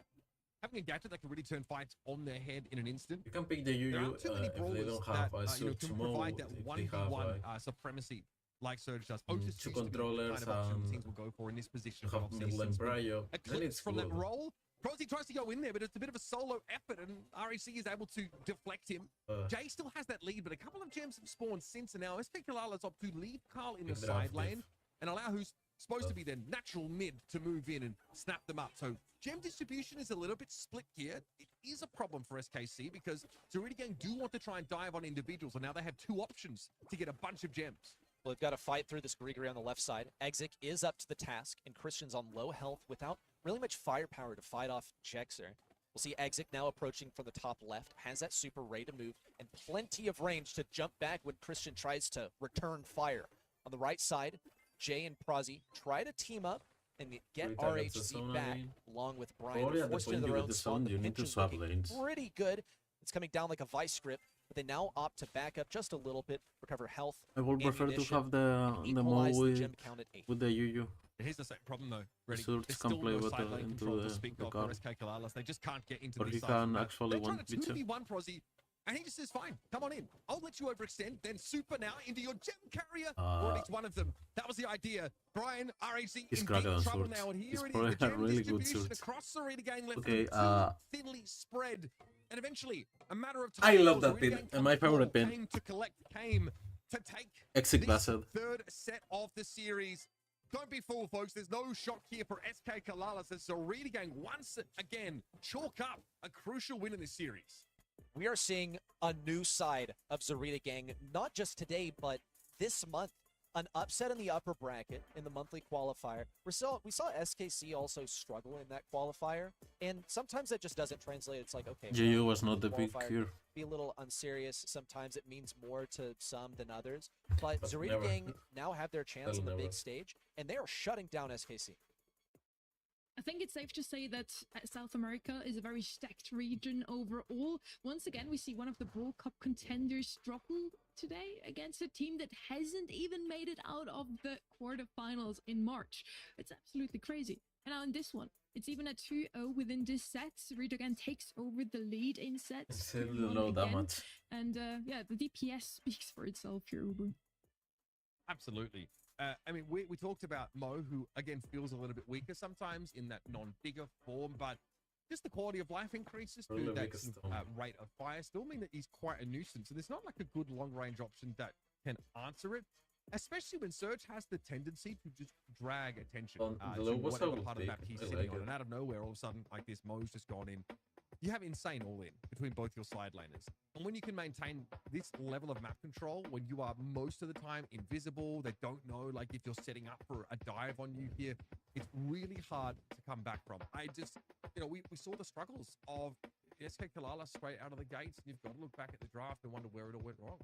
Having a gadget that can really turn fights on their head in an instant. You can pick the UU if they don't have a suit can provide that 1v1 supremacy like Surge does. 2 controllers teams will go for in this position. A clip from that roll. Prozy tries to go in there, but it's a bit of a solo effort, and REC is able to deflect him. Jay still has that lead, but a couple of gems have spawned since, and now SK Kalala's up to leave Carl in the side lane and allow who's supposed to be their natural mid to move in and snap them up. So gem distribution is a little bit split here. It is a problem for SKC because Zarita Gang do want to try and dive on individuals, and now they have 2 options to get a bunch of gems. Well, they've got to fight through this Grigri on the left side. Exik is up to the task, and Christian's on low health without really much firepower to fight off Jexer. We'll see Exik now approaching from the top left, has that super ready to move, and plenty of range to jump back when Christian tries to return fire. On the right side, Jay and Prozy try to team up, and get Three targets a RHC zone back lane. along with Brian. Probably at the Forced point into you their get own the spawn. zone, The you need to pinch is swap looking lanes. pretty good. It's coming down like a vice script, but they now opt to back up just a little bit, recover health. I would prefer to ammunition, have the equalize Mo the gem count at 8. with the UU. Here's the same problem though. Ready? Surge There's can still play no with side lane into control to the speak of car. for SK Kalalas. They just can't get into Or these he sides from can that. actually They're trying to 1v2. 2v1 Prozzy, and he just says, fine, come on in. I'll let you overextend, then super now into your gem carrier, or at least one of them. That was the idea. Brian, RHC, He's in cracking deep on trouble swords. now, and He's here it is, probably the a gem really good distribution sword. across the arena gang left Okay, too thinly spread. And eventually, a matter of I time, love the that arena pin, gang and my favorite pin. came to collect, came to take Exit this Bassett. third set of the series. Don't be fooled, folks. There's no shock here for SK Kalalas as Zarita Gang once again chalk up a crucial win in this series. We are seeing a new side of Zarita Gang, not just today, but this month. An upset in the upper bracket in the monthly qualifier. We saw SKC also struggle in that qualifier, and sometimes that just doesn't translate. It's like, okay, GU well, was not the big qualifier here. be a little unserious. Sometimes it means more to some than others. But Zarita Never. Gang now have their chance That'll on the never. big stage, and they are shutting down SKC. I think it's safe to say that South America is a very stacked region overall. Once again, we see one of the Brawl Cup contenders struggle today against a team that hasn't even made it out of the quarterfinals in March. It's absolutely crazy. And now in this one, it's even at 2-0 within this set. Zarita again takes over the lead in sets. It's a 2-1 low again. damage. And yeah, the DPS speaks for itself here, Uber. Absolutely. I mean, we talked about Mo, who again feels a little bit weaker sometimes in that non-bigger form, but just the quality of life increases Really to that weakest sort of, form. rate of fire still mean that he's quite a nuisance. So there's not like a good long-range option that can answer it, especially when Surge has the tendency to just drag attention The to low was whatever so part of the big. map he's I sitting like on. it. And out of nowhere, all of a sudden, like this, Mo's just gone in. You have insane all-in between both your side laners. And when you can maintain this level of map control, when you are most of the time invisible, they don't know, like, if you're setting up for a dive on you here, it's really hard to come back from. I just, you know, we saw the struggles of SK Kalala straight out of the gates, and you've got to look back at the draft and wonder where it all went wrong.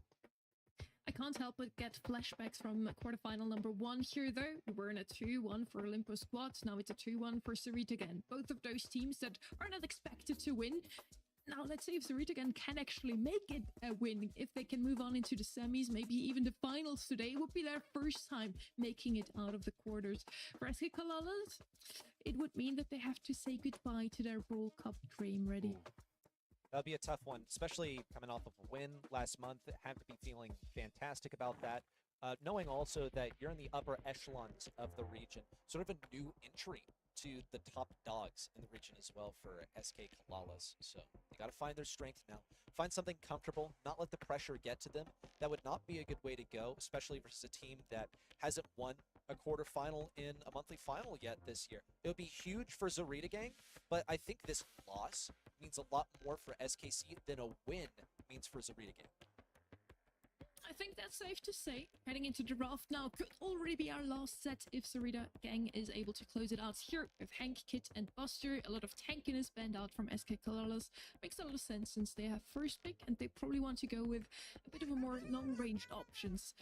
I can't help but get flashbacks from quarterfinal number 1 here, though. We were in a 2-1 for Olimpo Squad. Now it's a 2-1 for Zarita again. Both of those teams that are not expected to win. Now let's see if Zarita again can actually make it a win. If they can move on into the semis, maybe even the finals today, it would be their first time making it out of the quarters. For SK Kalalas, it would mean that they have to say goodbye to their Brawl Cup dream ready. That'll be a tough one, especially coming off of a win last month. Have to be feeling fantastic about that. Knowing also that you're in the upper echelons of the region, sort of a new entry to the top dogs in the region as well for SK Kalalas. So they got to find their strength now. Find something comfortable, not let the pressure get to them. That would not be a good way to go, especially versus a team that hasn't won a quarterfinal in a monthly final yet this year. It would be huge for Zarita Gang, but I think this loss means a lot more for SKC than a win means for Zarita Gang. I think that's safe to say. Heading into the draft now could already be our last set if Zarita Gang is able to close it out here with Hank, Kit, and Buster. A lot of tankiness banned out from SK Kalalas. Makes a lot of sense since they have first pick and they probably want to go with a bit of a more long-ranged options.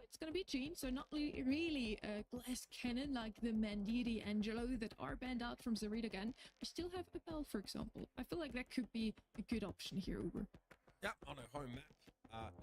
It's gonna be Jean, so not really a glass cannon like the Mandiri Angelo that are banned out from Zarita Gang. We still have a Bell, for example. I feel like that could be a good option here, Uber. Yeah, on a home map.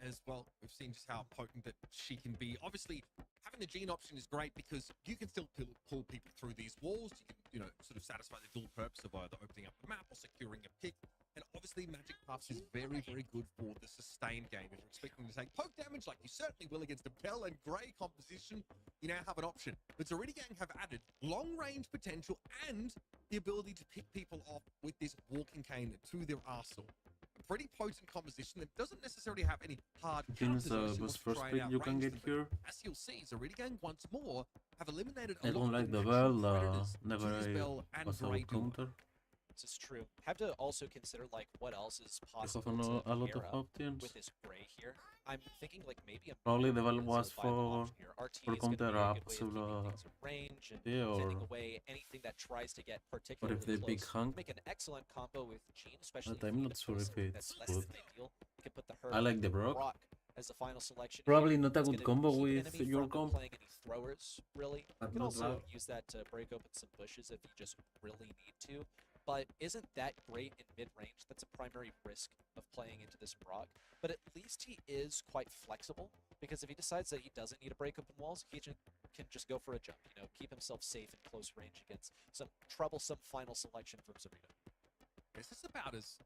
As well, we've seen just how potent that she can be. Obviously, having the Gene option is great because you can still pull people through these walls. You can, you know, sort of satisfy the dual purpose of either opening up the map or securing a pick. And obviously, Magic Puffs is very, very good for the sustained game. If you're expecting to take poke damage, like you certainly will against a Bell and Grey composition, you now have an option. But Zarita Gang have added long-range potential and the ability to pick people off with this walking cane to their arsenal. Pretty potent composition that doesn't necessarily have any hard Since counters. was first pick you can get here. As you'll see, Zarita Gang once more have eliminated a I lot don't of like the natural Bell, predators to never this I Bell and was Grey a duo. counter. This is true. Have to also consider like what else is I have possible to a lot pair of up options. with this Grey here. I'm thinking like maybe a Probably the Bell is a was viable for option here. RT for is gonna be counter a up, good way of so keeping things in range and yeah, fending or away anything that tries to get or particularly if they close. pick Hank. Make an excellent combo with Jean, especially But I'm if you not get sure close if and it's that's less good. than ideal. You can put the I like the Brock. Brock as the final selection. Probably here. not a It's good gonna combo keep with enemy your from comp. playing any throwers, really. But You can not also loud. use that to break open some bushes if you just really need to. But isn't that great in mid-range? That's a primary risk of playing into this Brock. But at least he is quite flexible, because if he decides that he doesn't need to break open walls, he can just go for a jump, you know, keep himself safe in close range against some troublesome final selection from Zarita. This is about as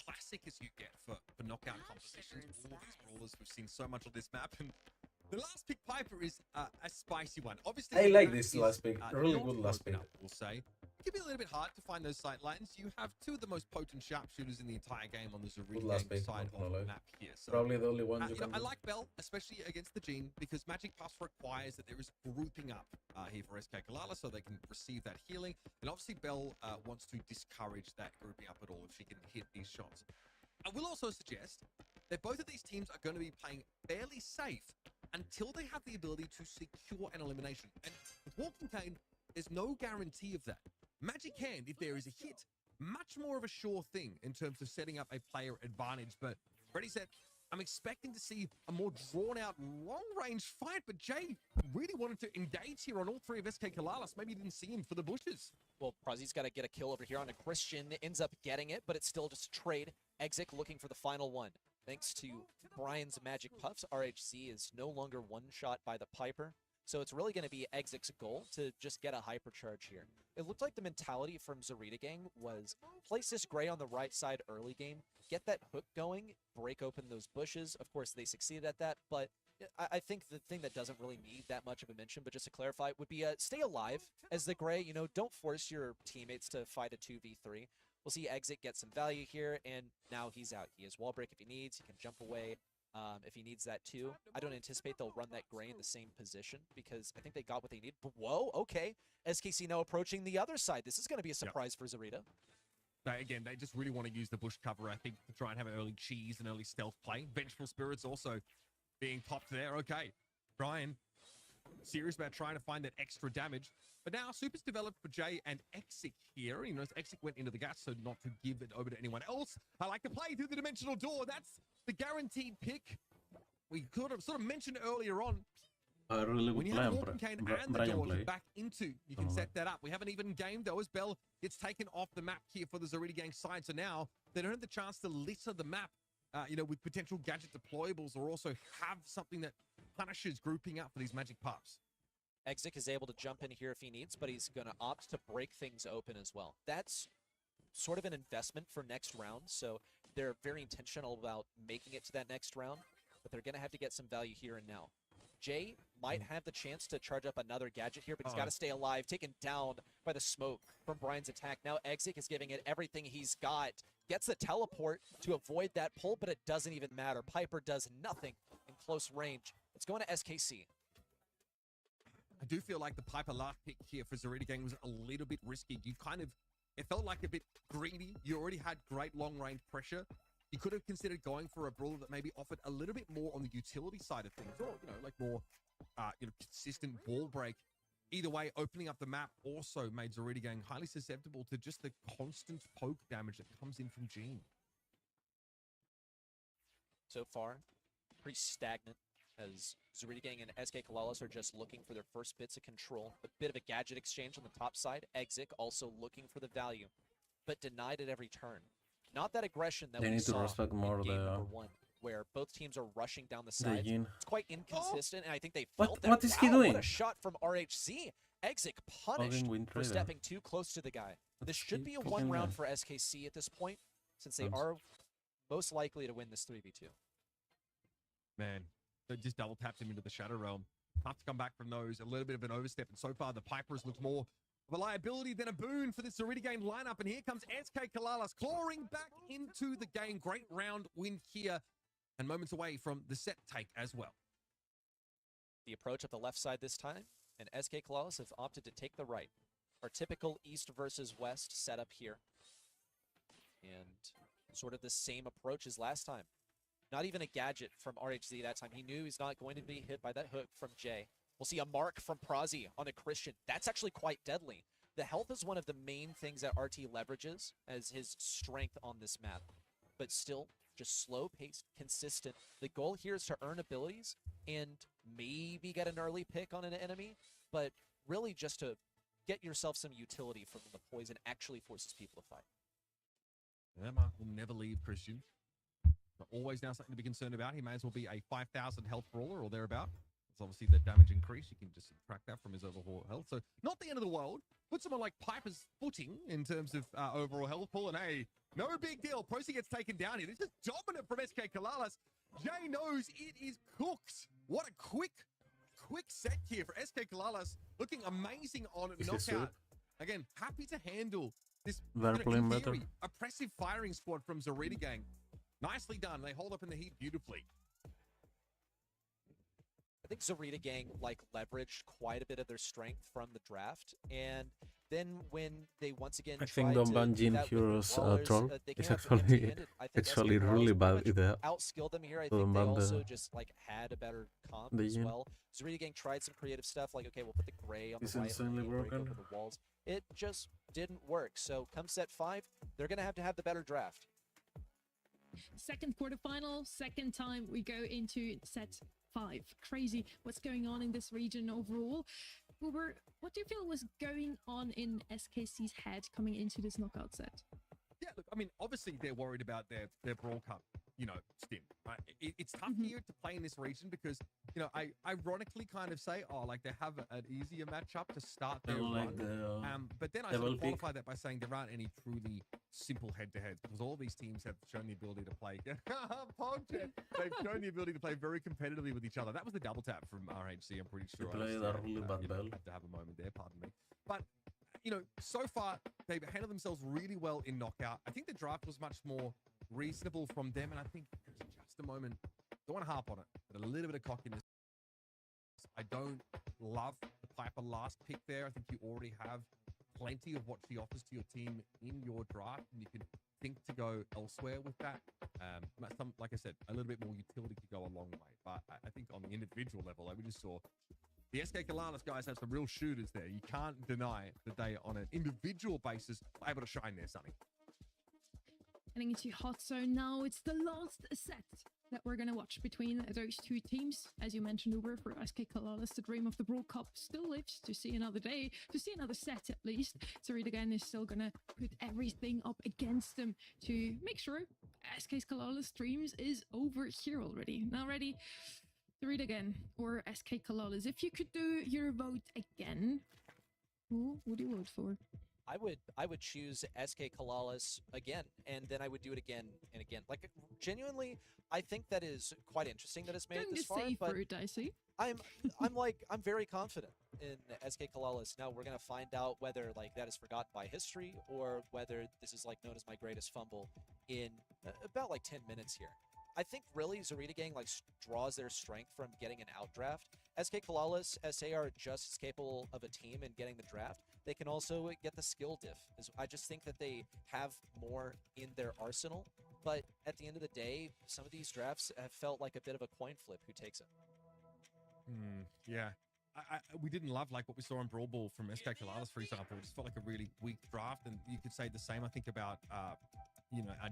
classic as you get for knockout competitions. All these brawlers, we've seen so much of this map, and the last pick Piper is a spicy one. Obviously, I the like map this is, last pick. Really not good last broken pick. up, we'll say. It can be a little bit hard to find those sight lines. You have two of the most potent sharpshooters in the entire game on the Zarita last game pick, side not of gonna the lie. map here. So, Probably the only one you can I do. like Bell, especially against the Gene, because Magic Pass requires that there is grouping up here for SK Kalala so they can receive that healing. And obviously Bell wants to discourage that grouping up at all if she can hit these shots. I will also suggest that both of these teams are going to be playing fairly safe until they have the ability to secure an elimination. And with Walking Cane, there's no guarantee of that. Magic Hand, if there is a hit, much more of a sure thing in terms of setting up a player advantage. But Freddy said, I'm expecting to see a more drawn-out, long-range fight, but Jay really wanted to engage here on all three of SK Kalalas. Maybe didn't see him for the bushes. Well, Prazi's got to get a kill over here on a Christian. Ends up getting it, but it's still just a trade. Exik looking for the final one. Thanks to Brian's Magic Puffs, RHZ is no longer one-shot by the Piper. So it's really going to be Exik's goal to just get a hypercharge here. It looked like the mentality from Zarita Gang was place this Gray on the right side early game, get that hook going, break open those bushes. Of course, they succeeded at that, but I think the thing that doesn't really need that much of a mention, but just to clarify, would be stay alive as the Gray. You know, don't force your teammates to fight a 2v3. We'll see Exik get some value here, and now he's out. He has wall break if he needs. He can jump away. If he needs that too. I don't anticipate they'll run that Gray in the same position because I think they got what they need. But whoa, okay. SKC now approaching the other side. This is going to be a surprise for Zarita. Again, they just really want to use the bush cover, I think, to try and have an early cheese and early stealth play. Vengeful Spirits also being popped there. Okay, Brian, serious about trying to find that extra damage. But now Super's developed for Jay and Exik here. You know, Exik went into the gas, so not to give it over to anyone else. I like to play through the dimensional door. That's the guaranteed pick. We could have sort of mentioned earlier on. Really When good you play have on Walking Cane and the Brian door play. to back into, you can set that up. We haven't even gamed though as Bell gets taken off the map here for the Zarita Gang side. So now they don't have the chance to litter the map, you know, with potential gadget deployables or also have something that punishes grouping up for these Magic Pups. Exik is able to jump in here if he needs, but he's going to opt to break things open as well. That's sort of an investment for next round, so they're very intentional about making it to that next round, but they're going to have to get some value here and now. Jay might have the chance to charge up another gadget here, but he's got to stay alive, taken down by the smoke from Brian's attack. Now Exik is giving it everything he's got, gets the teleport to avoid that pull, but it doesn't even matter. Piper does nothing in close range. It's going to SKC. I do feel like the Piper last pick here for Zarita Gang was a little bit risky. You kind of, it felt like a bit greedy. You already had great long-range pressure. You could have considered going for a brawler that maybe offered a little bit more on the utility side of things, or, you know, like more, you know, consistent wall break. Either way, opening up the map also made Zarita Gang highly susceptible to just the constant poke damage that comes in from Gene. So far, pretty stagnant, as Zarita Gang and SK Kalalas are just looking for their first bits of control. A bit of a gadget exchange on the top side. Exik also looking for the value, but denied at every turn. Not that aggression that They we need to saw respect more in game the number 1, where both teams are rushing down the sides. Jin. It's quite inconsistent, and I think they What- felt that. what is he Wow, doing? What a shot from RHZ. Exik punished Win for trader. stepping too close to the guy. This should be a one round for SKC at this point, since they are most likely to win this 3v2. Man, they just double tapped him into the Shadow Realm. Tough to come back from those. A little bit of an overstep. And so far, the Pipers looked more of a liability than a boon for this Zarita Gang lineup. And here comes SK Kalalas clawing back into the game. Great round win here. And moments away from the set take as well. The approach at the left side this time, and SK Kalalas have opted to take the right. Our typical east versus west setup here. And sort of the same approach as last time. Not even a gadget from RHZ that time. He knew he's not going to be hit by that hook from Jay. We'll see a mark from Prazi on a Christian. That's actually quite deadly. The health is one of the main things that RT leverages as his strength on this map. But still, just slow-paced, consistent. The goal here is to earn abilities and maybe get an early pick on an enemy, but really just to get yourself some utility from the poison actually forces people to fight. Yeah, Mark will never leave Christian. But always now something to be concerned about. He may as well be a 5,000 health brawler or thereabout. It's obviously the damage increase. You can just subtract that from his overall health. So not the end of the world. Put someone like Piper's footing in terms of overall health pool. And hey, no big deal. Procy gets taken down here. This is dominant from SK Kalalas. Jay knows it is cooked. What a quick set here for SK Kalalas. Looking amazing on knockout. Again, happy to handle this in theory, oppressive firing squad from Zarita Gang. Nicely done. They hold up in the heat beautifully. I think Zarita Gang leveraged quite a bit of their strength from the draft, and then when they once again I think the Banjin Heroes troll is actually really bad idea. Outskilled them here. I think they also just had a better comp as well. Zarita Gang tried some creative stuff, okay, we'll put the gray on the right, insanely broken over the walls. It just didn't work. So come set 5, they're gonna have to have the better draft. Second quarterfinal, second time we go into set 5. Crazy what's going on in this region overall. Uber, what do you feel was going on in SKC's head coming into this knockout set? Yeah, look, I mean, obviously they're worried about their Brawl Cup, stint, right? It's tough here to play in this region because, I ironically kind of say, they have an easier matchup to start their run. But then I sort of qualify that by saying there aren't any truly simple head-to-heads because all these teams have shown the ability to play. They've shown the ability to play very competitively with each other. That was the double tap from RHC, I'm pretty sure. I had to have a moment there, pardon me. But so far, they've handled themselves really well in knockout. I think the draft was much more reasonable from them, and I think just a moment, don't want to harp on it, but a little bit of cockiness. I don't love the Piper last pick there. I think you already have plenty of what she offers to your team in your draft, and you can think to go elsewhere with that. Like I said, a little bit more utility could go a long way, but I think on the individual level, we just saw the SK Kalalas guys have some real shooters there. You can't deny that they, on an individual basis, are able to shine there, Sonny. Getting into hot zone now. It's the last set that we're going to watch between those two teams. As you mentioned, Uber, for SK Kalalas, the dream of the Brawl Cup still lives to see another day, to see another set at least. Zarita Gang is still going to put everything up against them to make sure SK Kalalas streams is over here already. Now ready? Zarita again or SK Kalalas. If you could do your vote again, who would you vote for? I would choose SK Kalalas again, and then I would do it again and again. Genuinely, I think that is quite interesting that it's made it this far. But I'm very confident in SK Kalalas. Now we're gonna find out whether that is forgotten by history or whether this is known as my greatest fumble in about 10 minutes here. I think really Zarita Gang draws their strength from getting an outdraft. SK Kalalas, SA are just as capable of a team in getting the draft. They can also get the skill diff. I just think that they have more in their arsenal. But at the end of the day, some of these drafts have felt like a bit of a coin flip who takes it. Yeah. We didn't love what we saw in Brawl Ball from SK Kalalas, for example. It just felt like a really weak draft. And you could say the same, I think, about, our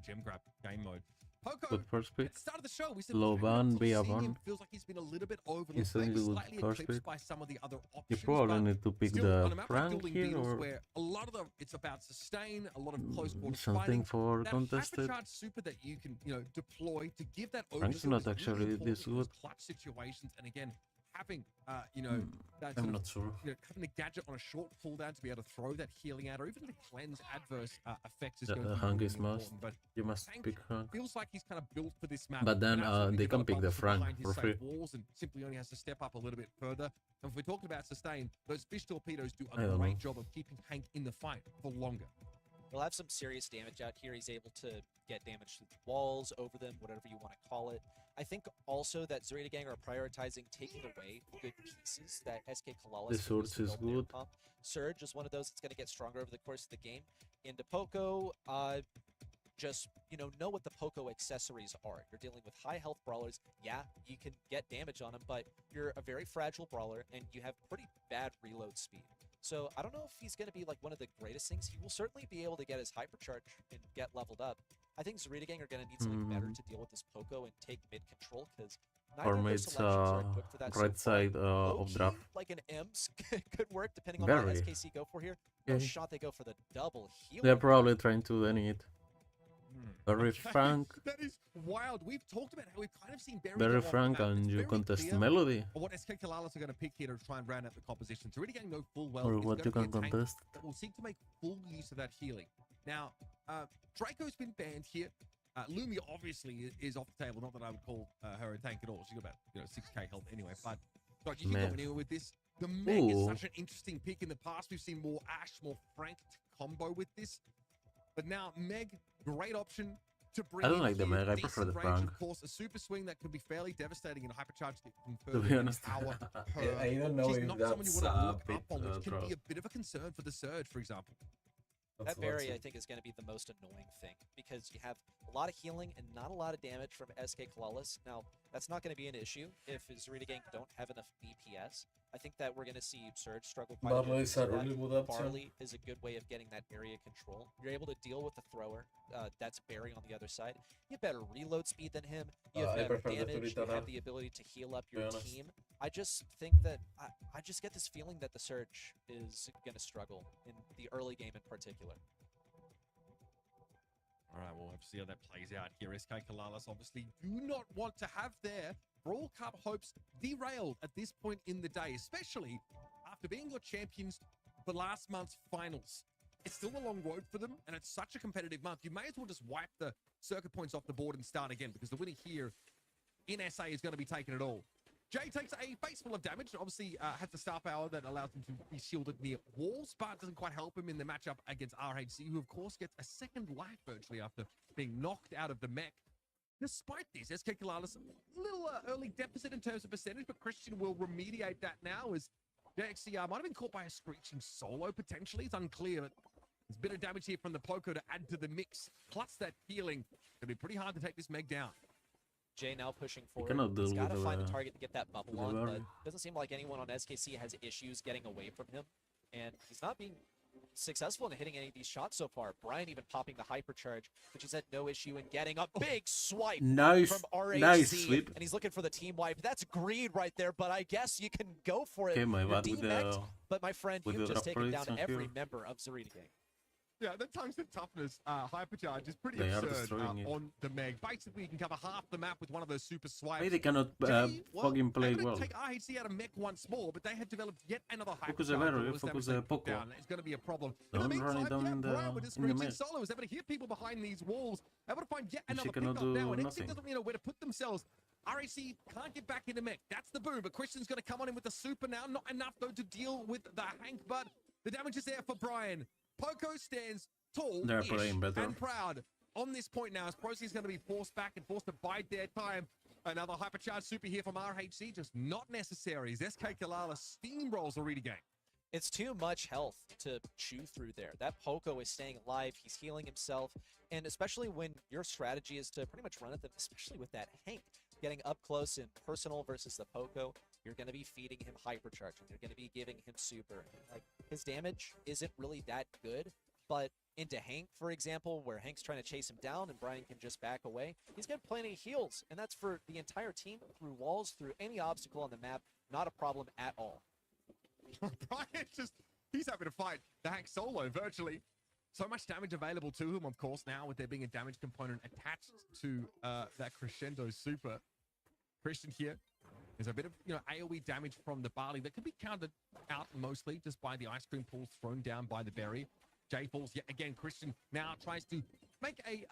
gem grab game mode. Poco, at the start of the show, we said Loban, Biavan. Feels like he's been a little bit overlooked, slightly eclipsed by some of the other options. You probably need to pick the Frank here, or where a lot of it's about sustain, a lot of close quarters something fighting. for that contested. Hypercharge super that you can deploy to give that Frank's not actually this good. Clutch situations, and again, having that I'm not sure. Having a gadget on a short cooldown to be able to throw that healing out, or even to cleanse adverse effects is going to be Hank really is must. important. But You must pick Hank. feels like he's kind of built for this map. But then they can pick the Frank behind his for free. safe walls and simply only has to step up a little bit further. And if we're talking about sustain, those fish torpedoes do a great job of keeping Hank in the fight for longer. He'll have some serious damage out here. He's able to get damage through the walls, over them, whatever you want to call it. I think also that Zarita Gang are prioritizing taking away good pieces that SK Kalalas. The Surge is good. Surge is one of those that's going to get stronger over the course of the game. Into Poco, just know what the Poco accessories are. You're dealing with high health brawlers. Yeah, you can get damage on them, but you're a very fragile brawler and you have pretty bad reload speed. So I don't know if he's going to be like one of the greatest things. He will certainly be able to get his hypercharge and get leveled up. I think ZaridaGang are going to need something better to deal with this Poco and take mid control, because Or mates right side of draft. Like an M's could work depending on Very. what SKC go for here. Yeah. No shot they go for the double heal. They're probably trying to deny it. Very frank. That is wild. We've talked about how we've kind of seen Very frank, and you contest Melody. What SK Kalalas are going to pick here to try and round out the composition. So really getting no full well. Or what you can contest. That will seek to make full use of that healing. Now, Draco's been banned here. Lumi obviously is off the table. Not that I would call her a tank at all. She's got about 6k health anyway. But you can go anywhere with this. The Meg is such an interesting pick. In the past, we've seen more Ashe, more Frank combo with this. But now Meg, great option to bring. I don't like the Meg. I prefer the Frank. Of course, a super swing that could be fairly devastating in a hypercharge. To be honest, I don't know if that's a bit which can be a bit of a concern for the Surge, for example. That Barry, I think, is going to be the most annoying thing, because you have a lot of healing and not a lot of damage from SK Kalalas. Now, that's not going to be an issue if ZaridaGang don't have enough DPS. I think that we're going to see Surge struggle quite a bit. Barley is a good way of getting that area control. You're able to deal with the thrower. That's Barry on the other side. You have better reload speed than him. You have better damage. You have the ability to heal up your team. I just think that I just get this feeling that the Surge is going to struggle in the early game in particular. All right, we'll have to see how that plays out here. SK Kalalas obviously do not want to have their Brawl Cup hopes derailed at this point in the day, especially after being your champions for last month's finals. It's still a long road for them, and it's such a competitive month. You may as well just wipe the circuit points off the board and start again, because the winner here in SA is going to be taking it all. Jay takes a face full of damage. Obviously, has the star power that allows him to be shielded near walls, but doesn't quite help him in the matchup against RHC, who, of course, gets a second life virtually after being knocked out of the mech. Despite this, SK Kalalas, a little early deficit in terms of percentage, but Christian will remediate that now, as JXCR might have been caught by a screeching solo, potentially. It's unclear, but there's a bit of damage here from the Poco to add to the mix, plus that healing. It's going to be pretty hard to take this Meg down. Jay now pushing forward. He's got to find a target to get that bubble on, but it doesn't seem like anyone on SKC has issues getting away from him. And he's not being successful in hitting any of these shots so far. Brian even popping the hypercharge, which he's had no issue in getting a big swipe from RHC. Nice sweep. And he's looking for the team wipe. That's greed right there, but I guess you can go for it. Okay, my bad with but my friend, you've just taken down every member of ZaridaGang. Yeah, the tungsten toughness hypercharge is pretty absurd on the Meg. Basically, you can cover half the map with one of those super swipes. Maybe they cannot fucking play well. Take RHC out of mech once more, but they had developed yet another Focus hypercharge. Poco. It's going to be a problem. Don't in the run it down in Brian with his the mech. solo was able to hit people behind these walls, able to find yet another cannot pickup now, and do Exit doesn't know where to put themselves. RAC can't get back into mech. That's the boom, but Christian's going to come on in with the super now. Not enough, though, to deal with the Hank, but the damage is there for Brian. Poco stands tall and proud on this point now, as Procy is going to be forced back and forced to bide their time. Another hypercharged super here from RHC, just not necessary, as SK Kalala steamrolls ZaridaGang. It's too much health to chew through there. That Poco is staying alive, he's healing himself, and especially when your strategy is to pretty much run at them, especially with that Hank, getting up close and personal versus the Poco, you're going to be feeding him hypercharging, you're going to be giving him super. Like, his damage isn't really that good, but into Hank, for example, where Hank's trying to chase him down and Brian can just back away, he's got plenty of heals, and that's for the entire team, through walls, through any obstacle on the map, not a problem at all. Brian he's having to fight the Hank solo virtually. So much damage available to him, of course, now with there being a damage component attached to that crescendo super. Christian here is a bit of AoE damage from the barley that can be counted out mostly just by the ice cream pools thrown down by the berry. Jay falls yet again. Christian now tries to make a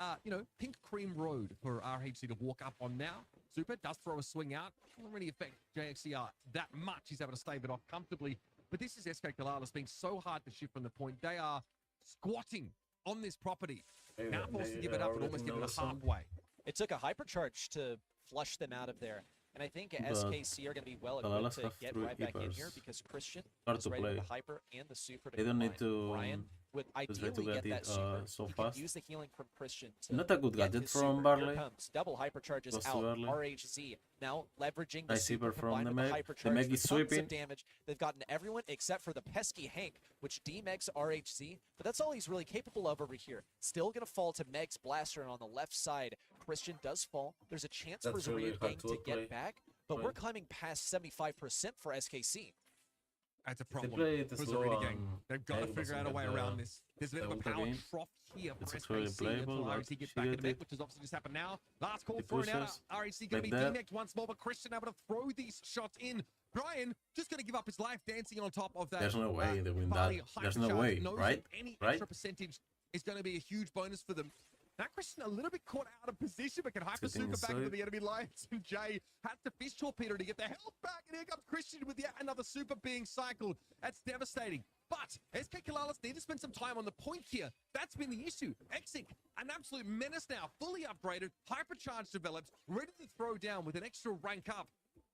pink cream road for RHC to walk up on now. Super does throw a swing out. Doesn't really affect JXCR that much. He's able to stave it off comfortably. But this is SK Kalala's being so hard to shift from the point. They are squatting on this property. Now forced to give it up and almost give it a halfway. It took a hypercharge to flush them out of there. And I think But SKC are going to be well Kalalas equipped to have get 3 right back in keepers. here because Christian Hard is to ready with play. the Hyper and the Super to They don't need combine. to Brian would try to ideally get get that it Super. so He fast. could use the healing from Christian to Not a good get gadget his from Super. Barley. Here comes double hypercharges Goes too out. early. RHZ now leveraging the Nice Super Super from combined the with the Meg. hypercharge. The Meg for is tons of sweeping. damage. They've gotten everyone except for the pesky Hank, which demegs RHZ, but that's all he's really capable of over here. Still gonna fall to Meg's blaster, and on the left side, Christian does fall. There's a chance That's for really Zarita hard Gang to to play. get back, but we're Right. climbing past 75% for SKC. That's a They problem play it for slow Zarita Gang. and They've got to Meg figure out a doesn't way get around the- this. There's a bit of a ultimate power game. trough here for It's actually SKC playable, until but RHC gets she back in did the mech, it. which has obviously just happened now. Last call He thrown out. pushes RHC going to be like that. demecked once more, but Christian able to throw these shots in. Brian just going to give up his life dancing on top of that. There's no way they win Barley that. There's no hypercharge. way, Knows right? that any Right? extra percentage is going to be a huge bonus for them. Now Christian a little bit caught out of position, but can hyper Sitting super back into inside. the enemy lines. And Jay has to fish torpedo to get the health back. And here comes Christian with yet another super being cycled. That's devastating. But SK Kalalas need to spend some time on the point here. That's been the issue. Exik, an absolute menace now, fully upgraded, hypercharge developed, ready to throw down with an extra rank up.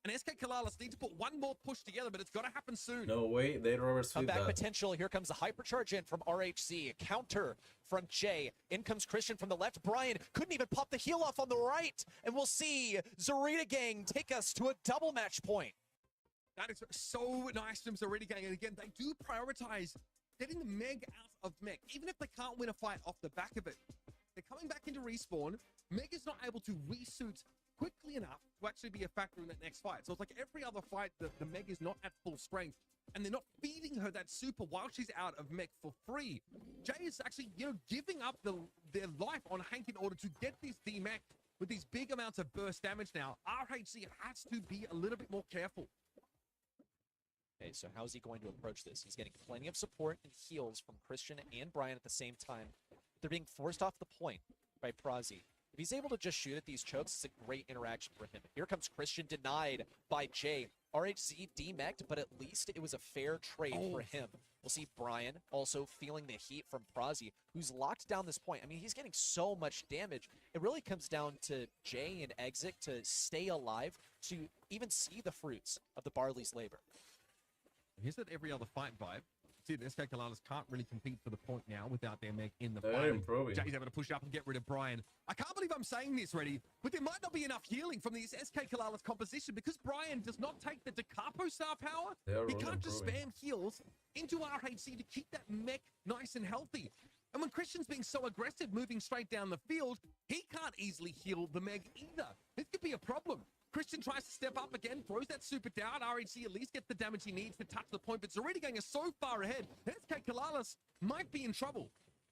And SK Kalalas need to put one more push together, but it's got to happen soon. No way, they reverse with Comeback that. potential. Here comes the hypercharge in from RHC. Counter from Jay. In comes Christian from the left. Brian couldn't even pop the heal off on the right. And we'll see Zarita Gang take us to a double match point. That is so nice from Zarita Gang. And again, they do prioritize getting the Meg out of mech, even if they can't win a fight off the back of it. They're coming back into respawn. Meg is not able to resuit quickly enough to actually be a factor in that next fight. So it's like every other fight, the Meg is not at full strength, and they're not feeding her that super while she's out of mech for free. Jay is actually, giving up their life on Hank in order to get this D-mech with these big amounts of burst damage now. RHC has to be a little bit more careful. Okay, so how's he going to approach this? He's getting plenty of support and heals from Christian and Brian at the same time. They're being forced off the point by Prazi. If he's able to just shoot at these chokes, it's a great interaction for him. Here comes Christian, denied by Jay. RHZ demeched, but at least it was a fair trade for him. We'll see Brian also feeling the heat from Prazi, who's locked down this point. I mean, he's getting so much damage. It really comes down to Jay and Exit to stay alive, to even see the fruits of the Barley's labor. Here's that every other fight vibe. See, the SK Kalalas can't really compete for the point now without their mech in the They're fight. improving. Jay's able to push up and get rid of Brian. I can't believe I'm saying this, Reddy, but there might not be enough healing from this SK Kalalas composition because Brian does not take the DeCapo star power. They are He really can't just improving. spam heals into RHC to keep that mech nice and healthy. And when Christian's being so aggressive, moving straight down the field, he can't easily heal the Meg either. This could be a problem. Christian tries to step up again, throws that super down. RHC at least gets the damage he needs to touch the point, but Zarita Gang is so far ahead. SK Kalalas might be in trouble.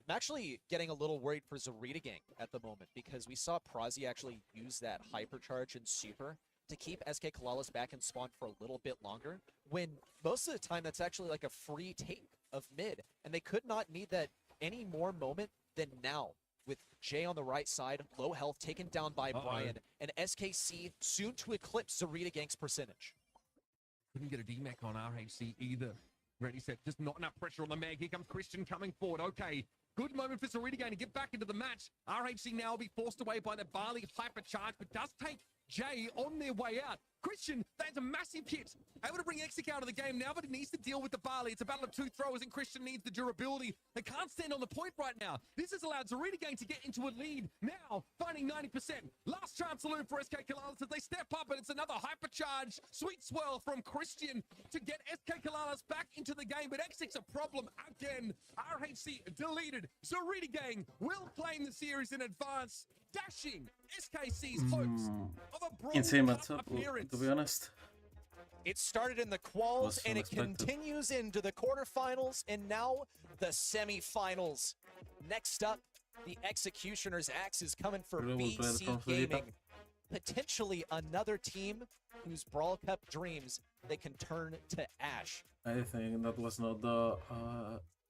I'm actually getting a little worried for Zarita Gang at the moment because we saw Prazi actually use that hypercharge and super to keep SK Kalalas back in spawn for a little bit longer, when most of the time that's actually like a free take of mid, and they could not need that any more moment than now. With Jay on the right side, low health, taken down by Brian, and SKC soon to eclipse Zarita Gang's percentage. Couldn't get a D-Mech on RHC either. Ready, set, just not enough pressure on the Meg. Here comes Christian coming forward. Okay, good moment for Zarita Gang to get back into the match. RHC now will be forced away by the Barley hypercharge, but does take Jay on their way out. Christian, that's a massive hit. Able to bring Exik out of the game now, but he needs to deal with the Barley. It's a battle of two throwers, and Christian needs the durability. They can't stand on the point right now. This has allowed Zarita Gang to get into a lead. Now, finding 90%. Last chance saloon for SK Kalalas as they step up, and it's another hypercharge. Sweet swirl from Christian to get SK Kalalas back into the game, but Exik's a problem again. RHC deleted. Zarita Gang will claim the series in advance, dashing SKC's hopes of a Brawl Insane Cup matchup, appearance. to be honest. It started in the quals, Was and it unexpected. continues into the quarterfinals, and now the semifinals. Next up, the Executioner's Axe is coming for Really well played BC from Felipe. Gaming. Potentially another team whose Brawl Cup dreams they can turn to ash. I think that was not the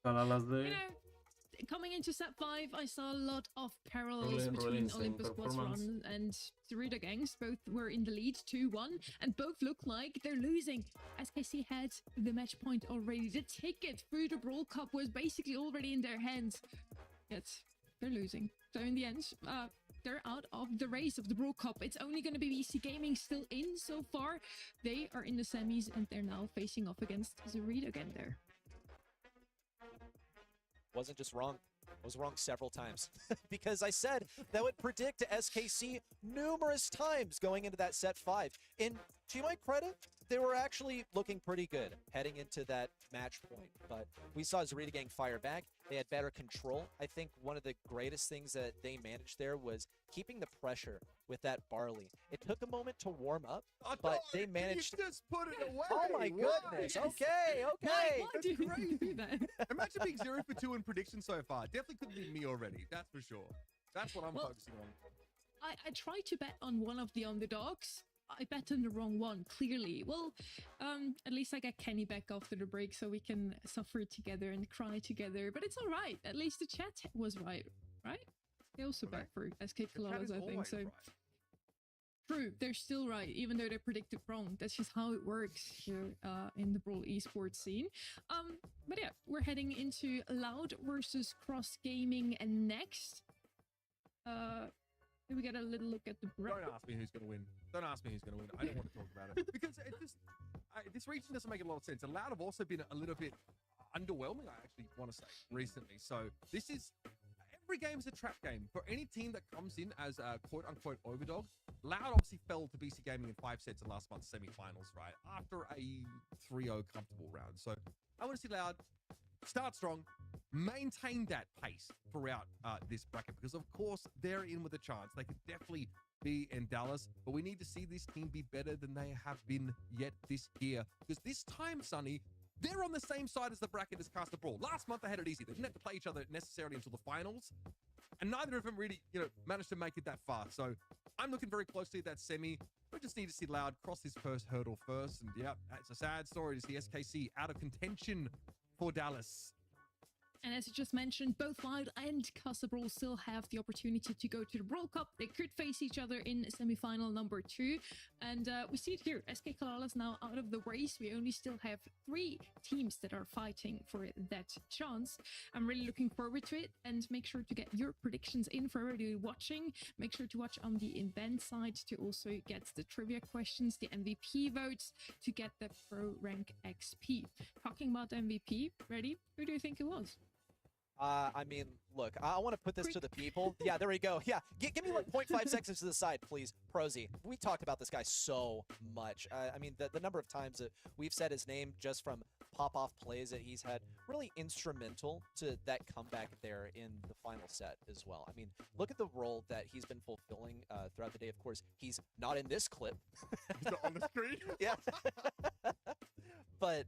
Kalalas day. You know, coming into set 5, I saw a lot of parallels Really between insane Olimpo Squad's performance. run and Zarita Gangs. Both were in the lead 2-1, and both look like they're losing. SKC had the match point already. The ticket through the Brawl Cup was basically already in their hands. Yet, they're losing. So in the end, they're out of the race of the Brawl Cup. It's only going to be BC Gaming still in so far. They are in the semis and they're now facing off against Zarita again there. Wasn't just wrong. I was wrong several times because I said that would predict SKC numerous times going into that set 5. And to my credit, they were actually looking pretty good heading into that match point. But we saw Zarita getting fire back. They had better control. I think one of the greatest things that they managed there was keeping the pressure with that barley. It took a moment to warm up, but they managed. You just put it away. Oh my goodness! Yes. Okay, okay. Why did you do that? Imagine being 0 for 2 in predictions so far. Definitely couldn't be me already. That's for sure. That's what I'm focusing on. I tried to bet on one of the underdogs. I bet on the wrong one, clearly. Well, at least I got Kenny back after the break so we can suffer together and cry together. But it's all right. At least the chat was right? They also back for SK Kalalas, I think. So. Right. True, they're still right, even though they predicted wrong. That's just how it works here in the Brawl esports scene. But yeah, we're heading into Loud versus Cross Gaming next. We get a little look at the bracket. Don't ask me who's going to win. Don't ask me who's going to win. I don't want to talk about it. Because it just, this region doesn't make a lot of sense. Loud have also been a little bit underwhelming, I actually want to say, recently. So this is, every game is a trap game. For any team that comes in as a quote-unquote overdog, Loud obviously fell to BC Gaming in 5 sets in last month's semi-finals, right? After a 3-0 comfortable round. So I want to see Loud start strong, maintain that pace throughout this bracket, because of course they're in with a chance. They could definitely be in Dallas, but we need to see this team be better than they have been yet this year, because this time, Sonny, they're on the same side as the bracket as Caster Brawl. Last month they had it easy. They didn't have to play each other necessarily until the finals, and neither of them really, managed to make it that far. So I'm looking very closely at that semi. We just need to see Loud cross his first hurdle first, and yeah, it's a sad story to see SKC out of contention for Dallas. And as you just mentioned, both Loud and Caster Brawl still have the opportunity to go to the Brawl Cup. They could face each other in semi-final number 2. And we see it here. SK Kalalas now out of the race. We only still have 3 teams that are fighting for that chance. I'm really looking forward to it. And make sure to get your predictions in for everybody watching. Make sure to watch on the event side to also get the trivia questions, the MVP votes, to get the Pro Rank XP. Talking about MVP, ready? Who do you think it was? I mean, look, I want to put this to the people. Yeah, there we go. Yeah, give me like 0.5 seconds to the side, please. Prosy, we talked about this guy so much. I mean, the number of times that we've said his name just from pop-off plays that he's had, really instrumental to that comeback there in the final set as well. I mean, look at the role that he's been fulfilling throughout the day. Of course, he's not in this clip. He's not on the screen? Yeah. But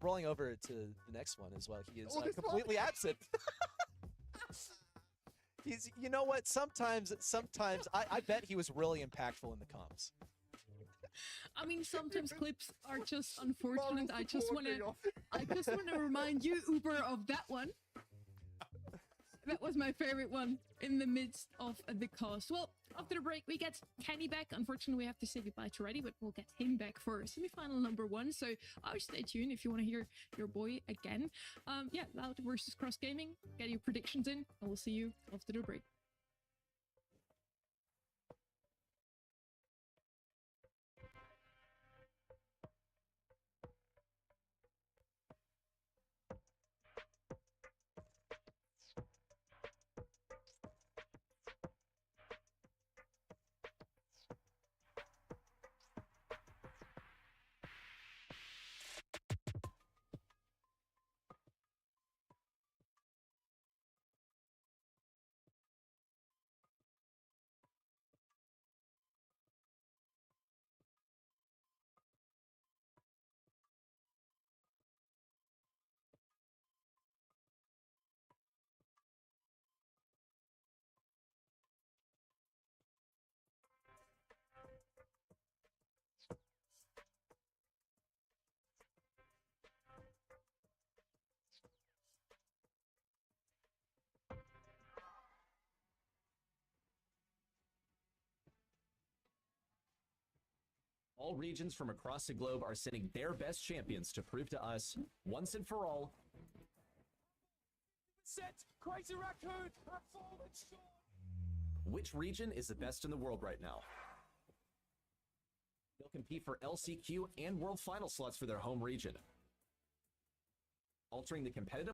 rolling over to the next one as well, he is completely absent. He's, you know what? Sometimes I bet he was really impactful in the comms. I mean, sometimes clips are just unfortunate. I just want to remind you, Uber, of that one. That was my favorite one in the midst of the cast. Well, after the break, we get Kenny back. Unfortunately, we have to say goodbye to Reddy, but we'll get him back for semi-final number 1. So I'll stay tuned if you want to hear your boy again. Yeah, Loud versus Cross Gaming. Get your predictions in, and we'll see you after the break. All regions from across the globe are sending their best champions to prove to us, once and for all, set Crazy Raccoon performance short. Which region is the best in the world right now? They'll compete for LCQ and World Final slots for their home region. Altering the competitive